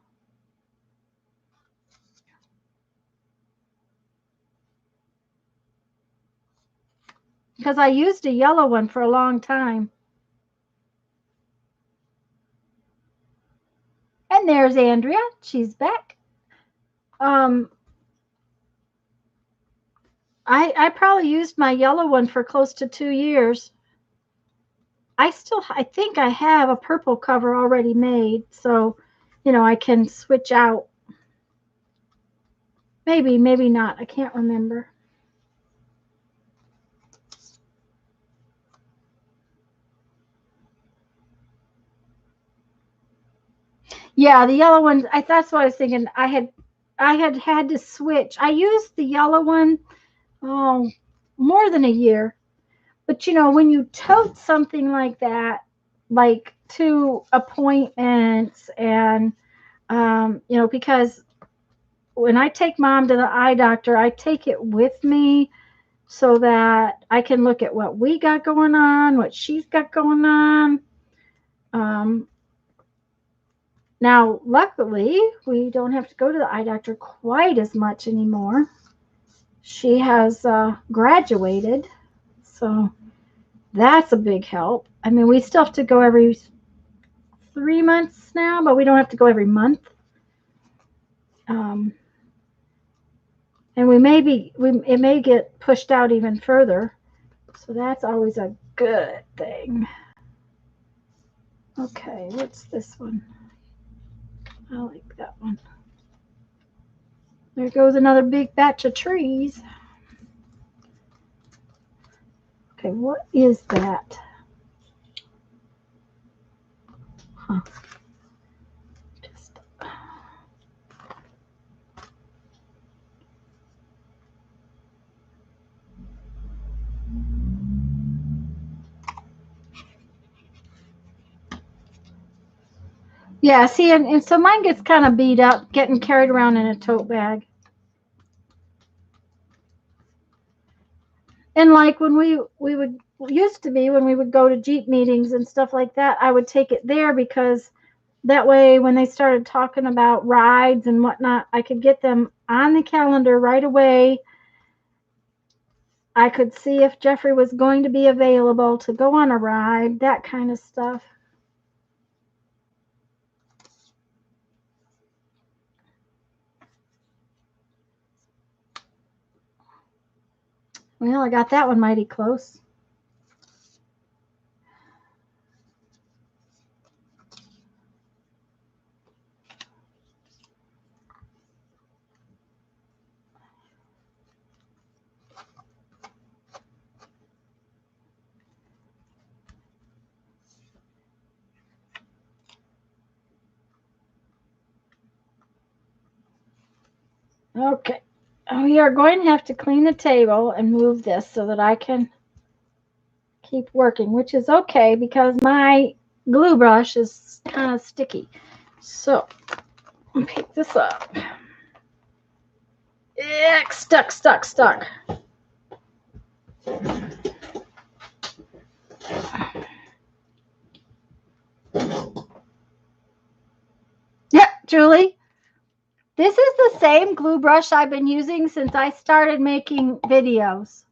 Because I used a yellow one for a long time. And there's Andrea. She's back. I probably used my yellow one for close to 2 years. I think I have a purple cover already made, so, you know, I can switch out. Maybe, maybe not. I can't remember. Yeah, the yellow one, that's what I was thinking. I had to switch. I used the yellow one, oh, more than a year. But you know, when you tote something like that, like to appointments and you know, because when I take mom to the eye doctor, I take it with me so that I can look at what we got going on, what she's got going on. Now, luckily, we don't have to go to the eye doctor quite as much anymore. She has graduated, so that's a big help. I mean, we still have to go every 3 months now, but we don't have to go every month. And it may get pushed out even further. So that's always a good thing. Okay, what's this one? I like that one. There goes another big batch of trees. Okay, what is that? Huh. Yeah, see, and so mine gets kind of beat up, getting carried around in a tote bag. And like when we would used to be when we would go to Jeep meetings and stuff like that, I would take it there because that way when they started talking about rides and whatnot, I could get them on the calendar right away. I could see if Jeffrey was going to be available to go on a ride, that kind of stuff. Well, I got that one mighty close. Okay. We are going to have to clean the table and move this so that I can keep working, which is okay because my glue brush is kind of sticky. So pick this up. Stuck. Yeah, Julie. This is the same glue brush I've been using since I started making videos.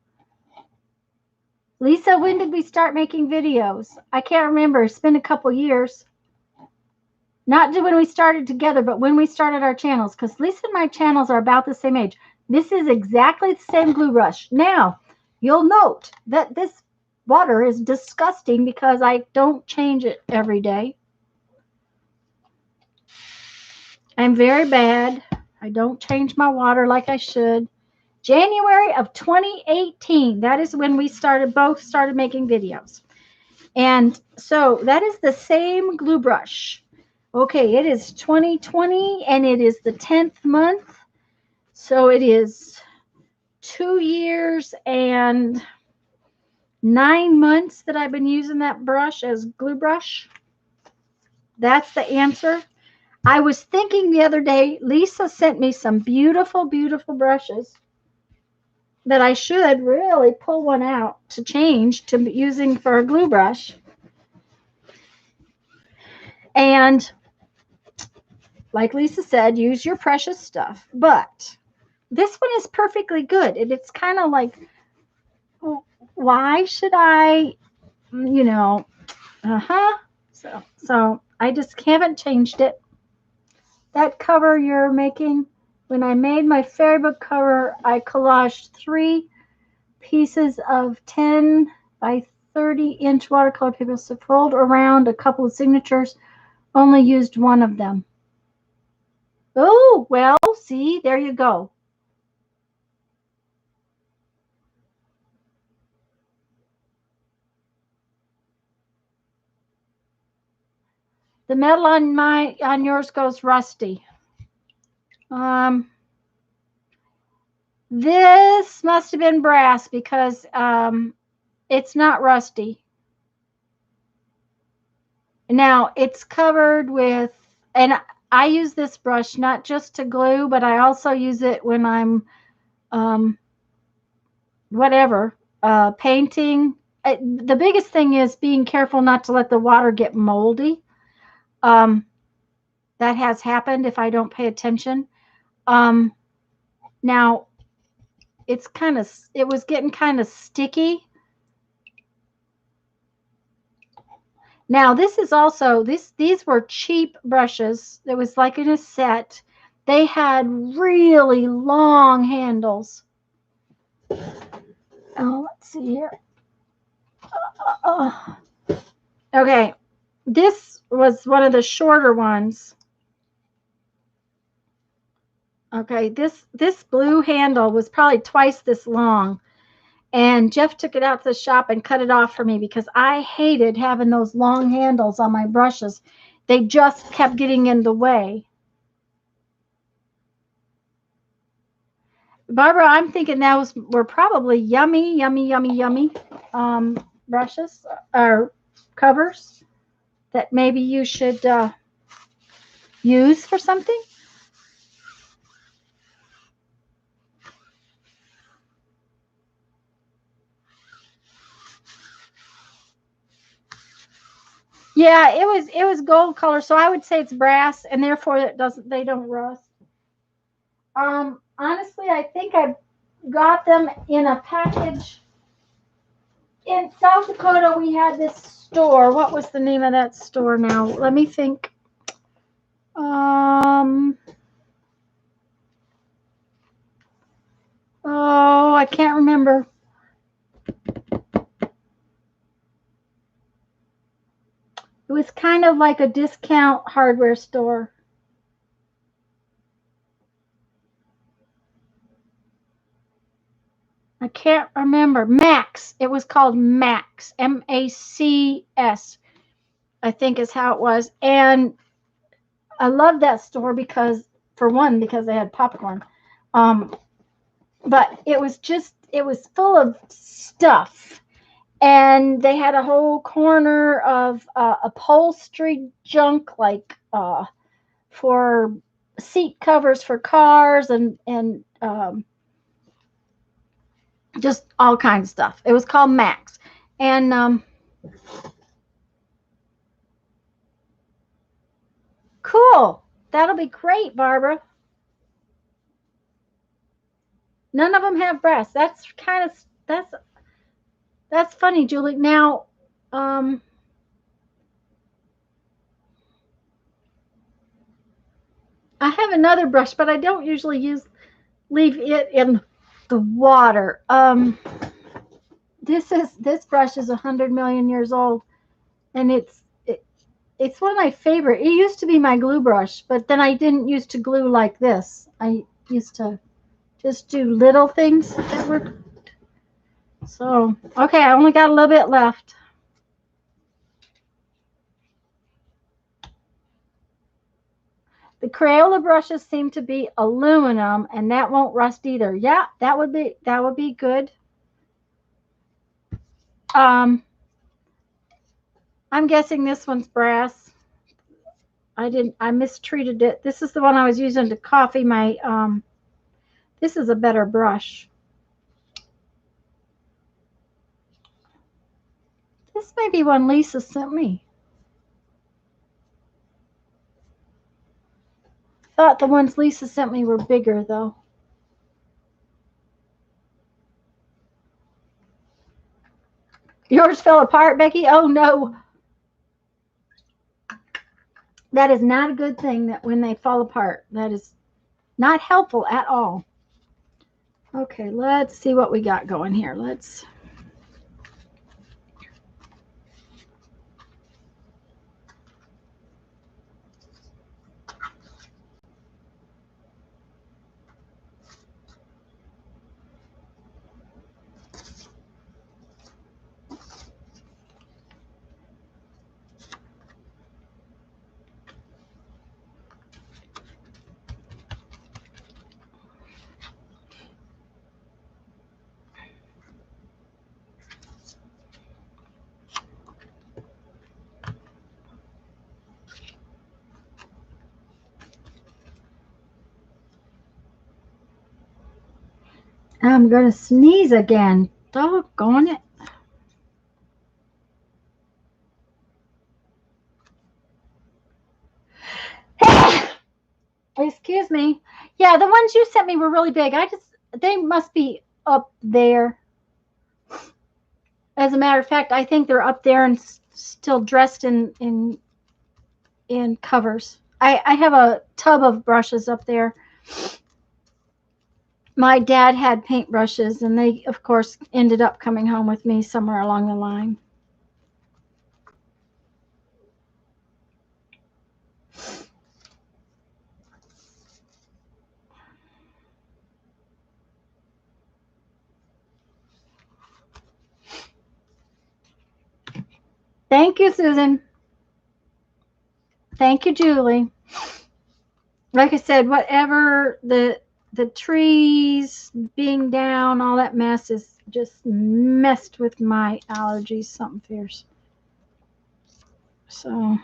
Lisa, when did we start making videos? I can't remember. It's been a couple years. Not when we started together, but when we started our channels, because Lisa and my channels are about the same age. This is exactly the same glue brush. Now, you'll note that this water is disgusting because I don't change it every day. I'm very bad. I don't change my water like I should. January of 2018, that is when we both started making videos. And so that is the same glue brush. Okay, it is 2020 and it is the 10th month. So it is 2 years and 9 months that I've been using that brush as glue brush. That's the answer. I was thinking the other day, Lisa sent me some beautiful, beautiful brushes that I should really pull one out to change to using for a glue brush. And like Lisa said, use your precious stuff. But this one is perfectly good. And it's kind of like, why should I, you know, So I just haven't changed it. That cover you're making, when I made my fairy book cover, I collaged 3 pieces of 10 by 30-inch watercolor paper, so fold around a couple of signatures, only used one of them. Oh, well, see, there you go. The metal on yours goes rusty. This must have been brass because it's not rusty. Now it's covered with, and I use this brush not just to glue, but I also use it when I'm painting. The biggest thing is being careful not to let the water get moldy. That has happened if I don't pay attention. Now it was getting kind of sticky. Now this is also, these were cheap brushes. It was like in a set. They had really long handles. Oh, let's see here. Okay, this was one of the shorter ones. Okay, this blue handle was probably twice this long. And Jeff took it out to the shop and cut it off for me because I hated having those long handles on my brushes. They just kept getting in the way. Barbara, I'm thinking those were probably yummy brushes or covers that maybe you should use for something. Yeah, it was gold color, so I would say it's brass, and therefore they don't rust. Honestly, I think I got them in a package. In South Dakota, we had this store. What was the name of that store now? Let me think. Oh, I can't remember. It was kind of like a discount hardware store. I can't remember. Max. It was called Max. Macs. I think is how it was. And I love that store because, for one, because they had popcorn. But it was full of stuff. And they had a whole corner of upholstery junk, like for seat covers for cars and just all kinds of stuff. It was called Max. And cool. That'll be great, Barbara. None of them have breasts. That's funny, Julie. Now, I have another brush, but I don't usually leave it in the water. This brush is 100 million years old, and it's one of my favorite. It used to be my glue brush, but then I didn't used to glue like this. I used to just do little things that were. So, okay, I only got a little bit left. The Crayola brushes seem to be aluminum, and that won't rust either. Yeah, that would be good. I'm guessing this one's brass. I mistreated it. This is the one I was using to coffee my this is a better brush. This may be one Lisa sent me. Thought the ones Lisa sent me were bigger though. Yours fell apart, Becky? Oh no. That is not a good thing that when they fall apart. That is not helpful at all. Okay, let's see what we got going here. Let's I'm gonna sneeze again. Doggone it. Excuse me. Yeah, the ones you sent me were really big. They must be up there. As a matter of fact, I think they're up there and still dressed in covers. I have a tub of brushes up there. My dad had paintbrushes, and they, of course, ended up coming home with me somewhere along the line. Thank you, Susan. Thank you, Julie. Like I said, whatever the trees being down, all that mess is just messed with my allergies, something fierce. So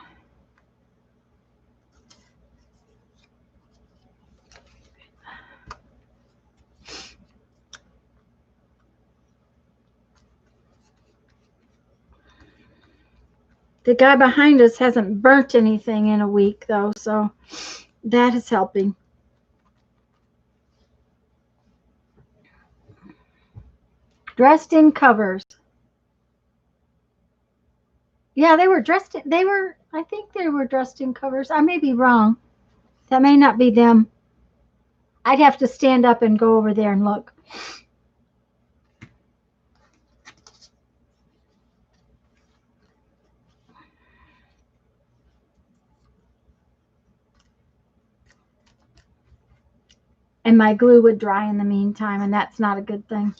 The guy behind us hasn't burnt anything in a week, though, so that is helping. Dressed in covers. Yeah, they were dressed in, I think they were dressed in covers. I may be wrong. That may not be them. I'd have to stand up and go over there and look. And my glue would dry in the meantime, and that's not a good thing.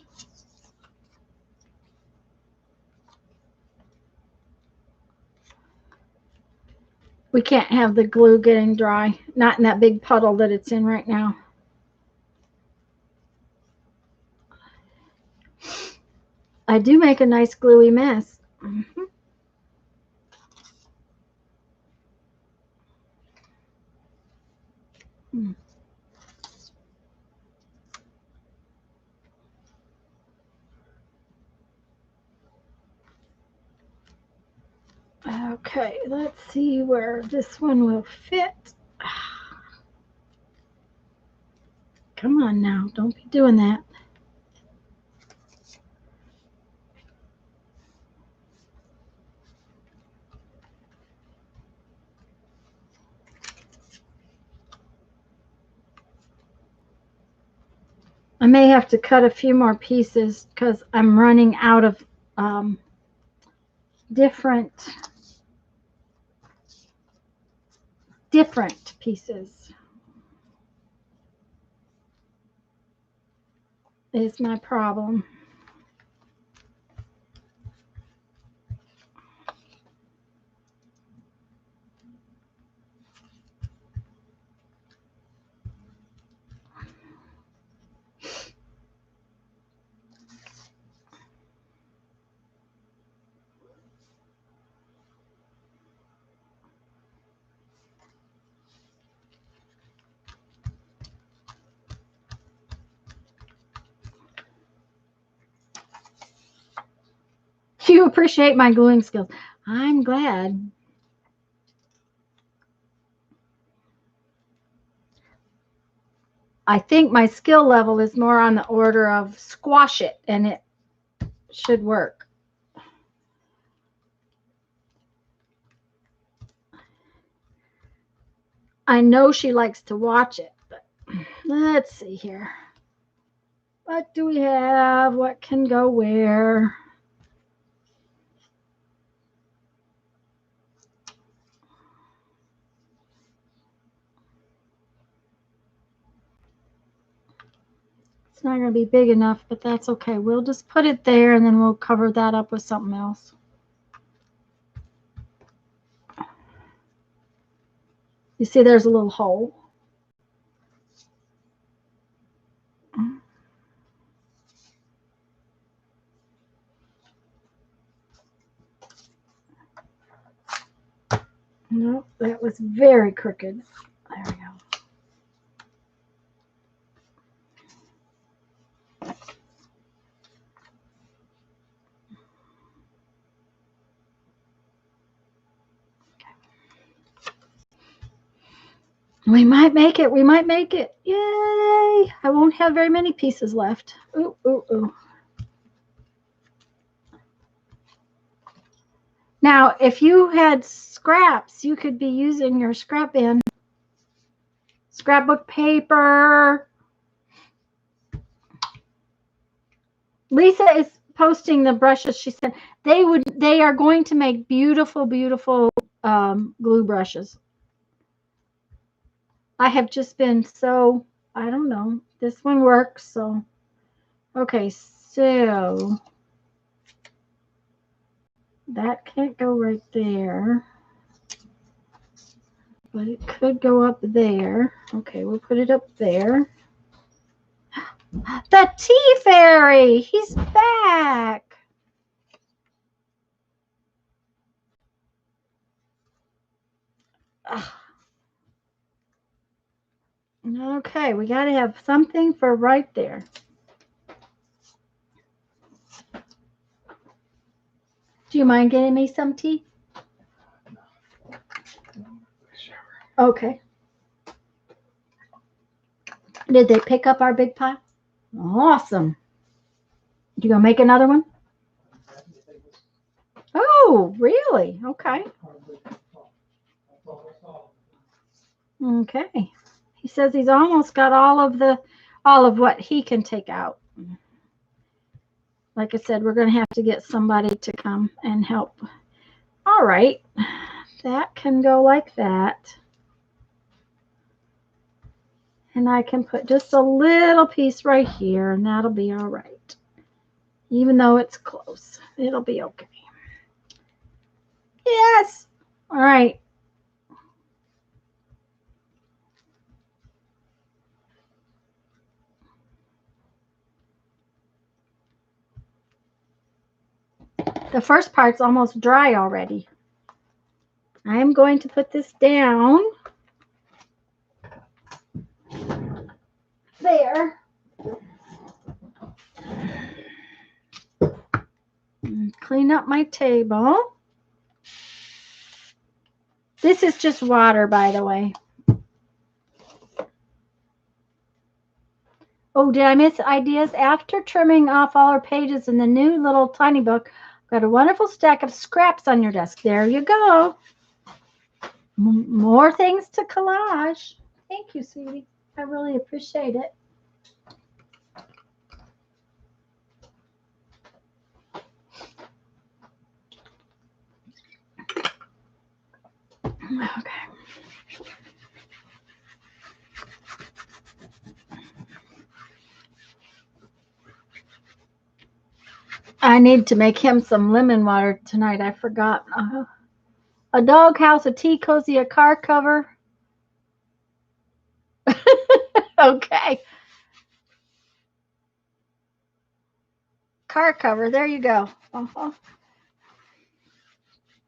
We can't have the glue getting dry, not in that big puddle that it's in right now. I do make a nice gluey mess. Mm-hmm. Okay, let's see where this one will fit. Come on now, don't be doing that. I may have to cut a few more pieces because I'm running out of different pieces. Is my problem. You appreciate my gluing skills. I'm glad. I think my skill level is more on the order of squash it, and it should work. I know she likes to watch it, but let's see here. What do we have? What can go where? It's not going to be big enough, but that's okay. We'll just put it there, and then we'll cover that up with something else. You see there's a little hole. Nope, that was very crooked. There we go. We might make it. We might make it. Yay! I won't have very many pieces left. Ooh, ooh, ooh. Now, if you had scraps, you could be using your scrap bin. Scrapbook paper. Lisa is posting the brushes. She said they are going to make beautiful, beautiful glue brushes. I have just been so, I don't know, this one works. So, okay, so that can't go right there, but it could go up there. Okay, we'll put it up there. The tea fairy, he's back. Ugh. Okay, we got to have something for right there. Do you mind getting me some tea? Okay. Did they pick up our big pile? Awesome. You gonna make another one? Oh, really? Okay. Okay. He says he's almost got all of what he can take out. Like I said, we're going to have to get somebody to come and help. All right. That can go like that. And I can put just a little piece right here, and that'll be all right. Even though it's close, it'll be okay. Yes. All right. The first part's almost dry already. I'm going to put this down. There. And clean up my table. This is just water, by the way. Oh, did I miss ideas? After trimming off all our pages in the new little tiny book, got a wonderful stack of scraps on your desk. There you go. More things to collage. Thank you, sweetie. I really appreciate it. Okay. I need to make him some lemon water tonight. I forgot. A doghouse, a tea cozy, a car cover. Okay. Car cover. There you go.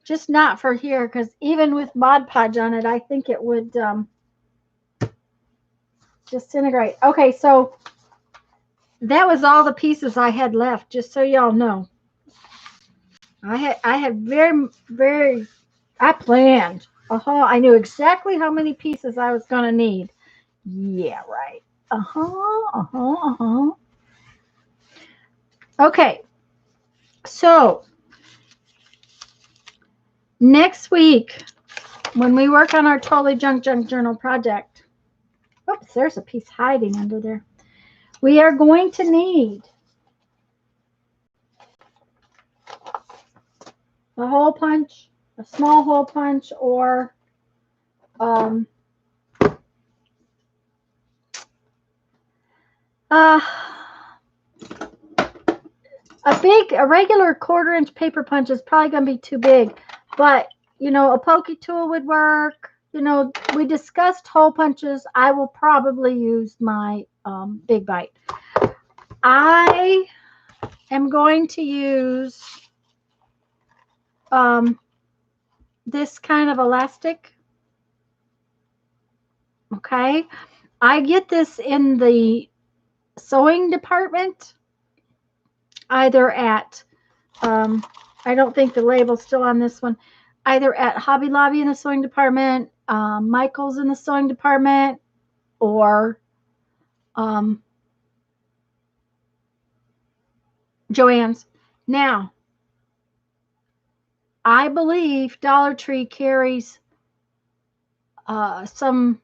Just not for here, because even with Mod Podge on it, I think it would disintegrate. Okay, so that was all the pieces I had left, just so y'all know. I had I planned. I knew exactly how many pieces I was going to need. Yeah, right. Okay. So, next week, when we work on our Totally Junk Journal project, oops, there's a piece hiding under there. We are going to need a hole punch, a small hole punch, or a regular 1/4 inch paper punch is probably going to be too big, but you know, a pokey tool would work. You know, we discussed hole punches. I will probably use my Big Bite. I am going to use this kind of elastic. Okay, I get this in the sewing department, either at I don't think the label's still on this one, either at Hobby Lobby in the sewing department, Michael's in the sewing department, or Joann's. Now, I believe Dollar Tree carries some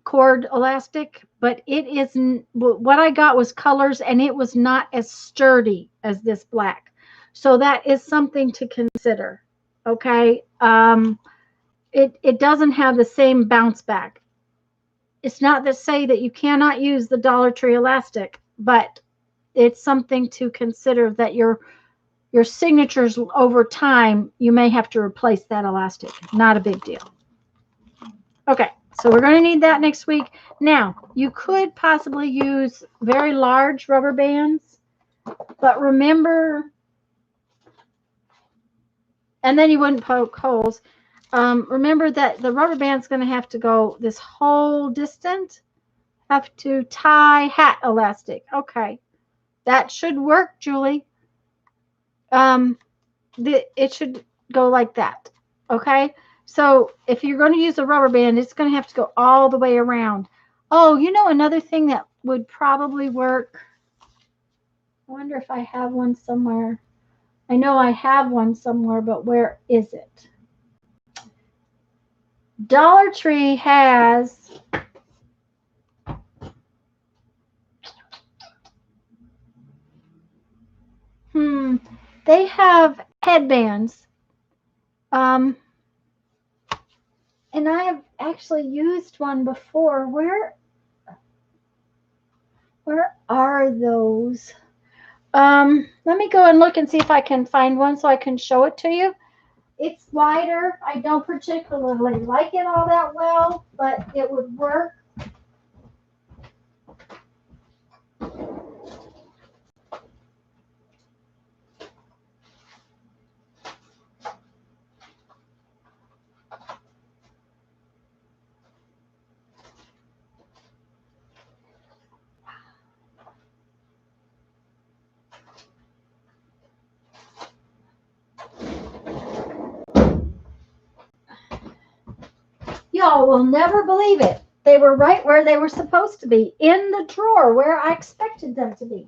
cord elastic, but it isn't. What I got was colors, and it was not as sturdy as this black. So that is something to consider. Okay. It doesn't have the same bounce back. It's not to say that you cannot use the Dollar Tree elastic, but it's something to consider that your signatures over time, you may have to replace that elastic. Not a big deal. Okay, so we're going to need that next week. Now, you could possibly use very large rubber bands, but remember, and then you wouldn't poke holes. Remember that the rubber band's going to have to go this whole distance. Have to tie hat elastic. Okay, that should work, Julie. It should go like that. Okay, So if you're going to use a rubber band, it's going to have to go all the way around. Oh, you know, another thing that would probably work. I wonder if I have one somewhere. I know I have one somewhere, but where is it? Dollar Tree has they have headbands. And I have actually used one before. Where are those? Let me go and look and see if I can find one so I can show it to you. It's wider. I don't particularly like it all that well, but it would work. Y'all will never believe it. They were right where they were supposed to be, in the drawer where I expected them to be.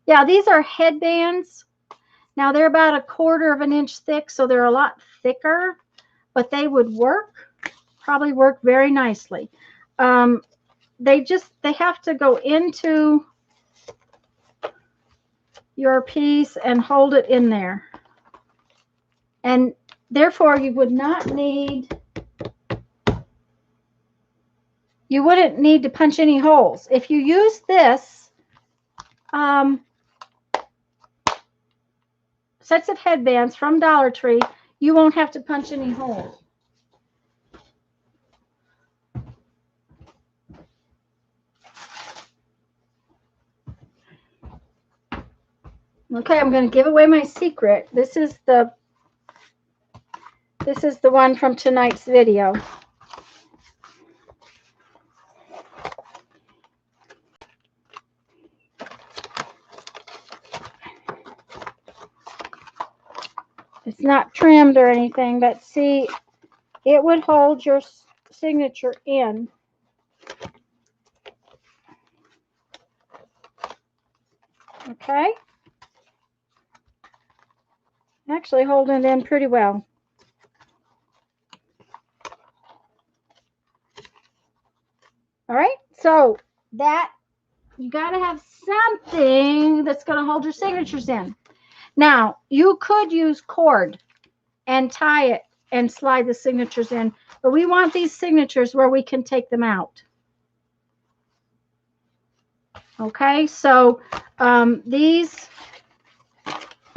Yeah, these are headbands. Now they're about 1/4 of an inch thick, so they're a lot thicker, but they would work, probably work very nicely. They have to go into your piece and hold it in there. And therefore you wouldn't need to punch any holes. If you use this, sets of headbands from Dollar Tree, you won't have to punch any holes. Okay, I'm going to give away my secret. This is the one from tonight's video. It's not trimmed or anything, but see, it would hold your signature in. Okay. Actually holding it in pretty well. All right, so that you got to have something that's going to hold your signatures in. Now, you could use cord and tie it and slide the signatures in, but we want these signatures where we can take them out. Okay, so these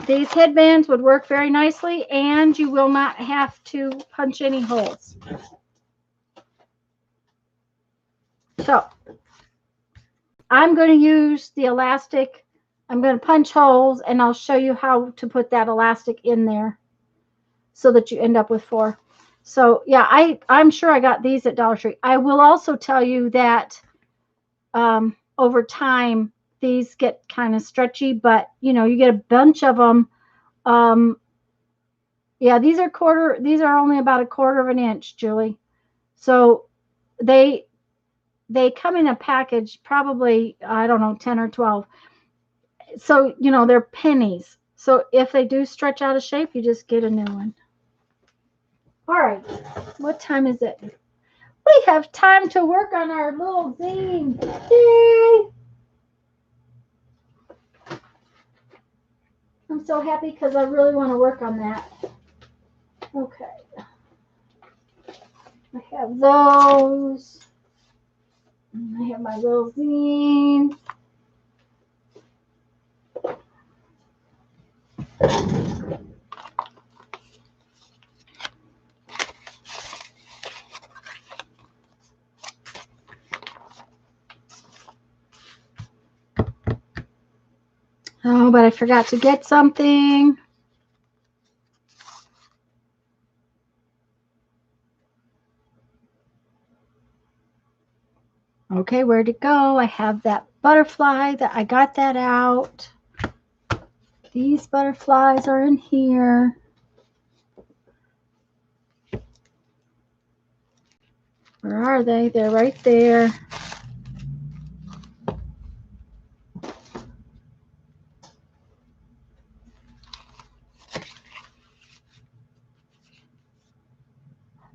headbands would work very nicely, and you will not have to punch any holes. So I'm going to use the elastic. I'm going to punch holes, and I'll show you how to put that elastic in there so that you end up with 4. So yeah, I'm sure I got these at Dollar Tree. I will also tell you that over time these get kind of stretchy, but you know, you get a bunch of them. Yeah, these are only about 1/4 of an inch, Julie. So they come in a package, probably, I don't know, 10 or 12. So, you know, they're pennies. So if they do stretch out of shape, you just get a new one. All right, what time is it? We have time to work on our little zine. Yay! I'm so happy because I really want to work on that. Okay. I have those. I have my little zine. Oh, but I forgot to get something. Okay, where'd it go? I have that butterfly that I got that out. These butterflies are in here. Where are they? They're right there.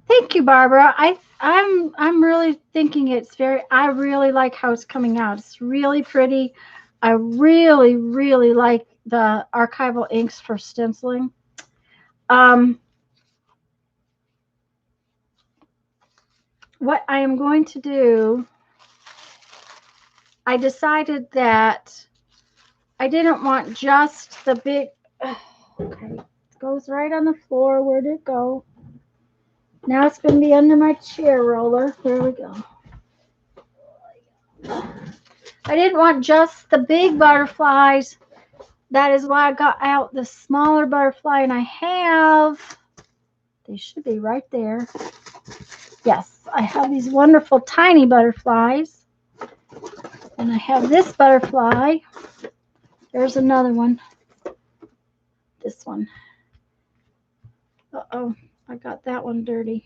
Thank you, Barbara. I'm really thinking it's very, I really like how it's coming out. It's really pretty. I really, really like the archival inks for stenciling. What I am going to do, I decided that I didn't want just the big, okay, it goes right on the floor. Where'd it go? Now it's going to be under my chair roller. There we go. I didn't want just the big butterflies. That is why I got out the smaller butterfly, and I have, they should be right there. Yes, I have these wonderful tiny butterflies. And I have this butterfly. There's another one. This one. Uh-oh, I got that one dirty.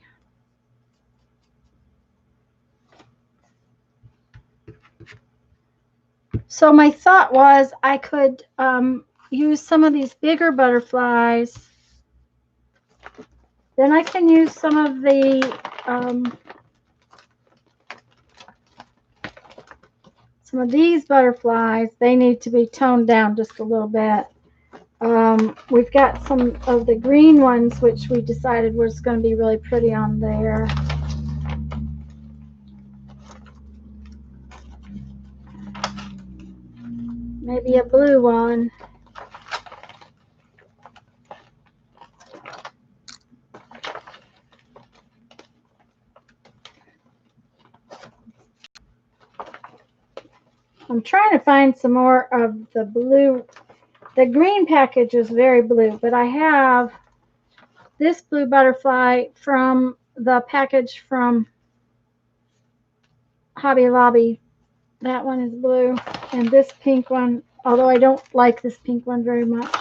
So my thought was I could use some of these bigger butterflies. Then I can use some of the some of these butterflies. They need to be toned down just a little bit. We've got some of the green ones, which we decided was going to be really pretty on there. Maybe a blue one. I'm trying to find some more of the blue. The green package is very blue, but I have this blue butterfly from the package from Hobby Lobby. That one is blue. And this pink one, although I don't like this pink one very much.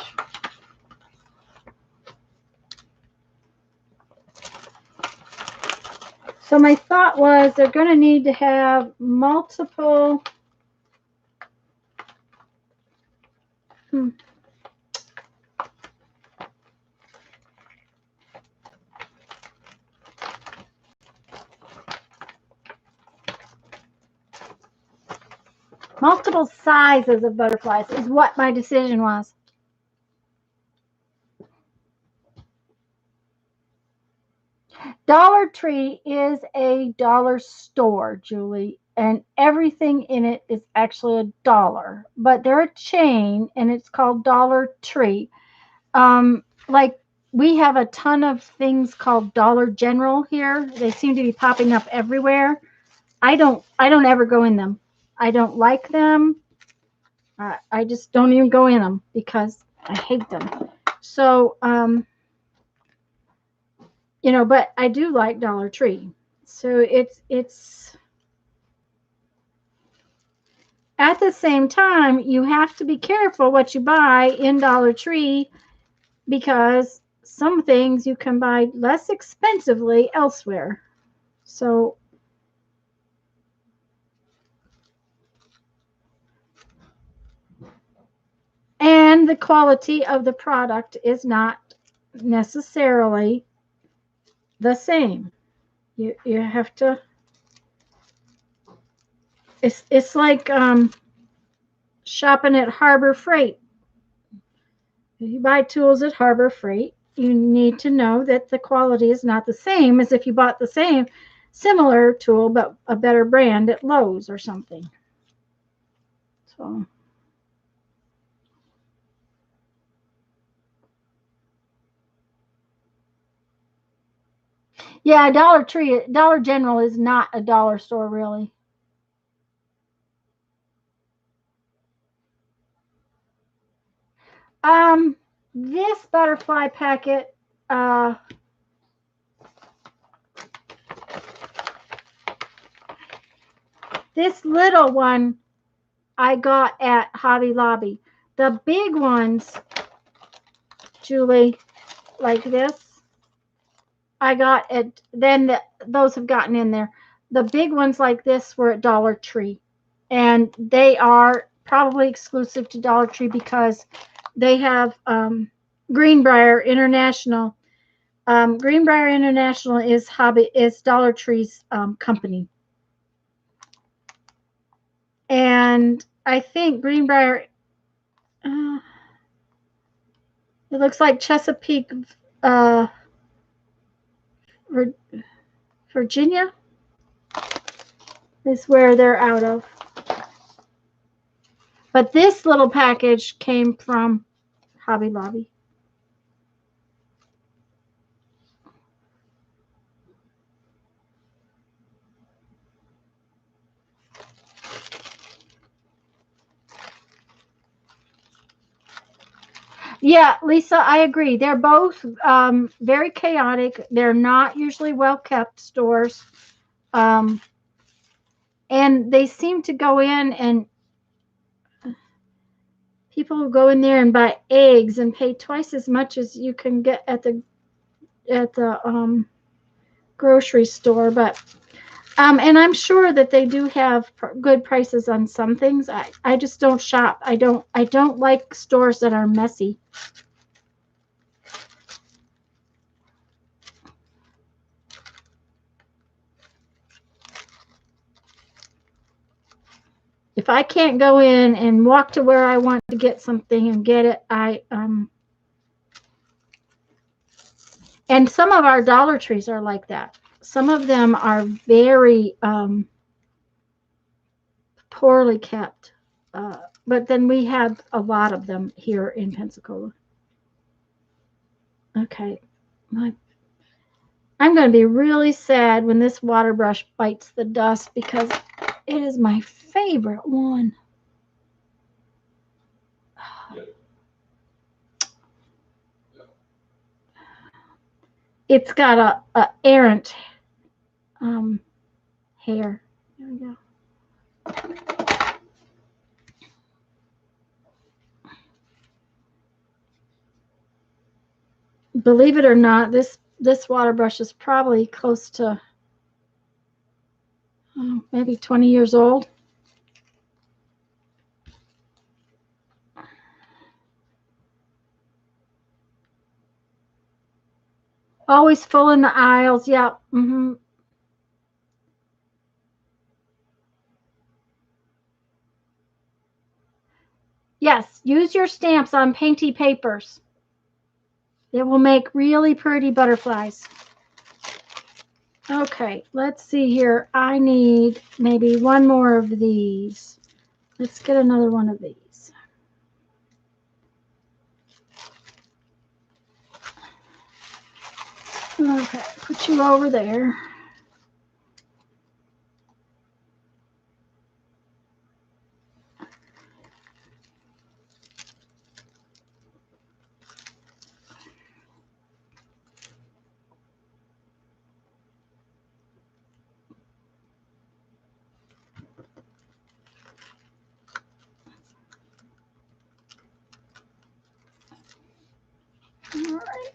So my thought was they're going to need to have multiple multiple sizes of butterflies is what my decision was. Dollar Tree is a dollar store, Julie, and everything in it is actually $1. But they're a chain, and it's called Dollar Tree. Like we have a ton of things called Dollar General here. They seem to be popping up everywhere. I don't ever go in them. I don't like them. I just don't even go in them because I hate them. So, you know, but I do like Dollar Tree. So it's at the same time, you have to be careful what you buy in Dollar Tree because some things you can buy less expensively elsewhere. So and the quality of the product is not necessarily the same. You have to, it's like shopping at Harbor Freight. If you buy tools at Harbor Freight, you need to know that the quality is not the same as if you bought the same similar tool but a better brand at Lowe's or something. So yeah, Dollar General is not a dollar store really. This butterfly packet, this little one I got at Hobby Lobby. The big ones Julie, like this. I got it. Then those have gotten in there. The big ones like this were at Dollar Tree, and they are probably exclusive to Dollar Tree because they have Greenbrier International. Greenbrier International is Dollar Tree's company, and I think Greenbrier. It looks like Chesapeake, Virginia is where they're out of. But this little package came from Hobby Lobby. Yeah, Lisa, I agree. They're both very chaotic. They're not usually well kept stores. And they seem to go in, and people go in there and buy eggs and pay twice as much as you can get at the grocery store. But and I'm sure that they do have good prices on some things. I just don't shop. I don't like stores that are messy. If I can't go in and walk to where I want to get something and get it, and some of our Dollar Trees are like that. Some of them are very poorly kept. But then we have a lot of them here in Pensacola. Okay. I'm going to be really sad when this water brush bites the dust because it is my favorite one. It's got a errant hair. There we go. Believe it or not, this water brush is probably close to maybe 20 years old. Always full in the aisles. Yeah. Mm-hmm. Yes, use your stamps on painty papers. It will make really pretty butterflies. Okay, let's see here. I need maybe one more of these. Let's get another one of these. Okay, put you over there. All right.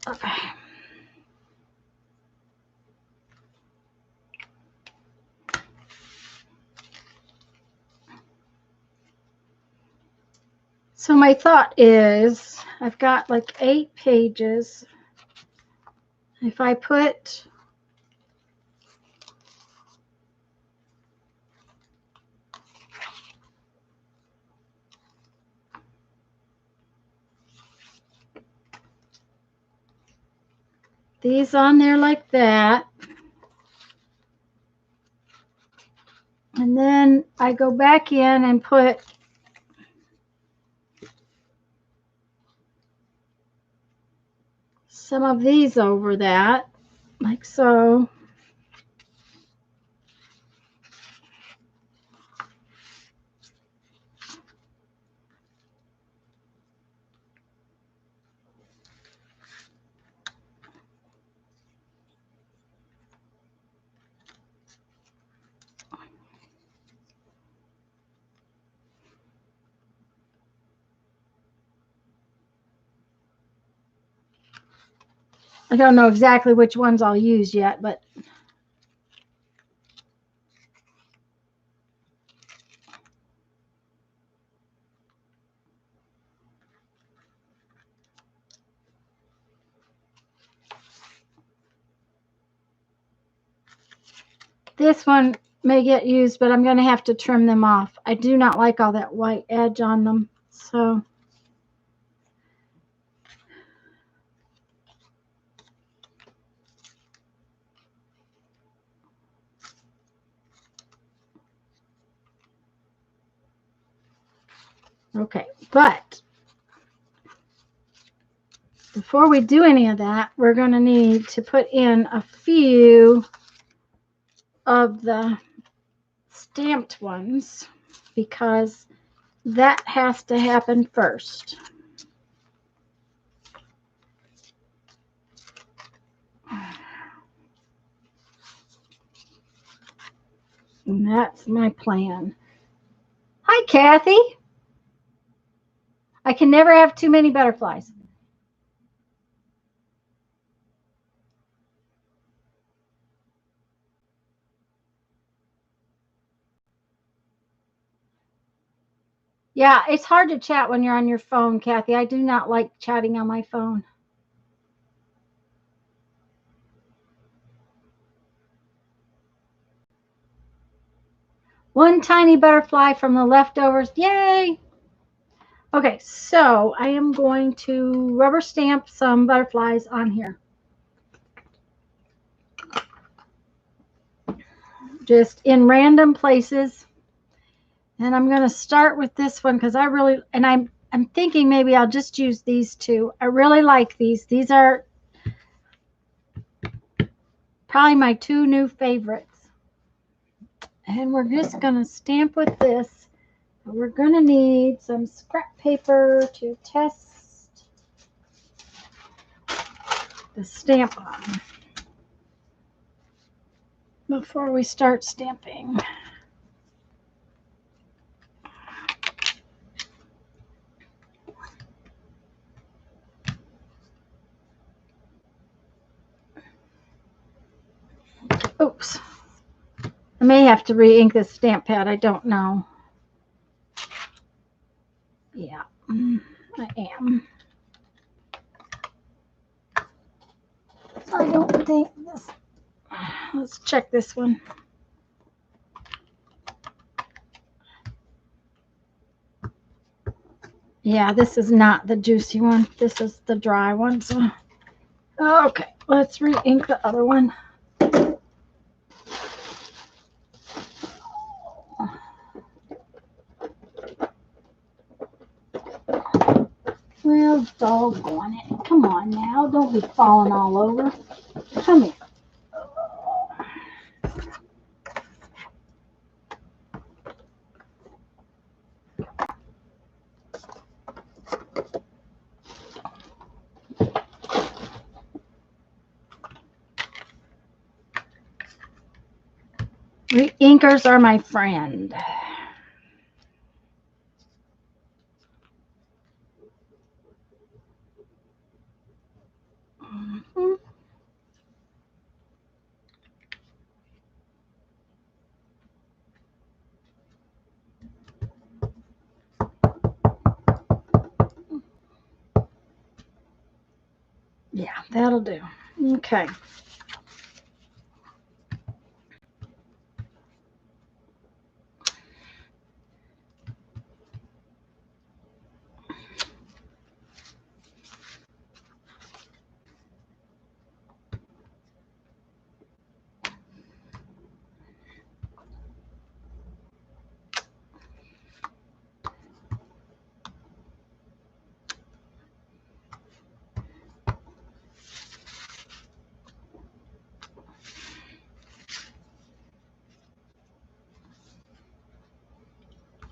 Okay. So my thought is I've got like 8 pages. If I put these on there like that, and then I go back in and put some of these over that, like so. I don't know exactly which ones I'll use yet, but this one may get used, but I'm going to have to trim them off. I do not like all that white edge on them. So okay, but before we do any of that, we're going to need to put in a few of the stamped ones because that has to happen first. And that's my plan. Hi, Kathy. I can never have too many butterflies. Yeah, it's hard to chat when you're on your phone, Kathy. I do not like chatting on my phone. One tiny butterfly from the leftovers. Yay! Okay, so I am going to rubber stamp some butterflies on here. Just in random places. And I'm going to start with this one because I'm thinking maybe I'll just use these two. I really like these. These are probably my two new favorites. And we're just going to stamp with this. We're going to need some scrap paper to test the stamp on before we start stamping. Oops. I may have to re-ink this stamp pad. I don't know. Yeah, I am. I don't think this. Let's check this one. Yeah, this is not the juicy one. This is the dry one. So, okay, let's re-ink the other one. Well, doggone it. Come on now. Don't be falling all over. Come here. Re-inkers are my friend. Yeah, that'll do. Okay.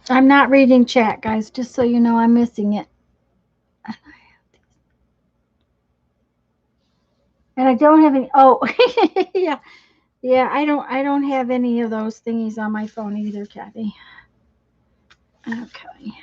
I'm not reading chat, guys, just so you know I'm missing it. And I don't have any, oh, yeah. Yeah, I don't have any of those thingies on my phone either, Kathy. Okay.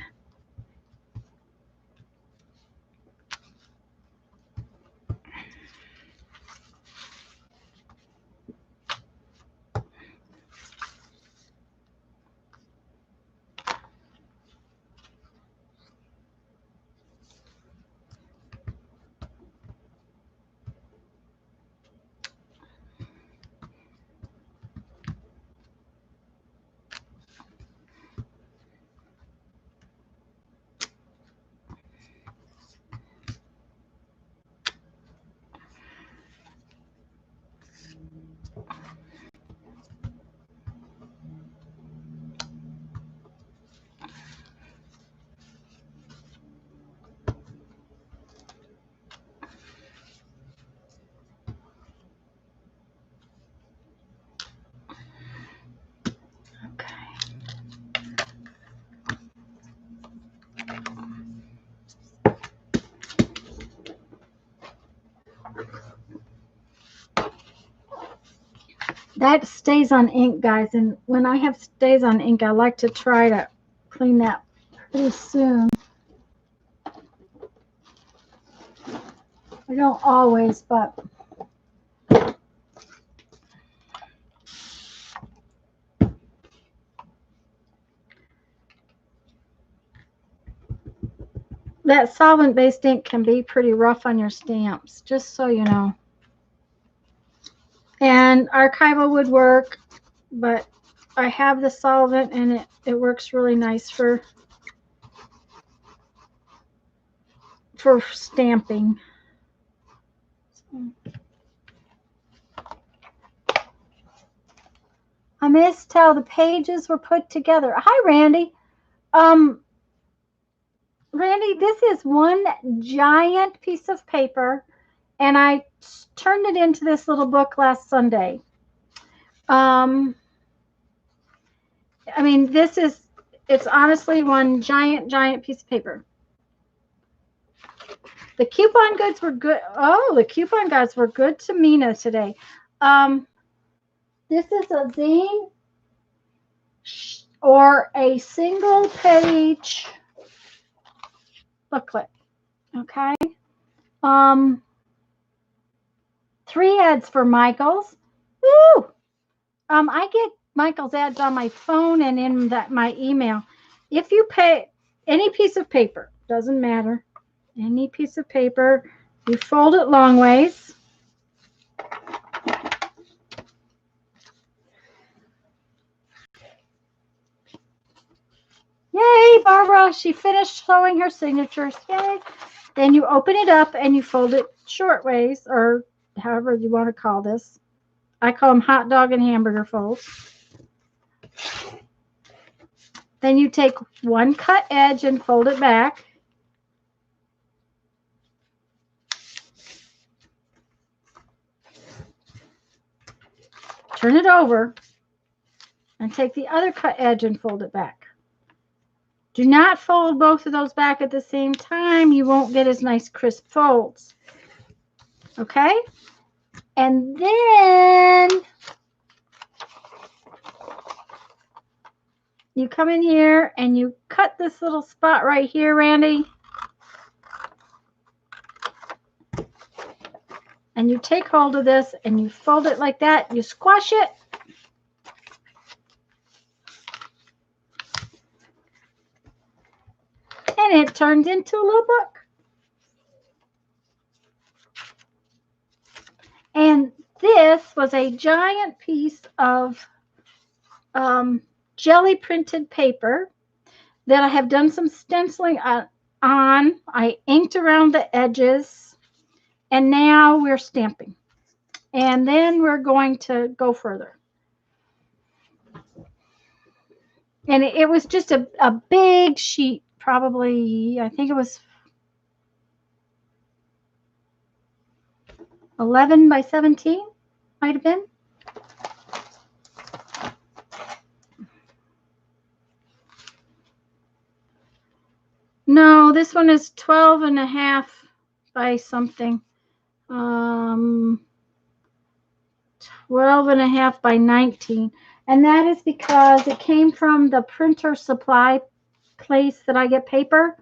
That stays on ink, guys, and when I have stays on ink, I like to try to clean that pretty soon. I don't always, but that solvent-based ink can be pretty rough on your stamps, just so you know. And archival would work, but I have the solvent and it works really nice for stamping. I missed how the pages were put together. Hi, Randy. Randy, this is one giant piece of paper, and I turned it into this little book last Sunday. I mean, it's honestly one giant piece of paper. The coupon goods were good. Oh, the coupon guides were good to Mina today. This is a zine or a single page booklet. Okay. 3 ads for Michaels. Woo! I get Michael's ads on my phone and in my email. If you pay any piece of paper, doesn't matter, any piece of paper, you fold it long ways. Yay, Barbara, she finished sewing her signatures. Yay. Then you open it up and you fold it short ways, or however you want to call this. I call them hot dog and hamburger folds. Then you take one cut edge and fold it back. Turn it over and take the other cut edge and fold it back. Do not fold both of those back at the same time. You won't get as nice crisp folds. Okay? And then you come in here and you cut this little spot right here, Randy. And you take hold of this and you fold it like that. You squash it. And it turns into a little book. And this was a giant piece of jelly printed paper that I have done some stenciling on. I inked around the edges, and now we're stamping. And then we're going to go further. And it was just a big sheet, probably, I think it was 11 by 17, might have been. No, this one is 12 and a half by something. 12 and a half by 19. And that is because it came from the printer supply place that I get paper.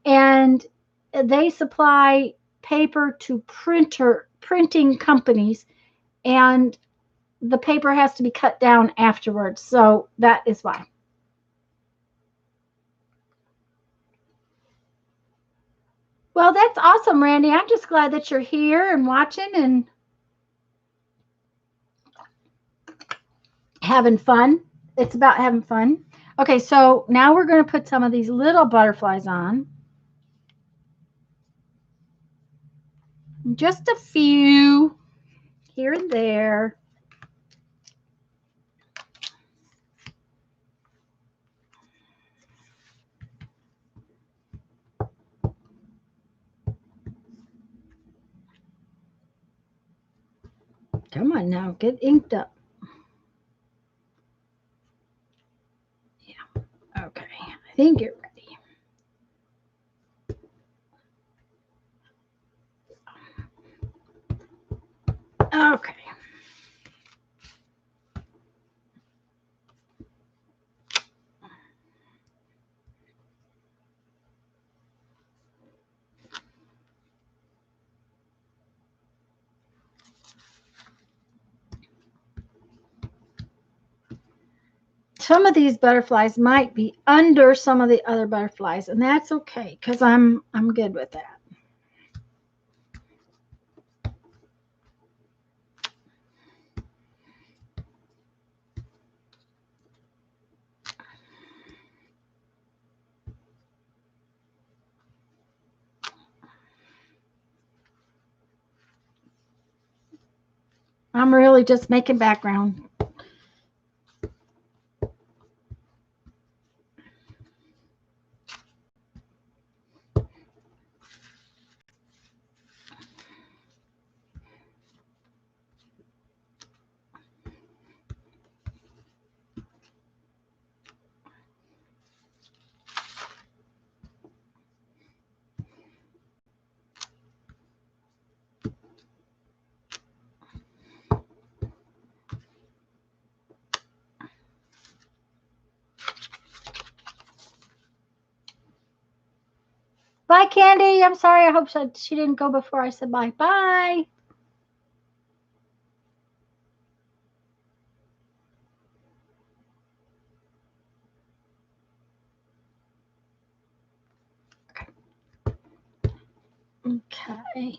And they supply paper to printing companies. And the paper has to be cut down afterwards. So that is why. Well, that's awesome, Randy. I'm just glad that you're here and watching and having fun. It's about having fun. Okay, so now we're going to put some of these little butterflies on. Just a few here and there. Come on now, get inked up. Yeah, okay, I think you're ready. Okay. some of these butterflies might be under some of the other butterflies, and that's okay because I'm good with that. I'm really just making background. Bye, Candy. I'm sorry. I hope she didn't go before I said bye. Bye. Okay.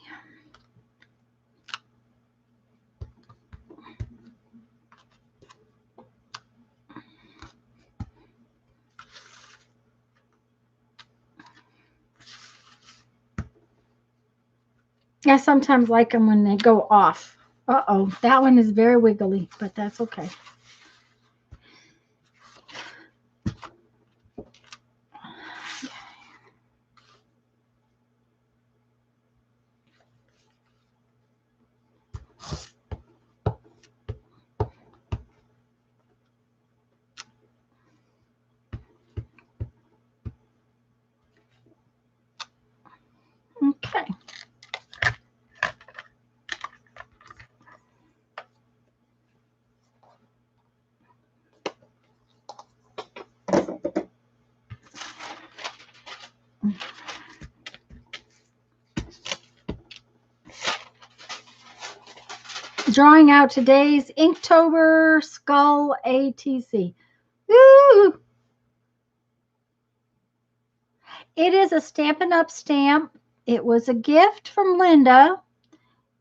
I sometimes like them when they go off. Uh-oh, that one is very wiggly, but that's okay. Okay. Drawing out today's Inktober Skull ATC. Woo! It is a Stampin' Up! Stamp. It was a gift from Linda.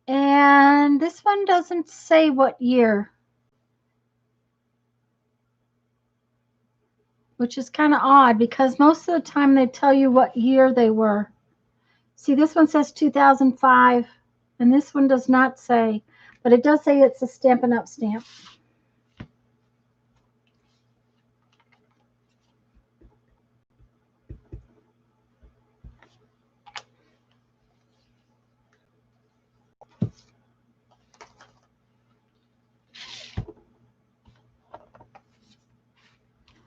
And this one doesn't say what year, which is kind of odd because most of the time they tell you what year they were. See, this one says 2005, and this one does not say, but it does say it's a Stampin' Up! Stamp.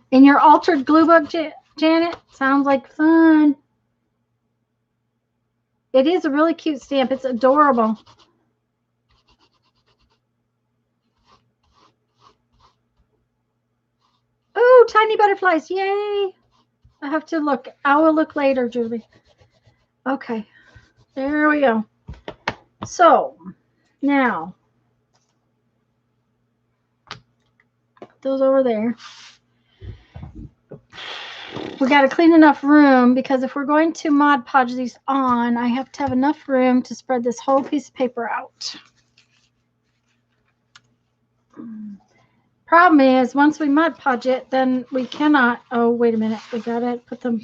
In your altered glue book, Janet? Sounds like fun. It is a really cute stamp. It's adorable. Oh, tiny butterflies. Yay. I have to look. I will look later, Julie. Okay. There we go. So, now, put those over there. We got to clean enough room because if we're going to Mod Podge these on, I have to have enough room to spread this whole piece of paper out. Problem is, once we Mod Podge it, then we cannot. Oh, wait a minute. We got to put them.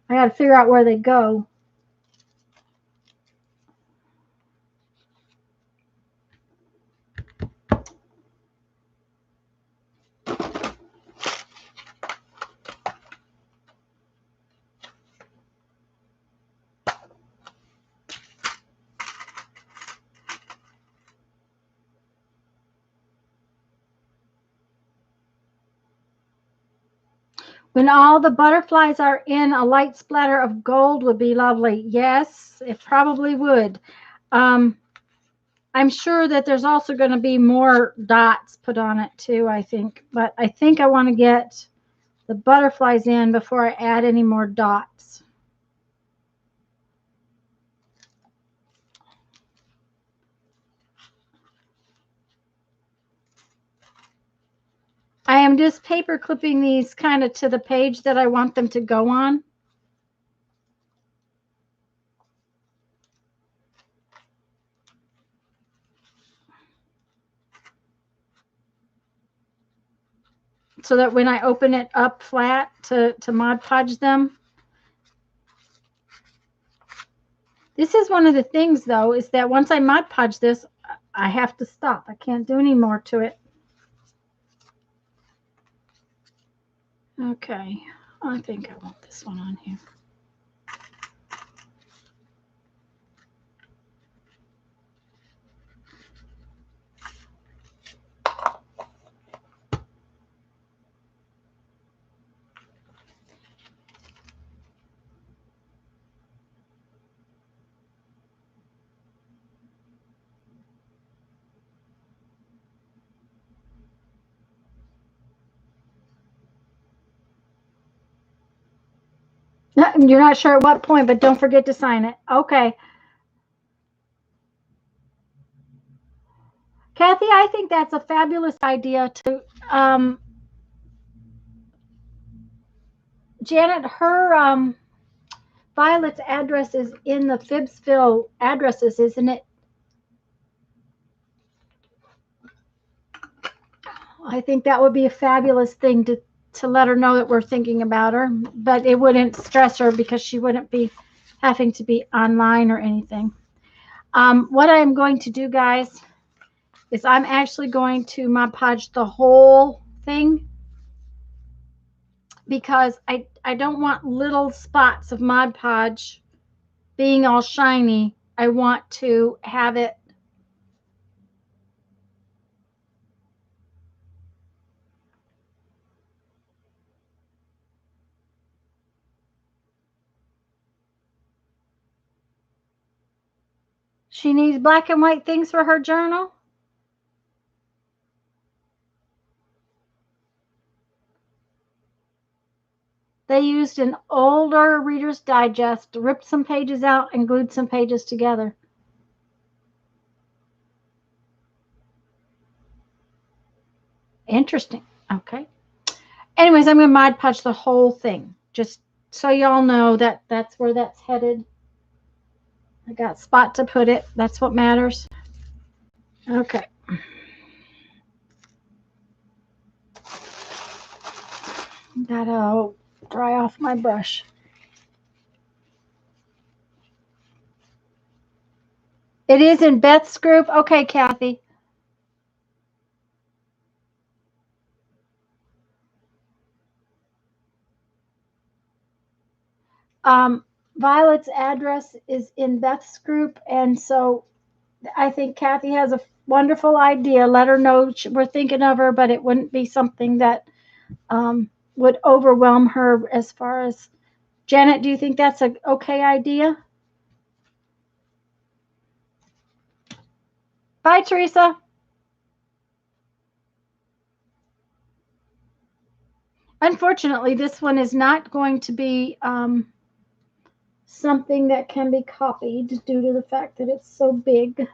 I got to figure out where they go. When all the butterflies are in, a light splatter of gold would be lovely. Yes, it probably would. I'm sure that there's also going to be more dots put on it too, I think. But I think I want to get the butterflies in before I add any more dots. I'm just paper clipping these kind of to the page that I want them to go on. So that when I open it up flat to Mod Podge them. This is one of the things, though, is that once I Mod Podge this, I have to stop. I can't do any more to it. Okay, I think I want this one on here. You're not sure at what point, but don't forget to sign it. Okay. Kathy, I think that's a fabulous idea to, Janet, her, Violet's address is in the Phibbsville addresses, isn't it? I think that would be a fabulous thing to let her know that we're thinking about her, but it wouldn't stress her because she wouldn't be having to be online or anything. What I'm going to do, guys, is I'm actually going to Mod Podge the whole thing because I don't want little spots of Mod Podge being all shiny. I want to have it She needs black and white things for her journal. They used an older Reader's Digest, ripped some pages out, and glued some pages together. Interesting. Okay. Anyways, I'm going to Mod Podge the whole thing, just so y'all know that that's where that's headed. I got a spot to put it. That's what matters. Okay. Gotta dry off my brush. It is in Beth's group. Okay, Kathy. Violet's address is in Beth's group, and so I think Kathy has a wonderful idea. Let her know we're thinking of her, but it wouldn't be something that would overwhelm her as far as Janet. Do you think that's an okay idea? Bye, Teresa. Unfortunately, this one is not going to be something that can be copied due to the fact that it's so big.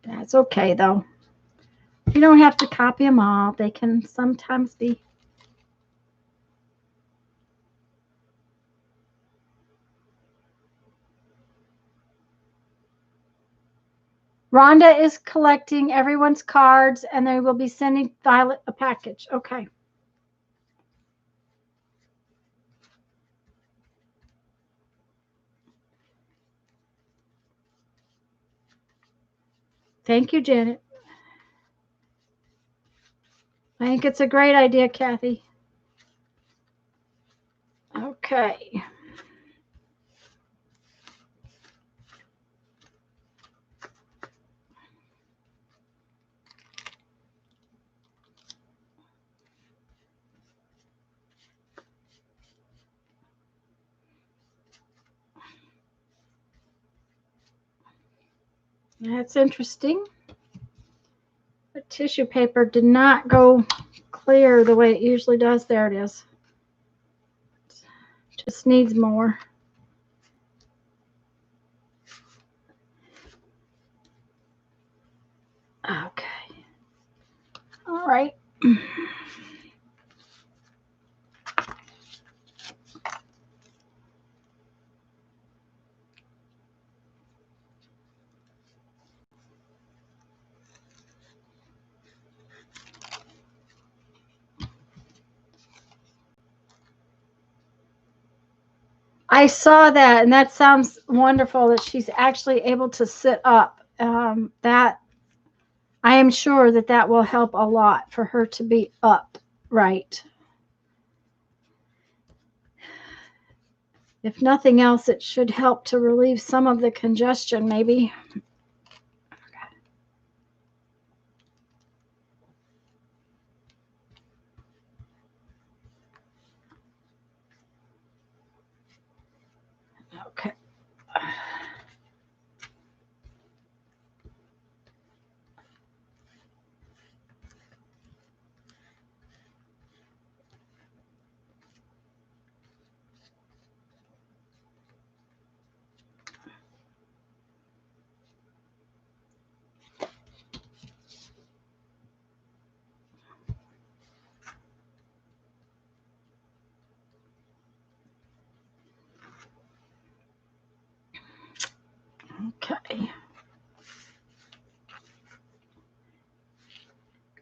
That's okay, though. You don't have to copy them all. They can sometimes be. Rhonda is collecting everyone's cards, and they will be sending Violet a package. Okay. Thank you, Janet. I think it's a great idea, Kathy. Okay. That's interesting. The tissue paper did not go clear the way it usually does. There it is. Just needs more. Okay. right. I saw that, and that sounds wonderful that she's actually able to sit up. That I am sure that that will help a lot for her to be upright. If nothing else, it should help to relieve some of the congestion, maybe. Okay. Okay.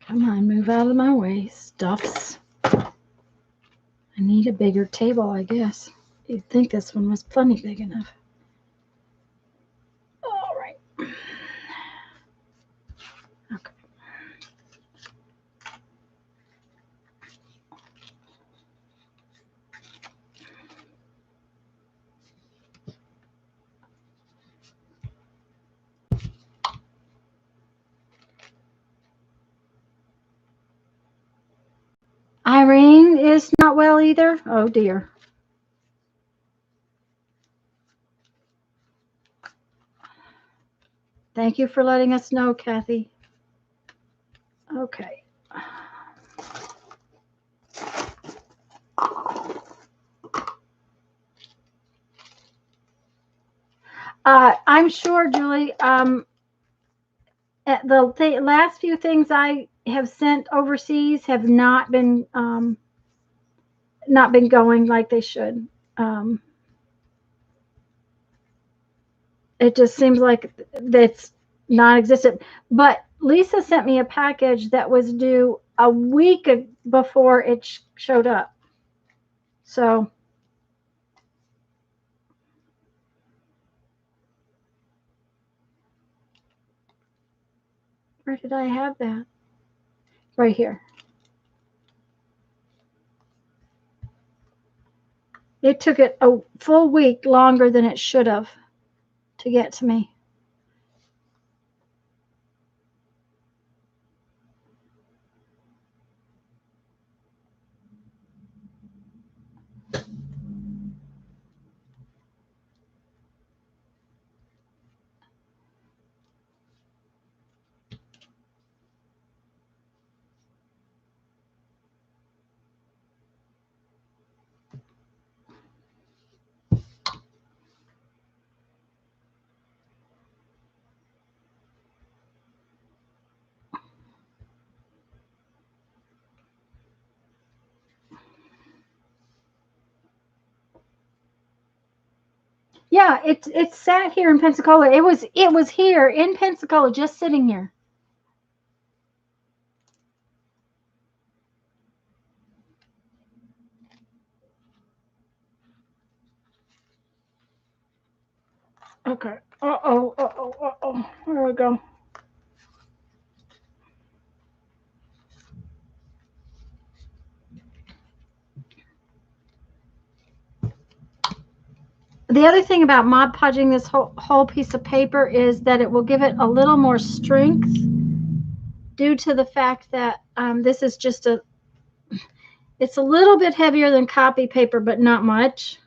Come on, move out of my way, stuffs. I need a bigger table, I guess. You'd think this one was plenty big enough. All right. Okay. Irene is not well either. Oh dear. Thank you for letting us know, Kathy. Okay. I'm sure, Julie, the last few things I have sent overseas have not been going like they should. It just seems like that's non-existent. But Lisa sent me a package that was due a week before it showed up. So where did I have that? Right here. It took it a full week longer than it should have to get to me. Yeah, it sat here in Pensacola. It was here in Pensacola, just sitting here. Okay. Uh-oh. There we go. The other thing about Mod Podging this whole piece of paper is that it will give it a little more strength due to the fact that this is just it's a little bit heavier than copy paper, but not much.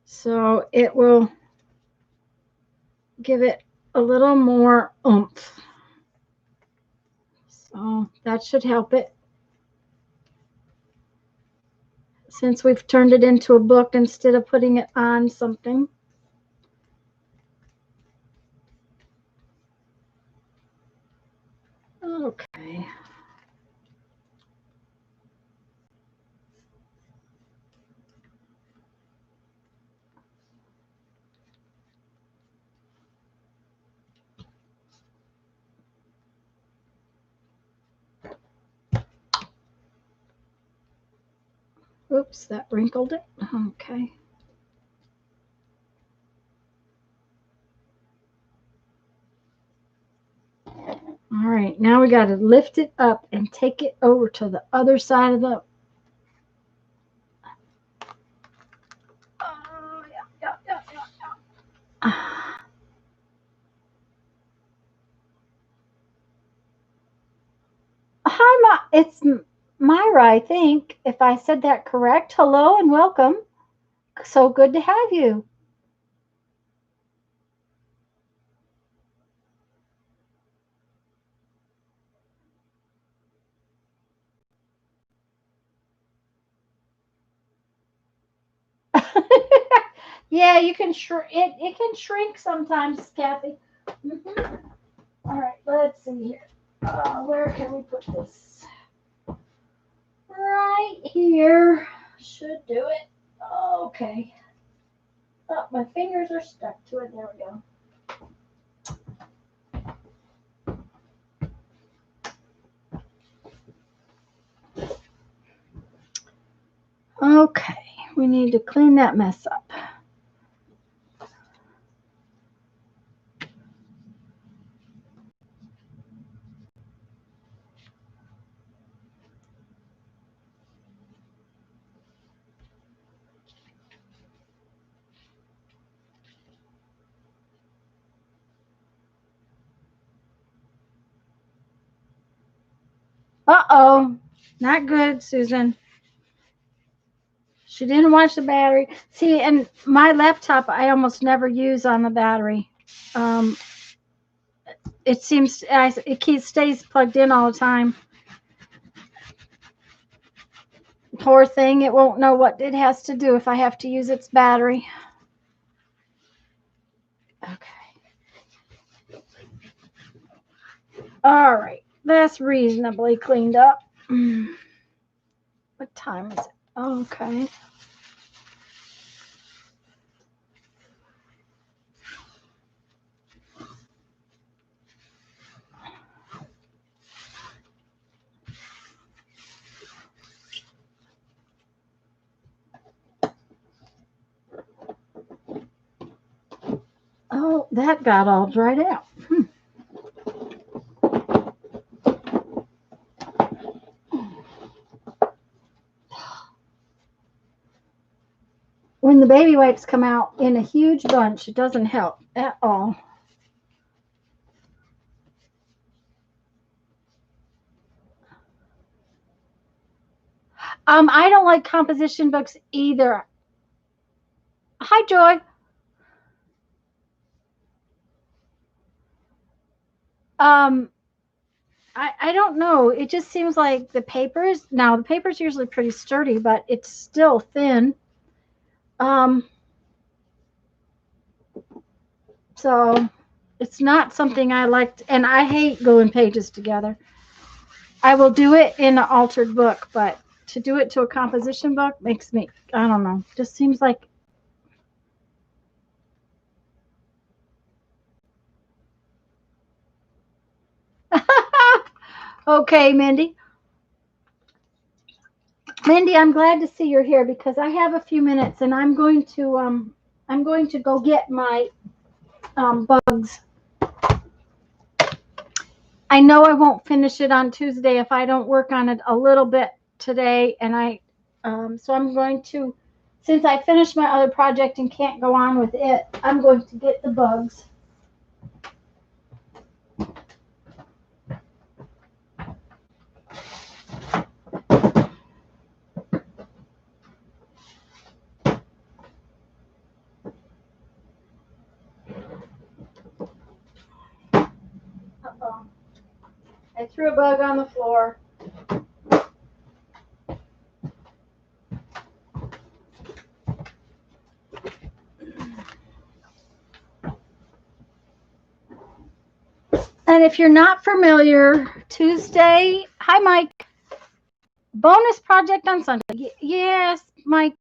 So it will give it a little more oomph. So that should help it. Since we've turned it into a book instead of putting it on something. Okay. Oops, that wrinkled it. Okay. All right, now we got to lift it up and take it over to the other side of the. Oh, yeah. Hi, it's Myra, I think, if I said that correct. Hello and welcome. So good to have you. Yeah, you can shrink it. It can shrink sometimes, Kathy. All right, let's see here. Where can we put this? Right here should do it. Okay. Oh, my fingers are stuck to it. There we go. Okay, we need to clean that mess up. Uh-oh, not good, Susan. She didn't watch the battery. See, and my laptop, I almost never use on the battery. It seems it stays plugged in all the time. Poor thing, it won't know what it has to do if I have to use its battery. Okay. All right, that's reasonably cleaned up. What time is it? Okay. Oh, that got all dried out. When the baby wipes come out in a huge bunch, it doesn't help at all. I don't like composition books either. Hi, Joy. I don't know. It just seems like the paper's usually pretty sturdy, but it's still thin. So it's not something I liked, and I hate gluing pages together. I will do it in an altered book, but to do it to a composition book makes me, I don't know, just seems like. Okay, Mindy. Mindy, I'm glad to see you're here because I have a few minutes and I'm going to go get my bugs. I know I won't finish it on Tuesday if I don't work on it a little bit today, and so I'm going to, since I finished my other project and can't go on with it, I'm going to get the bugs. Uh-oh. I threw a bug on the floor. And if you're not familiar, Tuesday, hi, Mike, bonus project on Sunday. Yes, Mike,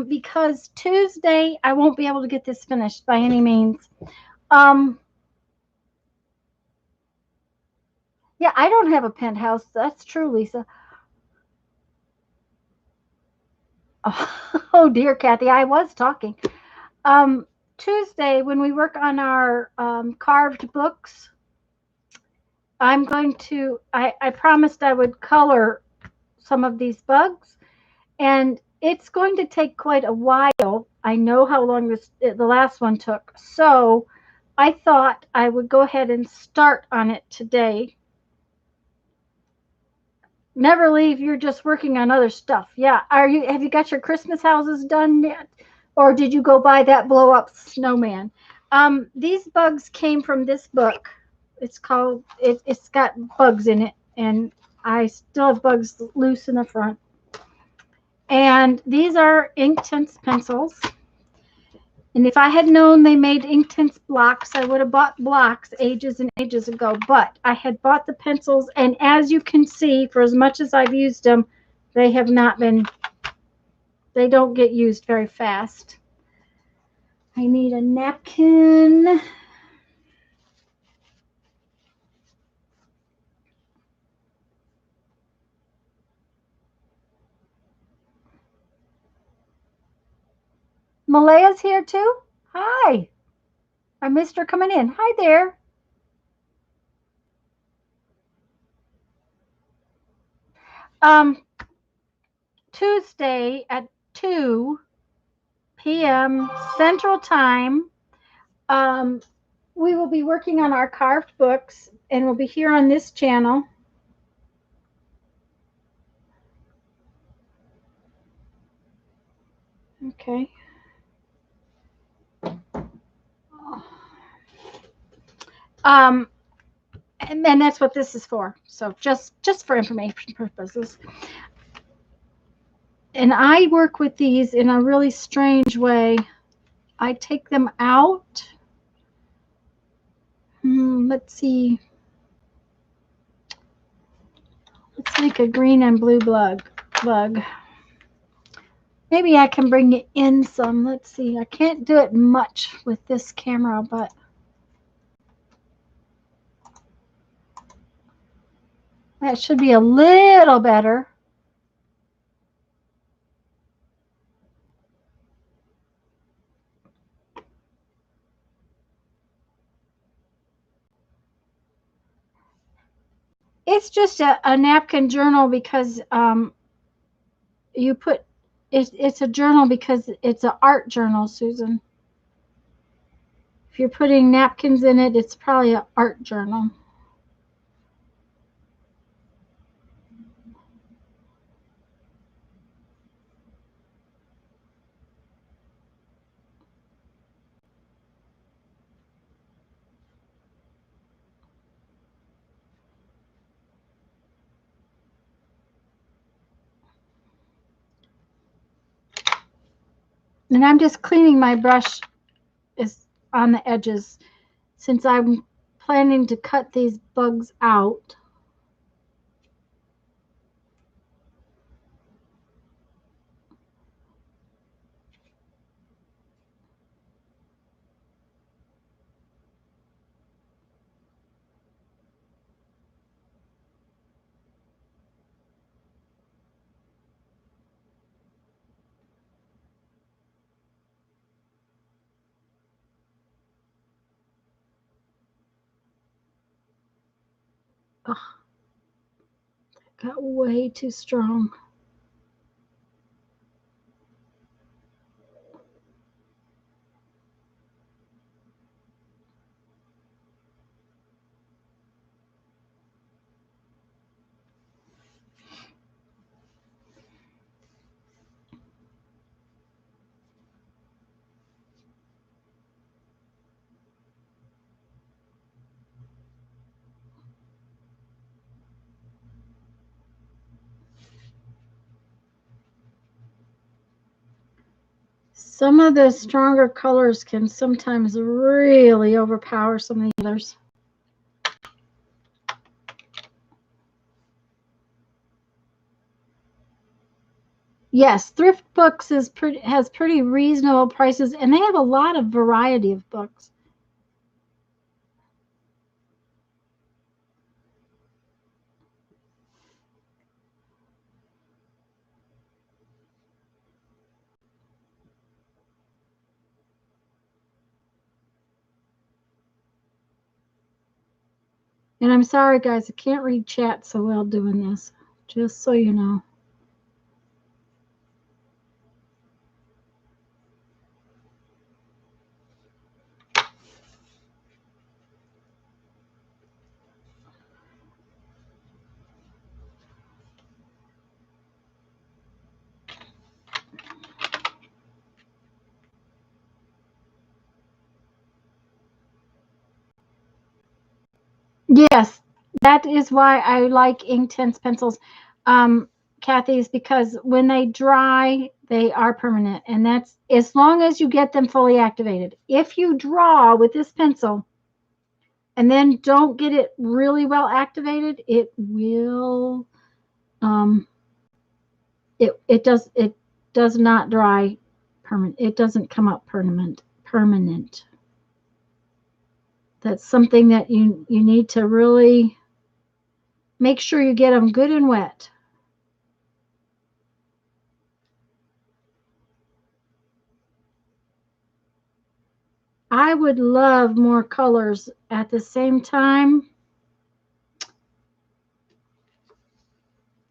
because Tuesday I won't be able to get this finished by any means. Yeah, I don't have a penthouse. That's true, Lisa. Oh dear, Kathy, I was talking. Um, Tuesday, when we work on our carved books, I'm going to, I promised I would color some of these bugs, and it's going to take quite a while. I know how long the last one took. So I thought I would go ahead and start on it today. Never leave, you're just working on other stuff. Yeah. Have you got your Christmas houses done yet? Or did you go buy that blow up snowman? These bugs came from this book. It's called it's got bugs in it, and I still have bugs loose in the front. And these are Inktense pencils. And if I had known they made Inktense blocks, I would have bought blocks ages and ages ago. But I had bought the pencils, and as you can see, for as much as I've used them, they have not been, they don't get used very fast. I need a napkin. Malaya's here too? Hi. I missed her coming in. Hi there. Um, Tuesday at 2 p.m. Central Time, we will be working on our carved books, and we'll be here on this channel. Okay. And then that's what this is for. So just for information purposes. And I work with these in a really strange way. I take them out. Let's see. Let's make a green and blue bug. Maybe I can bring it in some. Let's see. I can't do it much with this camera, but that should be a little better. It's just a napkin journal because you put it's a journal because it's an art journal, Susan. If you're putting napkins in it, it's probably an art journal. And I'm just cleaning my brush is on the edges since I'm planning to cut these bugs out. Ugh, got way too strong. Some of the stronger colors can sometimes really overpower some of the others. Yes, Thrift Books has pretty reasonable prices, and they have a lot of variety of books. And I'm sorry, guys, I can't read chat so well doing this, just so you know. Yes, that is why I like Inktense pencils, Kathy, is because when they dry, they are permanent. And that's as long as you get them fully activated. If you draw with this pencil and then don't get it really well activated, it will, it does not dry permanent. It doesn't come up permanent. That's something that you need to really make sure you get them good and wet. I would love more colors at the same time.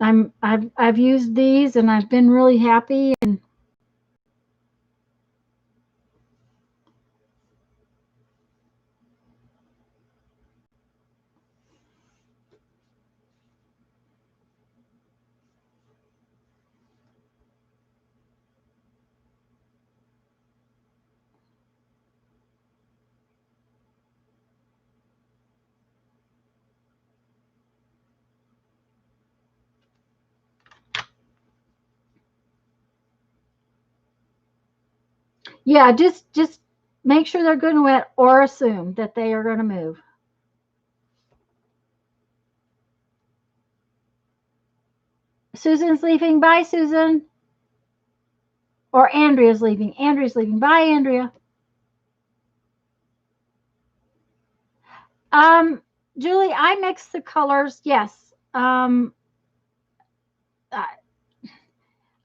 I've used these and I've been really happy, and yeah, just make sure they're good and wet, or assume that they are going to move. Susan's leaving. Bye, Susan. Or Andrea's leaving. Andrea's leaving. Bye, Andrea. Julie, I mix the colors. Yes.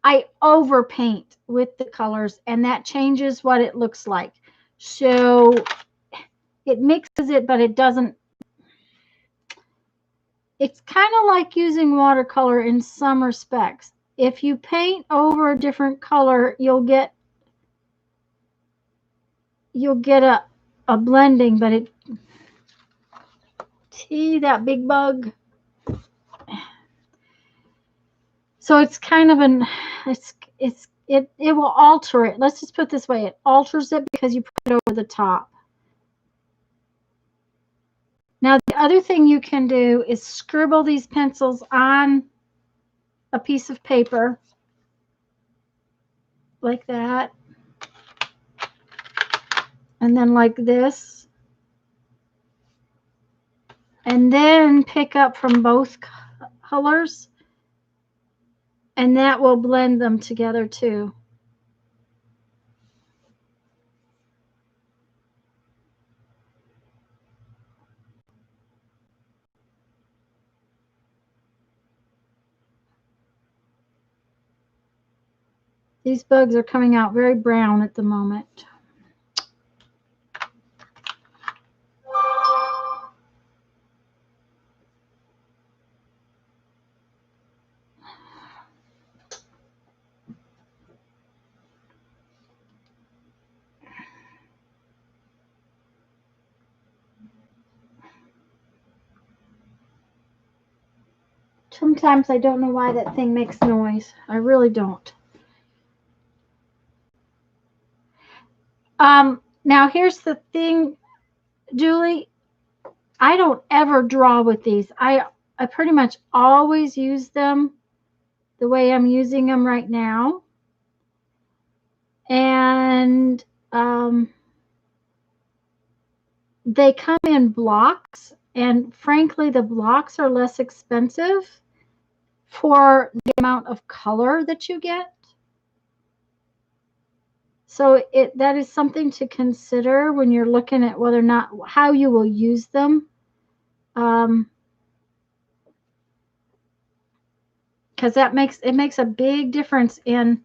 I overpaint with the colors, and that changes what it looks like. So it mixes it, but it doesn't. It's kind of like using watercolor in some respects. If you paint over a different color, you'll get a blending, but it, see that big bug? So it's kind of an, it will alter it. Let's just put it this way. It alters it because you put it over the top. Now, the other thing you can do is scribble these pencils on a piece of paper like that. And then like this. And then pick up from both colors. And that will blend them together too. These bugs are coming out very brown at the moment. Sometimes I don't know why that thing makes noise. I really don't. Now here's the thing, Julie. I don't ever draw with these. I pretty much always use them the way I'm using them right now. And they come in blocks, and frankly, the blocks are less expensive for the amount of color that you get. So that is something to consider when you're looking at whether or not how you will use them. Because that makes a big difference in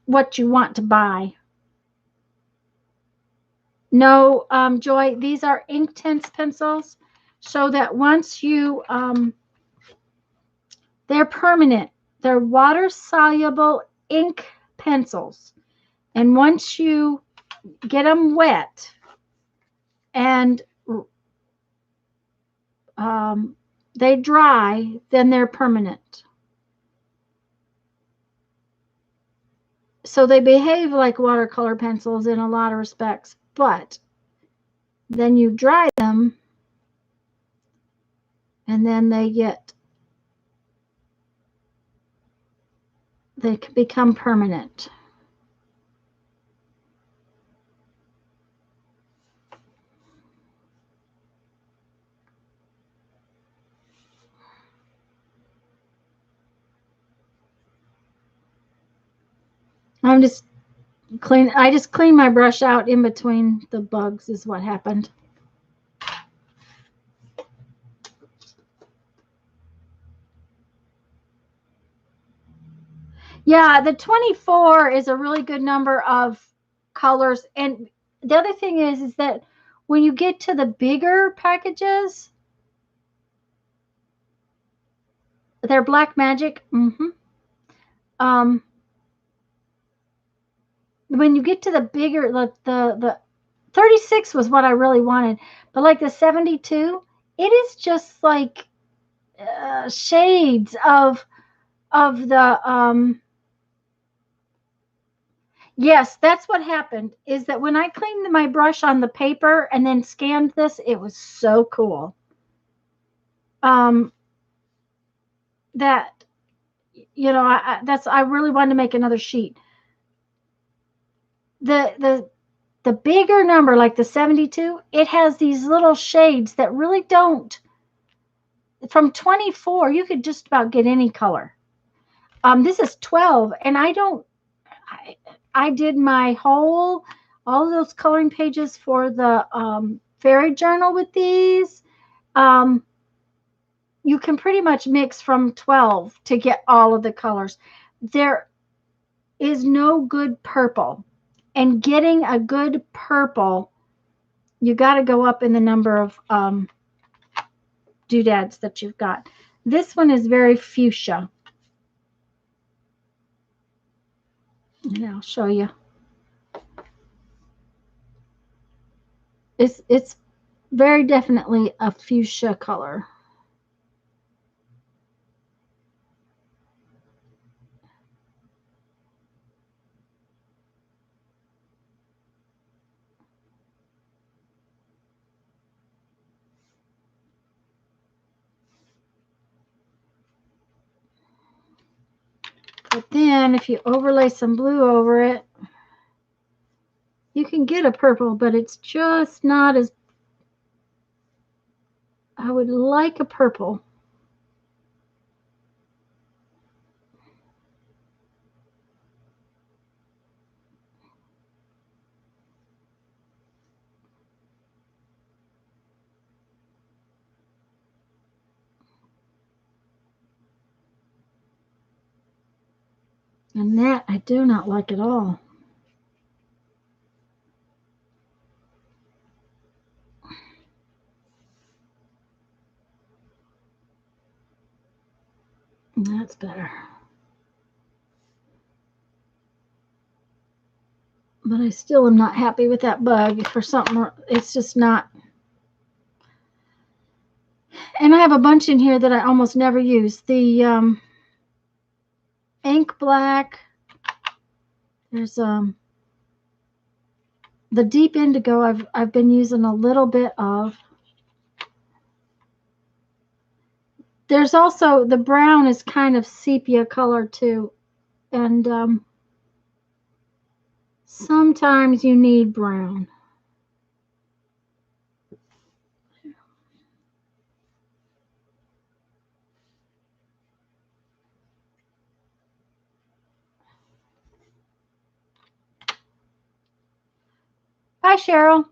what you want to buy. No, Joy, these are Inktense pencils, so that once you, they're permanent. They're water-soluble ink pencils. And once you get them wet and they dry, then they're permanent. So they behave like watercolor pencils in a lot of respects, but then you dry them and then they can become permanent. I just clean my brush out in between the bugs is what happened. Yeah, the 24 is a really good number of colors. And the other thing is that when you get to the bigger packages, they're Black Magic. When you get to the bigger, like the 36 was what I really wanted, but like the 72, it is just like shades of the yes, that's what happened, is that when I cleaned my brush on the paper and then scanned this, it was so cool. That, you know, I really wanted to make another sheet. The bigger number, like the 72, it has these little shades that really don't. From 24, you could just about get any color. This is 12, and I did my all of those coloring pages for the fairy journal with these. You can pretty much mix from 12 to get all of the colors. There is no good purple, and getting a good purple, you got to go up in the number of doodads that you've got. This one is very fuchsia. And I'll show you. It's very definitely a fuchsia color. But then if you overlay some blue over it, you can get a purple, but it's just not as, I would like a purple. And that I do not like at all. That's better. But I still am not happy with that bug for something. It's just not. And I have a bunch in here that I almost never use. The ink black. There's the deep indigo I've been using a little bit of. There's also the brown is kind of sepia color too. And sometimes you need brown. Hi, Cheryl.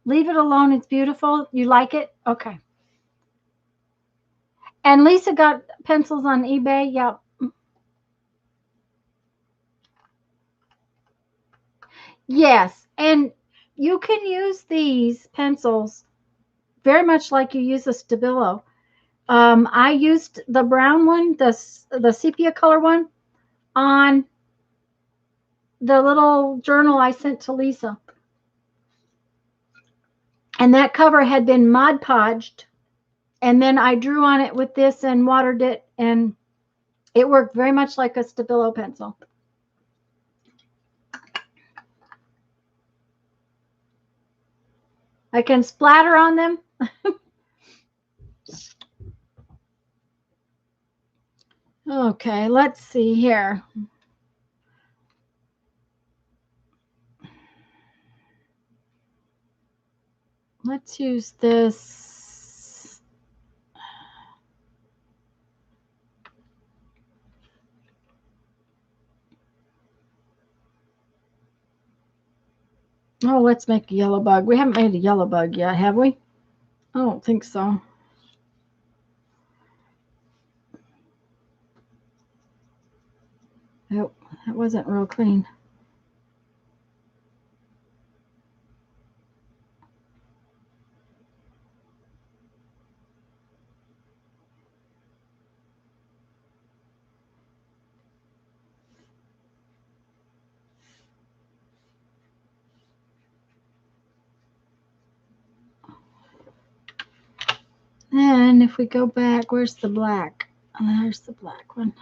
Leave it alone. It's beautiful. You like it? Okay. And Lisa got pencils on eBay. Yep. Yes. And you can use these pencils very much like you use a Stabilo. I used the brown one, the sepia color one, on the little journal I sent to Lisa. And that cover had been Mod Podged. And then I drew on it with this and watered it. And it worked very much like a Stabilo pencil. I can splatter on them. Okay, let's see here. Let's use this. Oh, let's make a yellow bug. We haven't made a yellow bug yet, have we? I don't think so. Nope, that wasn't real clean. And if we go back, where's the black? Oh, there's the black one.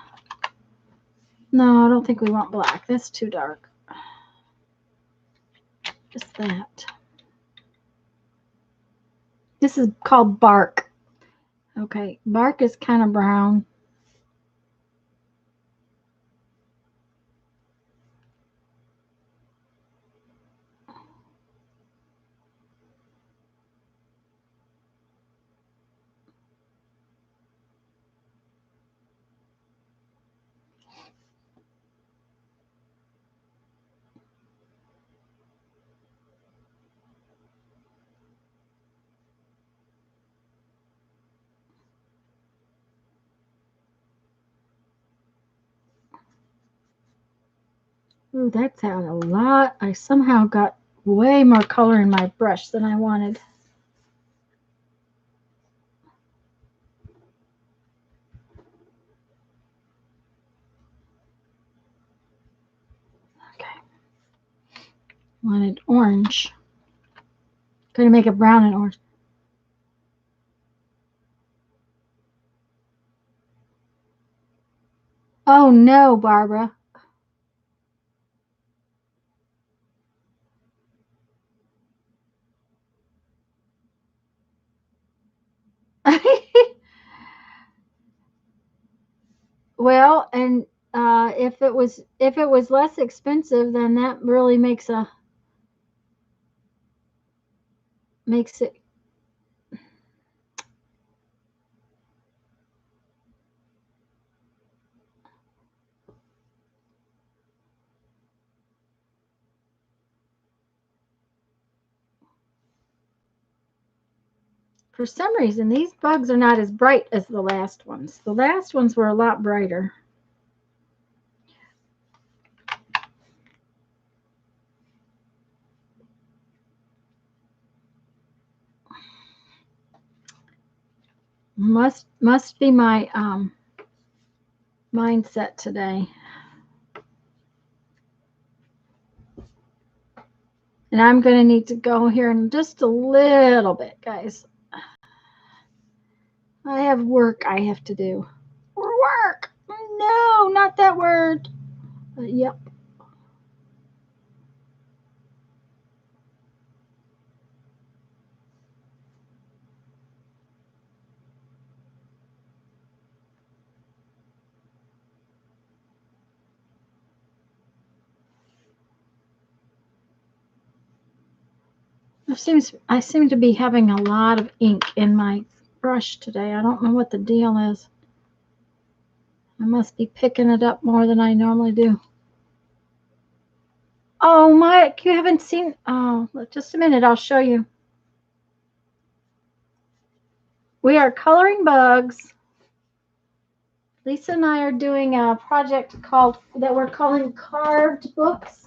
No, I don't think we want black. That's too dark. Just that. This is called bark. Okay, bark is kind of brown. Ooh, that's had a lot. I somehow got way more color in my brush than I wanted. Okay. Wanted orange. Gonna make it brown and orange. Oh no, Barbara. Well, and if it was less expensive, then that really makes it. For some reason, these bugs are not as bright as the last ones. The last ones were a lot brighter. Must be my mindset today. And I'm going to need to go here in just a little bit, guys. I have work I have to do. Work! No, not that word. Yep. I seem to be having a lot of ink in my brush today. I don't know what the deal is. I must be picking it up more than I normally do. Oh, Mike, you haven't seen. Oh, just a minute. I'll show you. We are coloring bugs. Lisa and I are doing a project that we're calling Carved Books.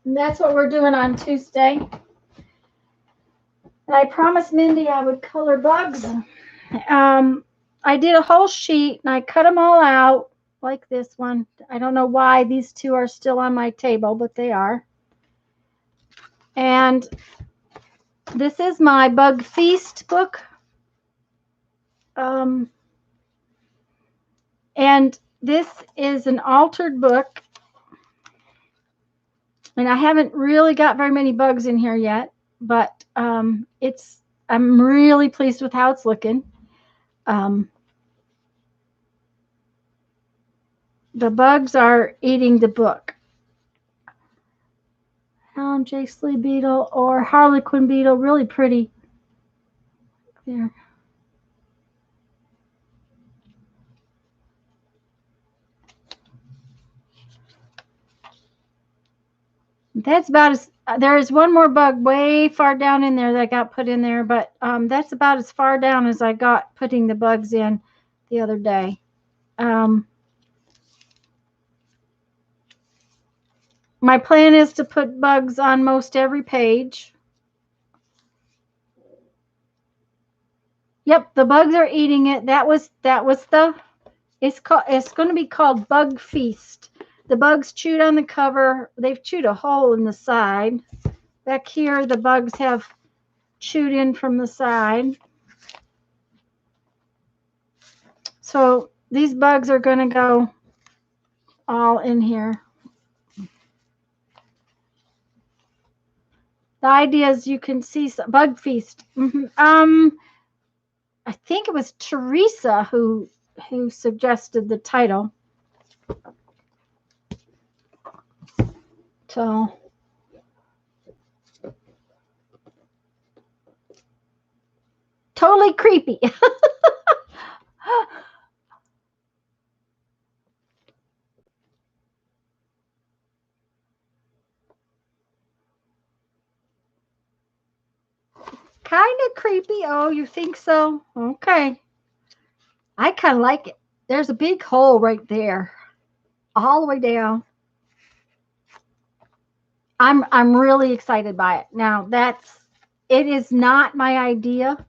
And that's what we're doing on Tuesday. And I promised Mindy I would color bugs. I did a whole sheet and I cut them all out like this one. I don't know why these two are still on my table, but they are. And this is my Bug Feast book. And this is an altered book. And I haven't really got very many bugs in here yet, but I'm really pleased with how it's looking. The bugs are eating the book. J. Flea beetle or Harlequin beetle, really pretty. There. That's about as, there is one more bug way far down in there that I got put in there, but that's about as far down as I got putting the bugs in the other day. My plan is to put bugs on most every page. Yep, the bugs are eating it. That was the, it's going to be called Bug Feast. The bugs chewed on the cover. They've chewed a hole in the side. Back here, the bugs have chewed in from the side. So these bugs are going to go all in here. The idea is you can see some Bug Feast. I think it was Teresa who suggested the title. So totally creepy. Kind of creepy. Oh, you think so? Okay. I kind of like it. There's a big hole right there, all the way down. I'm really excited by it. Now it is not my idea.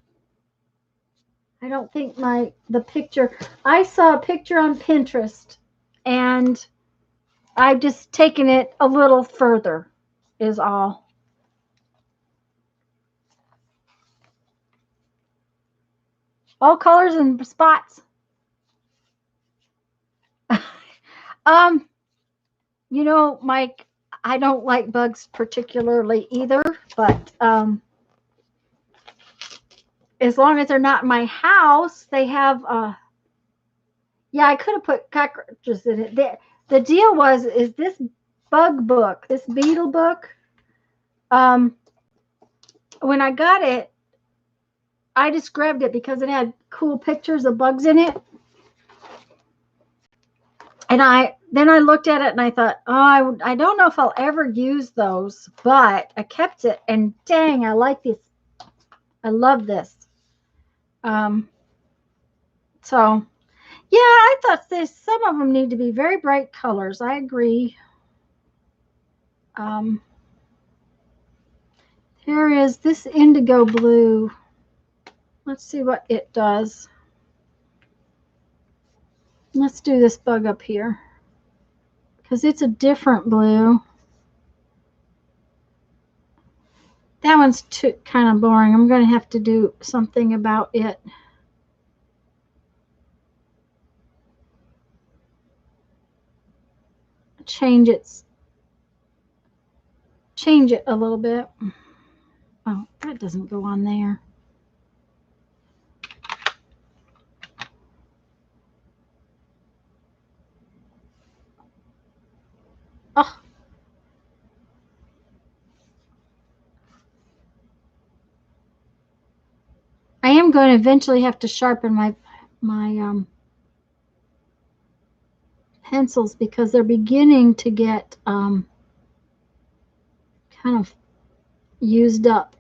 I don't think the picture, I saw a picture on Pinterest and I've just taken it a little further is all. All colors and spots. You know, Mike, I don't like bugs particularly either, but as long as they're not in my house, they have yeah, I could have put cockroaches in it. The deal is this bug book, this beetle book, when I got it, I just grabbed it because it had cool pictures of bugs in it. And then I looked at it and I thought, oh, I don't know if I'll ever use those, but I kept it and dang, I like this. I love this. So yeah, I thought some of them need to be very bright colors. I agree. Here is this indigo blue. Let's see what it does. Let's do this bug up here because it's a different blue. That one's kind of boring. I'm going to have to do something about it. Change it a little bit. Oh, that doesn't go on there. Oh. I am going to eventually have to sharpen my pencils because they're beginning to get kind of used up.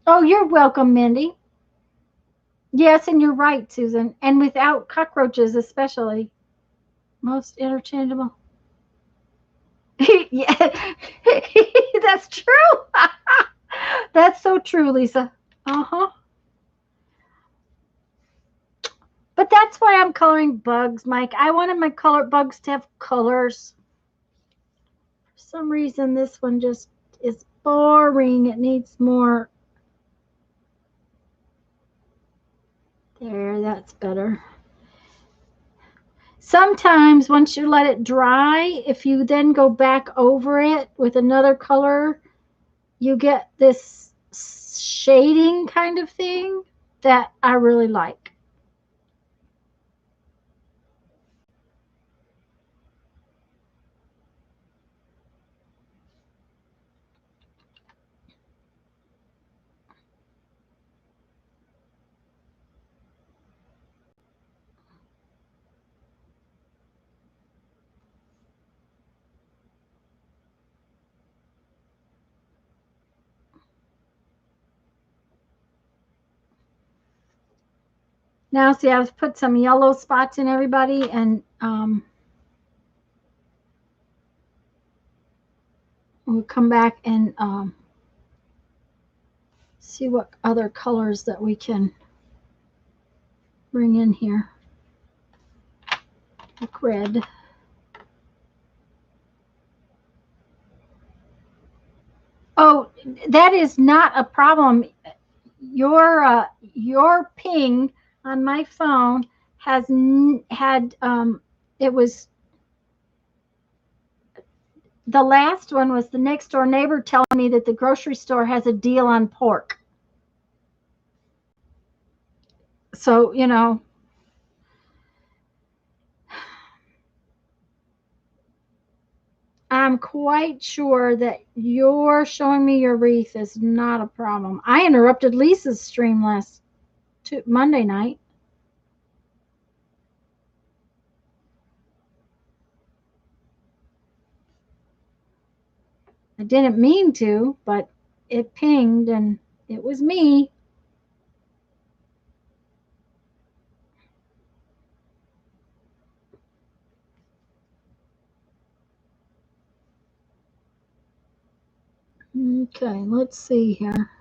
Oh, you're welcome, Mindy. Yes, and you're right, Susan. And without cockroaches, especially. Most interchangeable. Yeah, that's true. That's so true, Lisa. Uh-huh. But that's why I'm coloring bugs, Mike. I wanted my color bugs to have colors. For some reason, this one just is boring. It needs more. There, that's better. Sometimes once you let it dry, if you then go back over it with another color, you get this shading kind of thing that I really like. Now, see, I've put some yellow spots in everybody, and we'll come back and see what other colors that we can bring in here. Like red. Oh, that is not a problem. Your ping on my phone has had it was the last one was the next door neighbor telling me that the grocery store has a deal on pork. So, you know, I'm quite sure that you're showing me your wreath is not a problem. I interrupted Lisa's stream last Monday night. I didn't mean to, but it pinged and it was me. Okay, let's see here.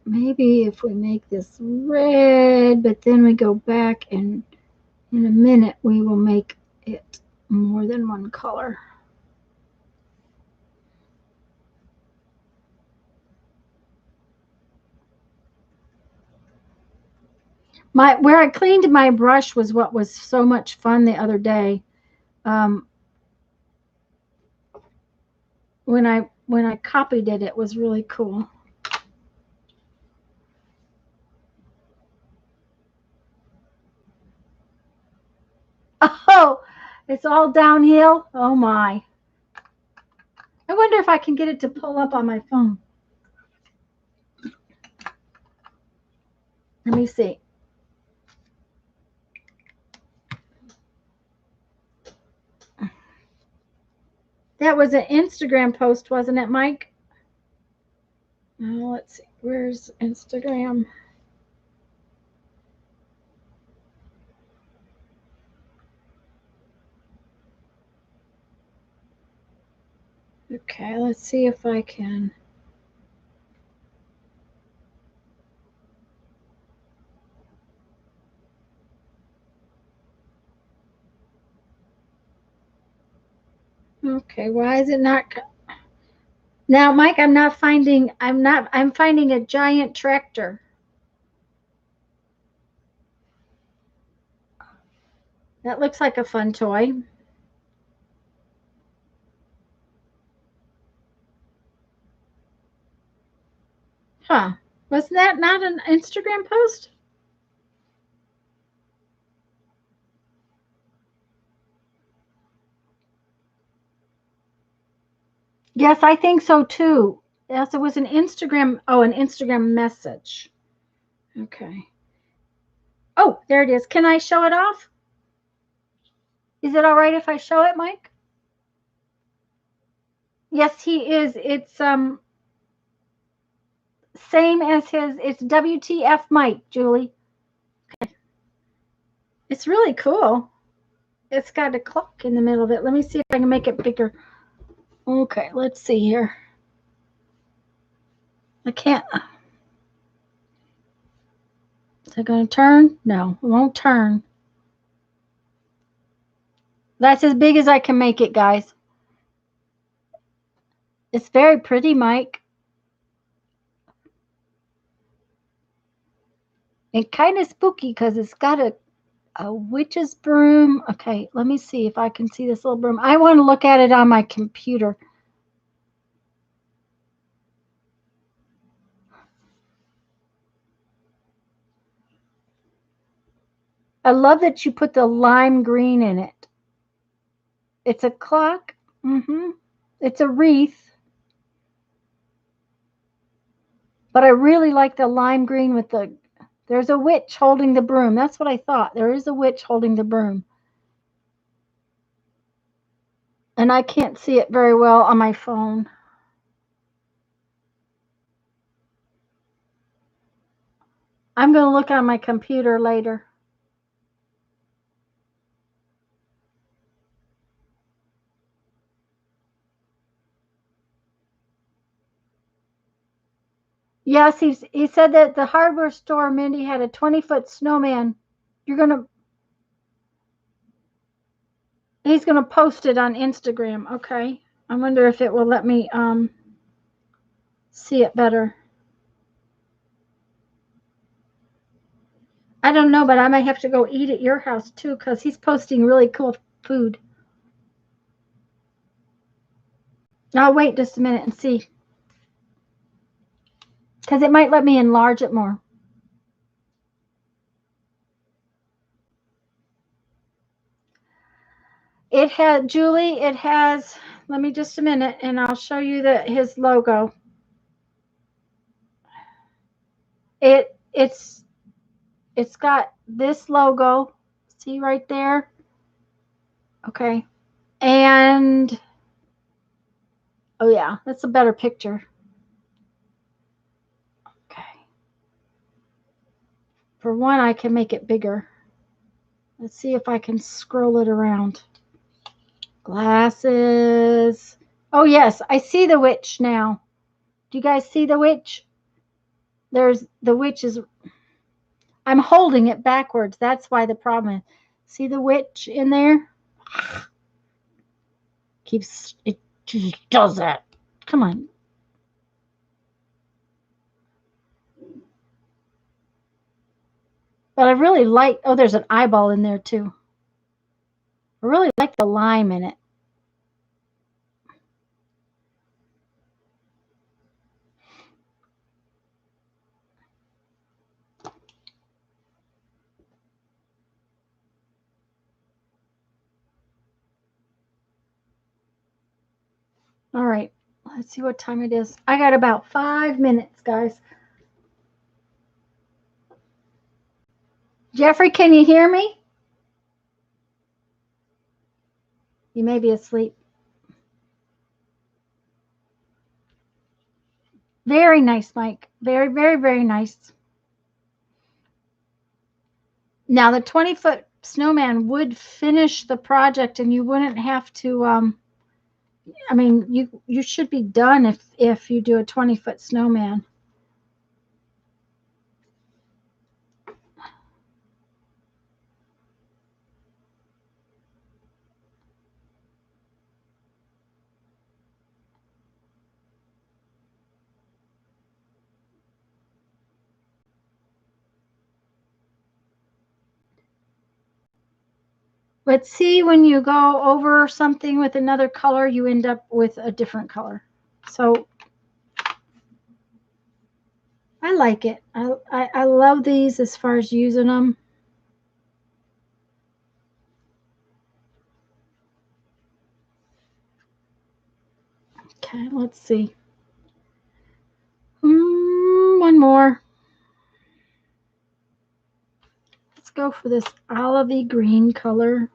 Maybe if we make this red, but then we go back and in a minute we will make it more than one color. Where I cleaned my brush was what was so much fun the other day. When I copied it, it was really cool. Oh, it's all downhill. Oh my. I wonder if I can get it to pull up on my phone. Let me see. That was an Instagram post, wasn't it, Mike? Let's see. Where's Instagram? Okay, let's see if I can. Okay, why is it not? Now, Mike, I'm finding a giant tractor. That looks like a fun toy. Huh. Was that not an Instagram post? Yes, I think so too. Yes, it was an Instagram. Oh, an Instagram message. Okay. Oh, there it is. Can I show it off? Is it all right if I show it, Mike? Yes, he is. It's same as his. It's WTF Mike, Julie. Okay. It's really cool. It's got a clock in the middle of it. Let me see if I can make it bigger. Okay, let's see here. I can't. Is it going to turn? No, it won't turn. That's as big as I can make it, guys. It's very pretty, Mike. And kind of spooky because it's got a witch's broom. Okay, let me see if I can see this little broom. I want to look at it on my computer. I love that you put the lime green in it. It's a clock. It's a wreath. But I really like the lime green with the, there's a witch holding the broom. That's what I thought. There is a witch holding the broom. And I can't see it very well on my phone. I'm going to look on my computer later. Yes, he said that the hardware store, Mindy, had a 20-foot snowman. He's gonna post it on Instagram. Okay. I wonder if it will let me see it better. I don't know, but I might have to go eat at your house too, because he's posting really cool food. I'll wait just a minute and see, because it might let me enlarge it more. It had, Julie, it has, let me just a minute and I'll show you his logo. It's got this logo, see right there? Okay. And oh yeah, that's a better picture. Okay. For one, I can make it bigger. Let's see if I can scroll it around. Glasses. Oh yes, I see the witch now. Do you guys see the witch? There's the witch is, I'm holding it backwards. That's why the problem is. See the witch in there? It just does that. Come on. But I really like, oh, there's an eyeball in there too. I really like the lime in it. All right, let's see what time it is. I got about 5 minutes, guys. Jeffrey, can you hear me? You may be asleep. Very nice, Mike. Very, very, very nice. Now, the 20-foot snowman would finish the project and you wouldn't have to, I mean, you should be done if you do a 20-foot snowman. But see, when you go over something with another color, you end up with a different color. So I like it. I love these as far as using them. Okay, let's see. One more. Let's go for this olivey green color.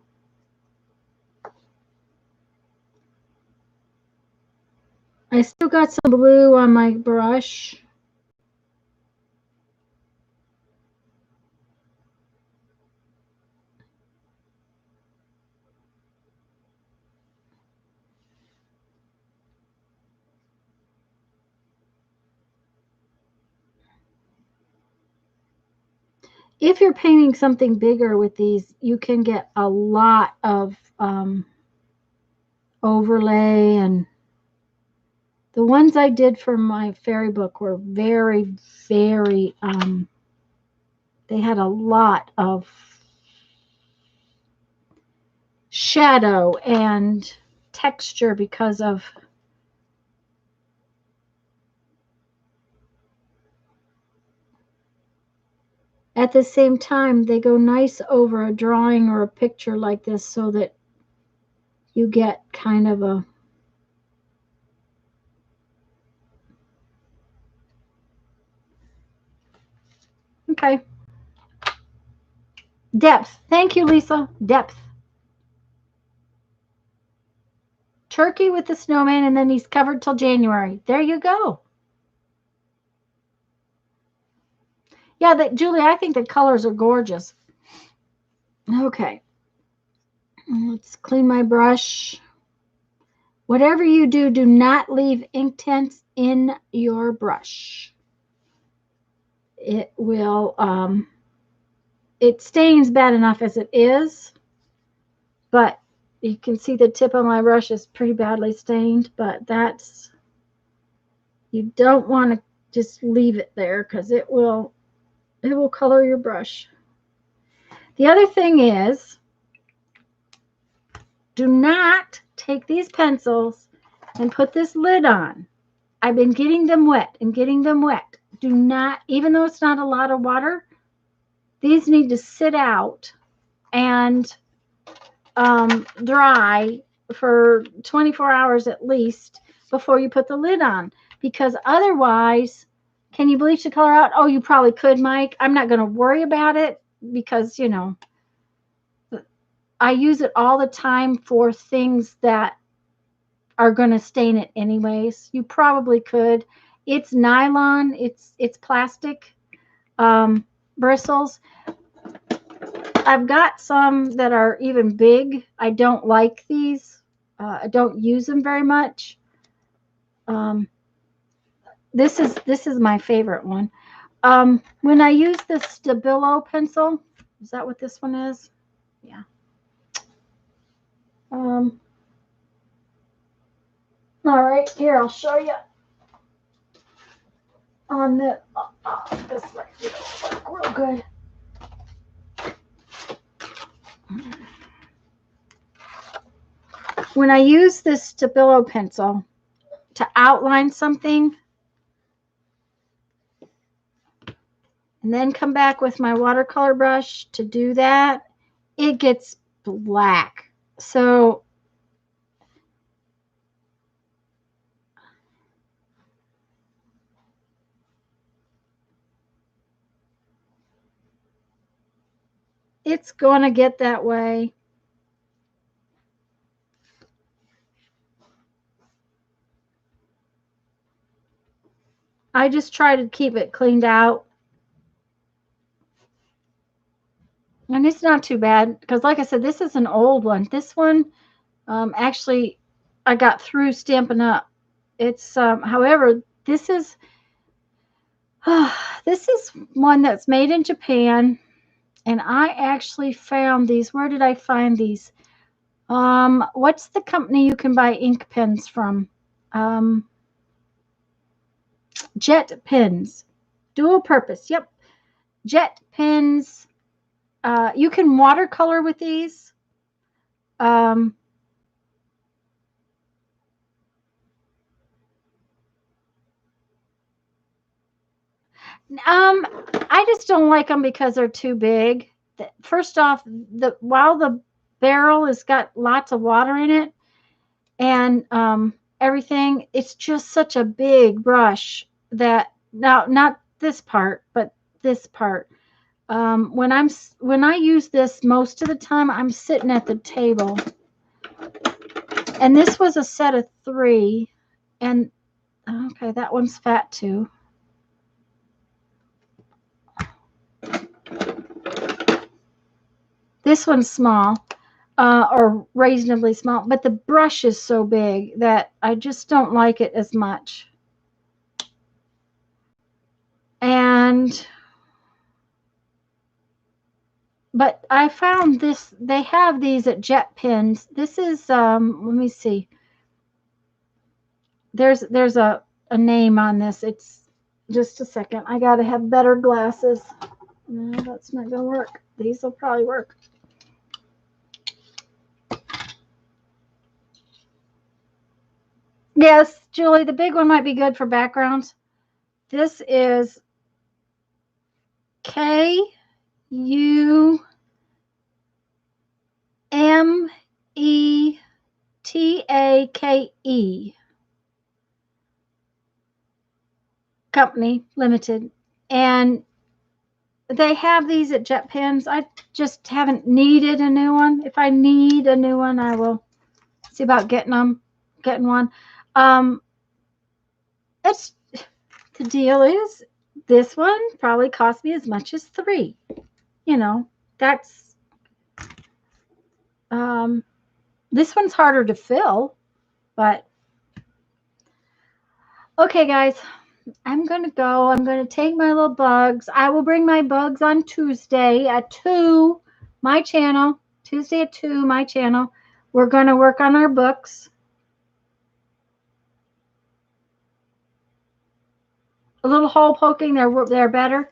I still got some blue on my brush. If you're painting something bigger with these, you can get a lot of overlay, and the ones I did for my fairy book were very, very, they had a lot of shadow and texture because of at the same time they go nice over a drawing or a picture like this, so that you get kind of a okay. Depth. Thank you, Lisa. Depth. Turkey with the snowman, and then he's covered till January. There you go. Yeah, Julie, I think the colors are gorgeous. Okay. Let's clean my brush. Whatever you do, do not leave Inktense in your brush. It will, it stains bad enough as it is, but you can see the tip of my brush is pretty badly stained, but that's, you don't want to just leave it there because it will color your brush. The other thing is, do not take these pencils and put this lid on. I've been getting them wet and getting them wet. Do not, even though it's not a lot of water, these need to sit out and dry for 24 hours at least before you put the lid on, because otherwise, can you bleach the color out? Oh, you probably could, Mike. I'm not going to worry about it because, you know, I use it all the time for things that are going to stain it anyways. You probably could. It's nylon. It's plastic bristles. I've got some that are even big. I don't like these. I don't use them very much. This is my favorite one. When I use the Stabilo pencil, is that what this one is? Yeah. All right, here, I'll show you on the, this right here will work real good. When I use this Stabilo pencil to outline something, and then come back with my watercolor brush to do that, it gets black. So it's going to get that way. I just try to keep it cleaned out. And it's not too bad because, like I said, this is an old one. This one, actually, I got through Stampin' Up. It's, however, this is one that's made in Japan. And I actually found these. Where did I find these? What's the company you can buy ink pens from? Jet pens. Dual purpose. Yep. Jet pens. You can watercolor with these. I just don't like them because they're too big. First off, while the barrel has got lots of water in it and everything, it's just such a big brush that, now not this part, but this part. When I use this, most of the time I'm sitting at the table, and this was a set of 3, and Okay, that one's fat too. This one's small, or reasonably small, but the brush is so big that I just don't like it as much. But I found this, they have these at Jet Pens. This is, let me see. There's a name on this. It's, just a second. I got to have better glasses. No, that's not going to work. These will probably work. Yes, Julie, the big one might be good for backgrounds. This is KUMETAKE Company Limited. And they have these at Jet Pens. I just haven't needed a new one. If I need a new one, I will see about getting one. It's, the deal is, this one probably cost me as much as 3. You know, that's, this one's harder to fill, but okay, guys, I'm going to go. I'm going to take my little bugs. I will bring my bugs on Tuesday at 2, my channel. Tuesday at 2, my channel. We're going to work on our books. A little hole poking, they're better.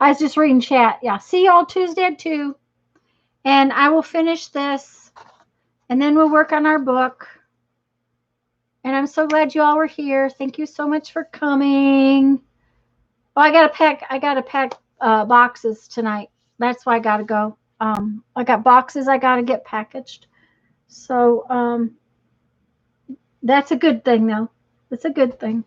I was just reading chat. Yeah, see y'all Tuesday at 2. And I will finish this. And then we'll work on our book. And I'm so glad you all were here. Thank you so much for coming. Oh, I gotta pack boxes tonight. That's why I gotta go. I got boxes I gotta get packaged. So that's a good thing, though. It's a good thing.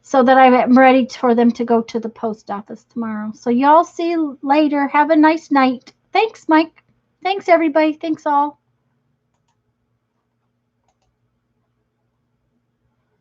So that I'm ready for them to go to the post office tomorrow. So y'all see you later. Have a nice night. Thanks, Mike. Thanks, everybody. Thanks all.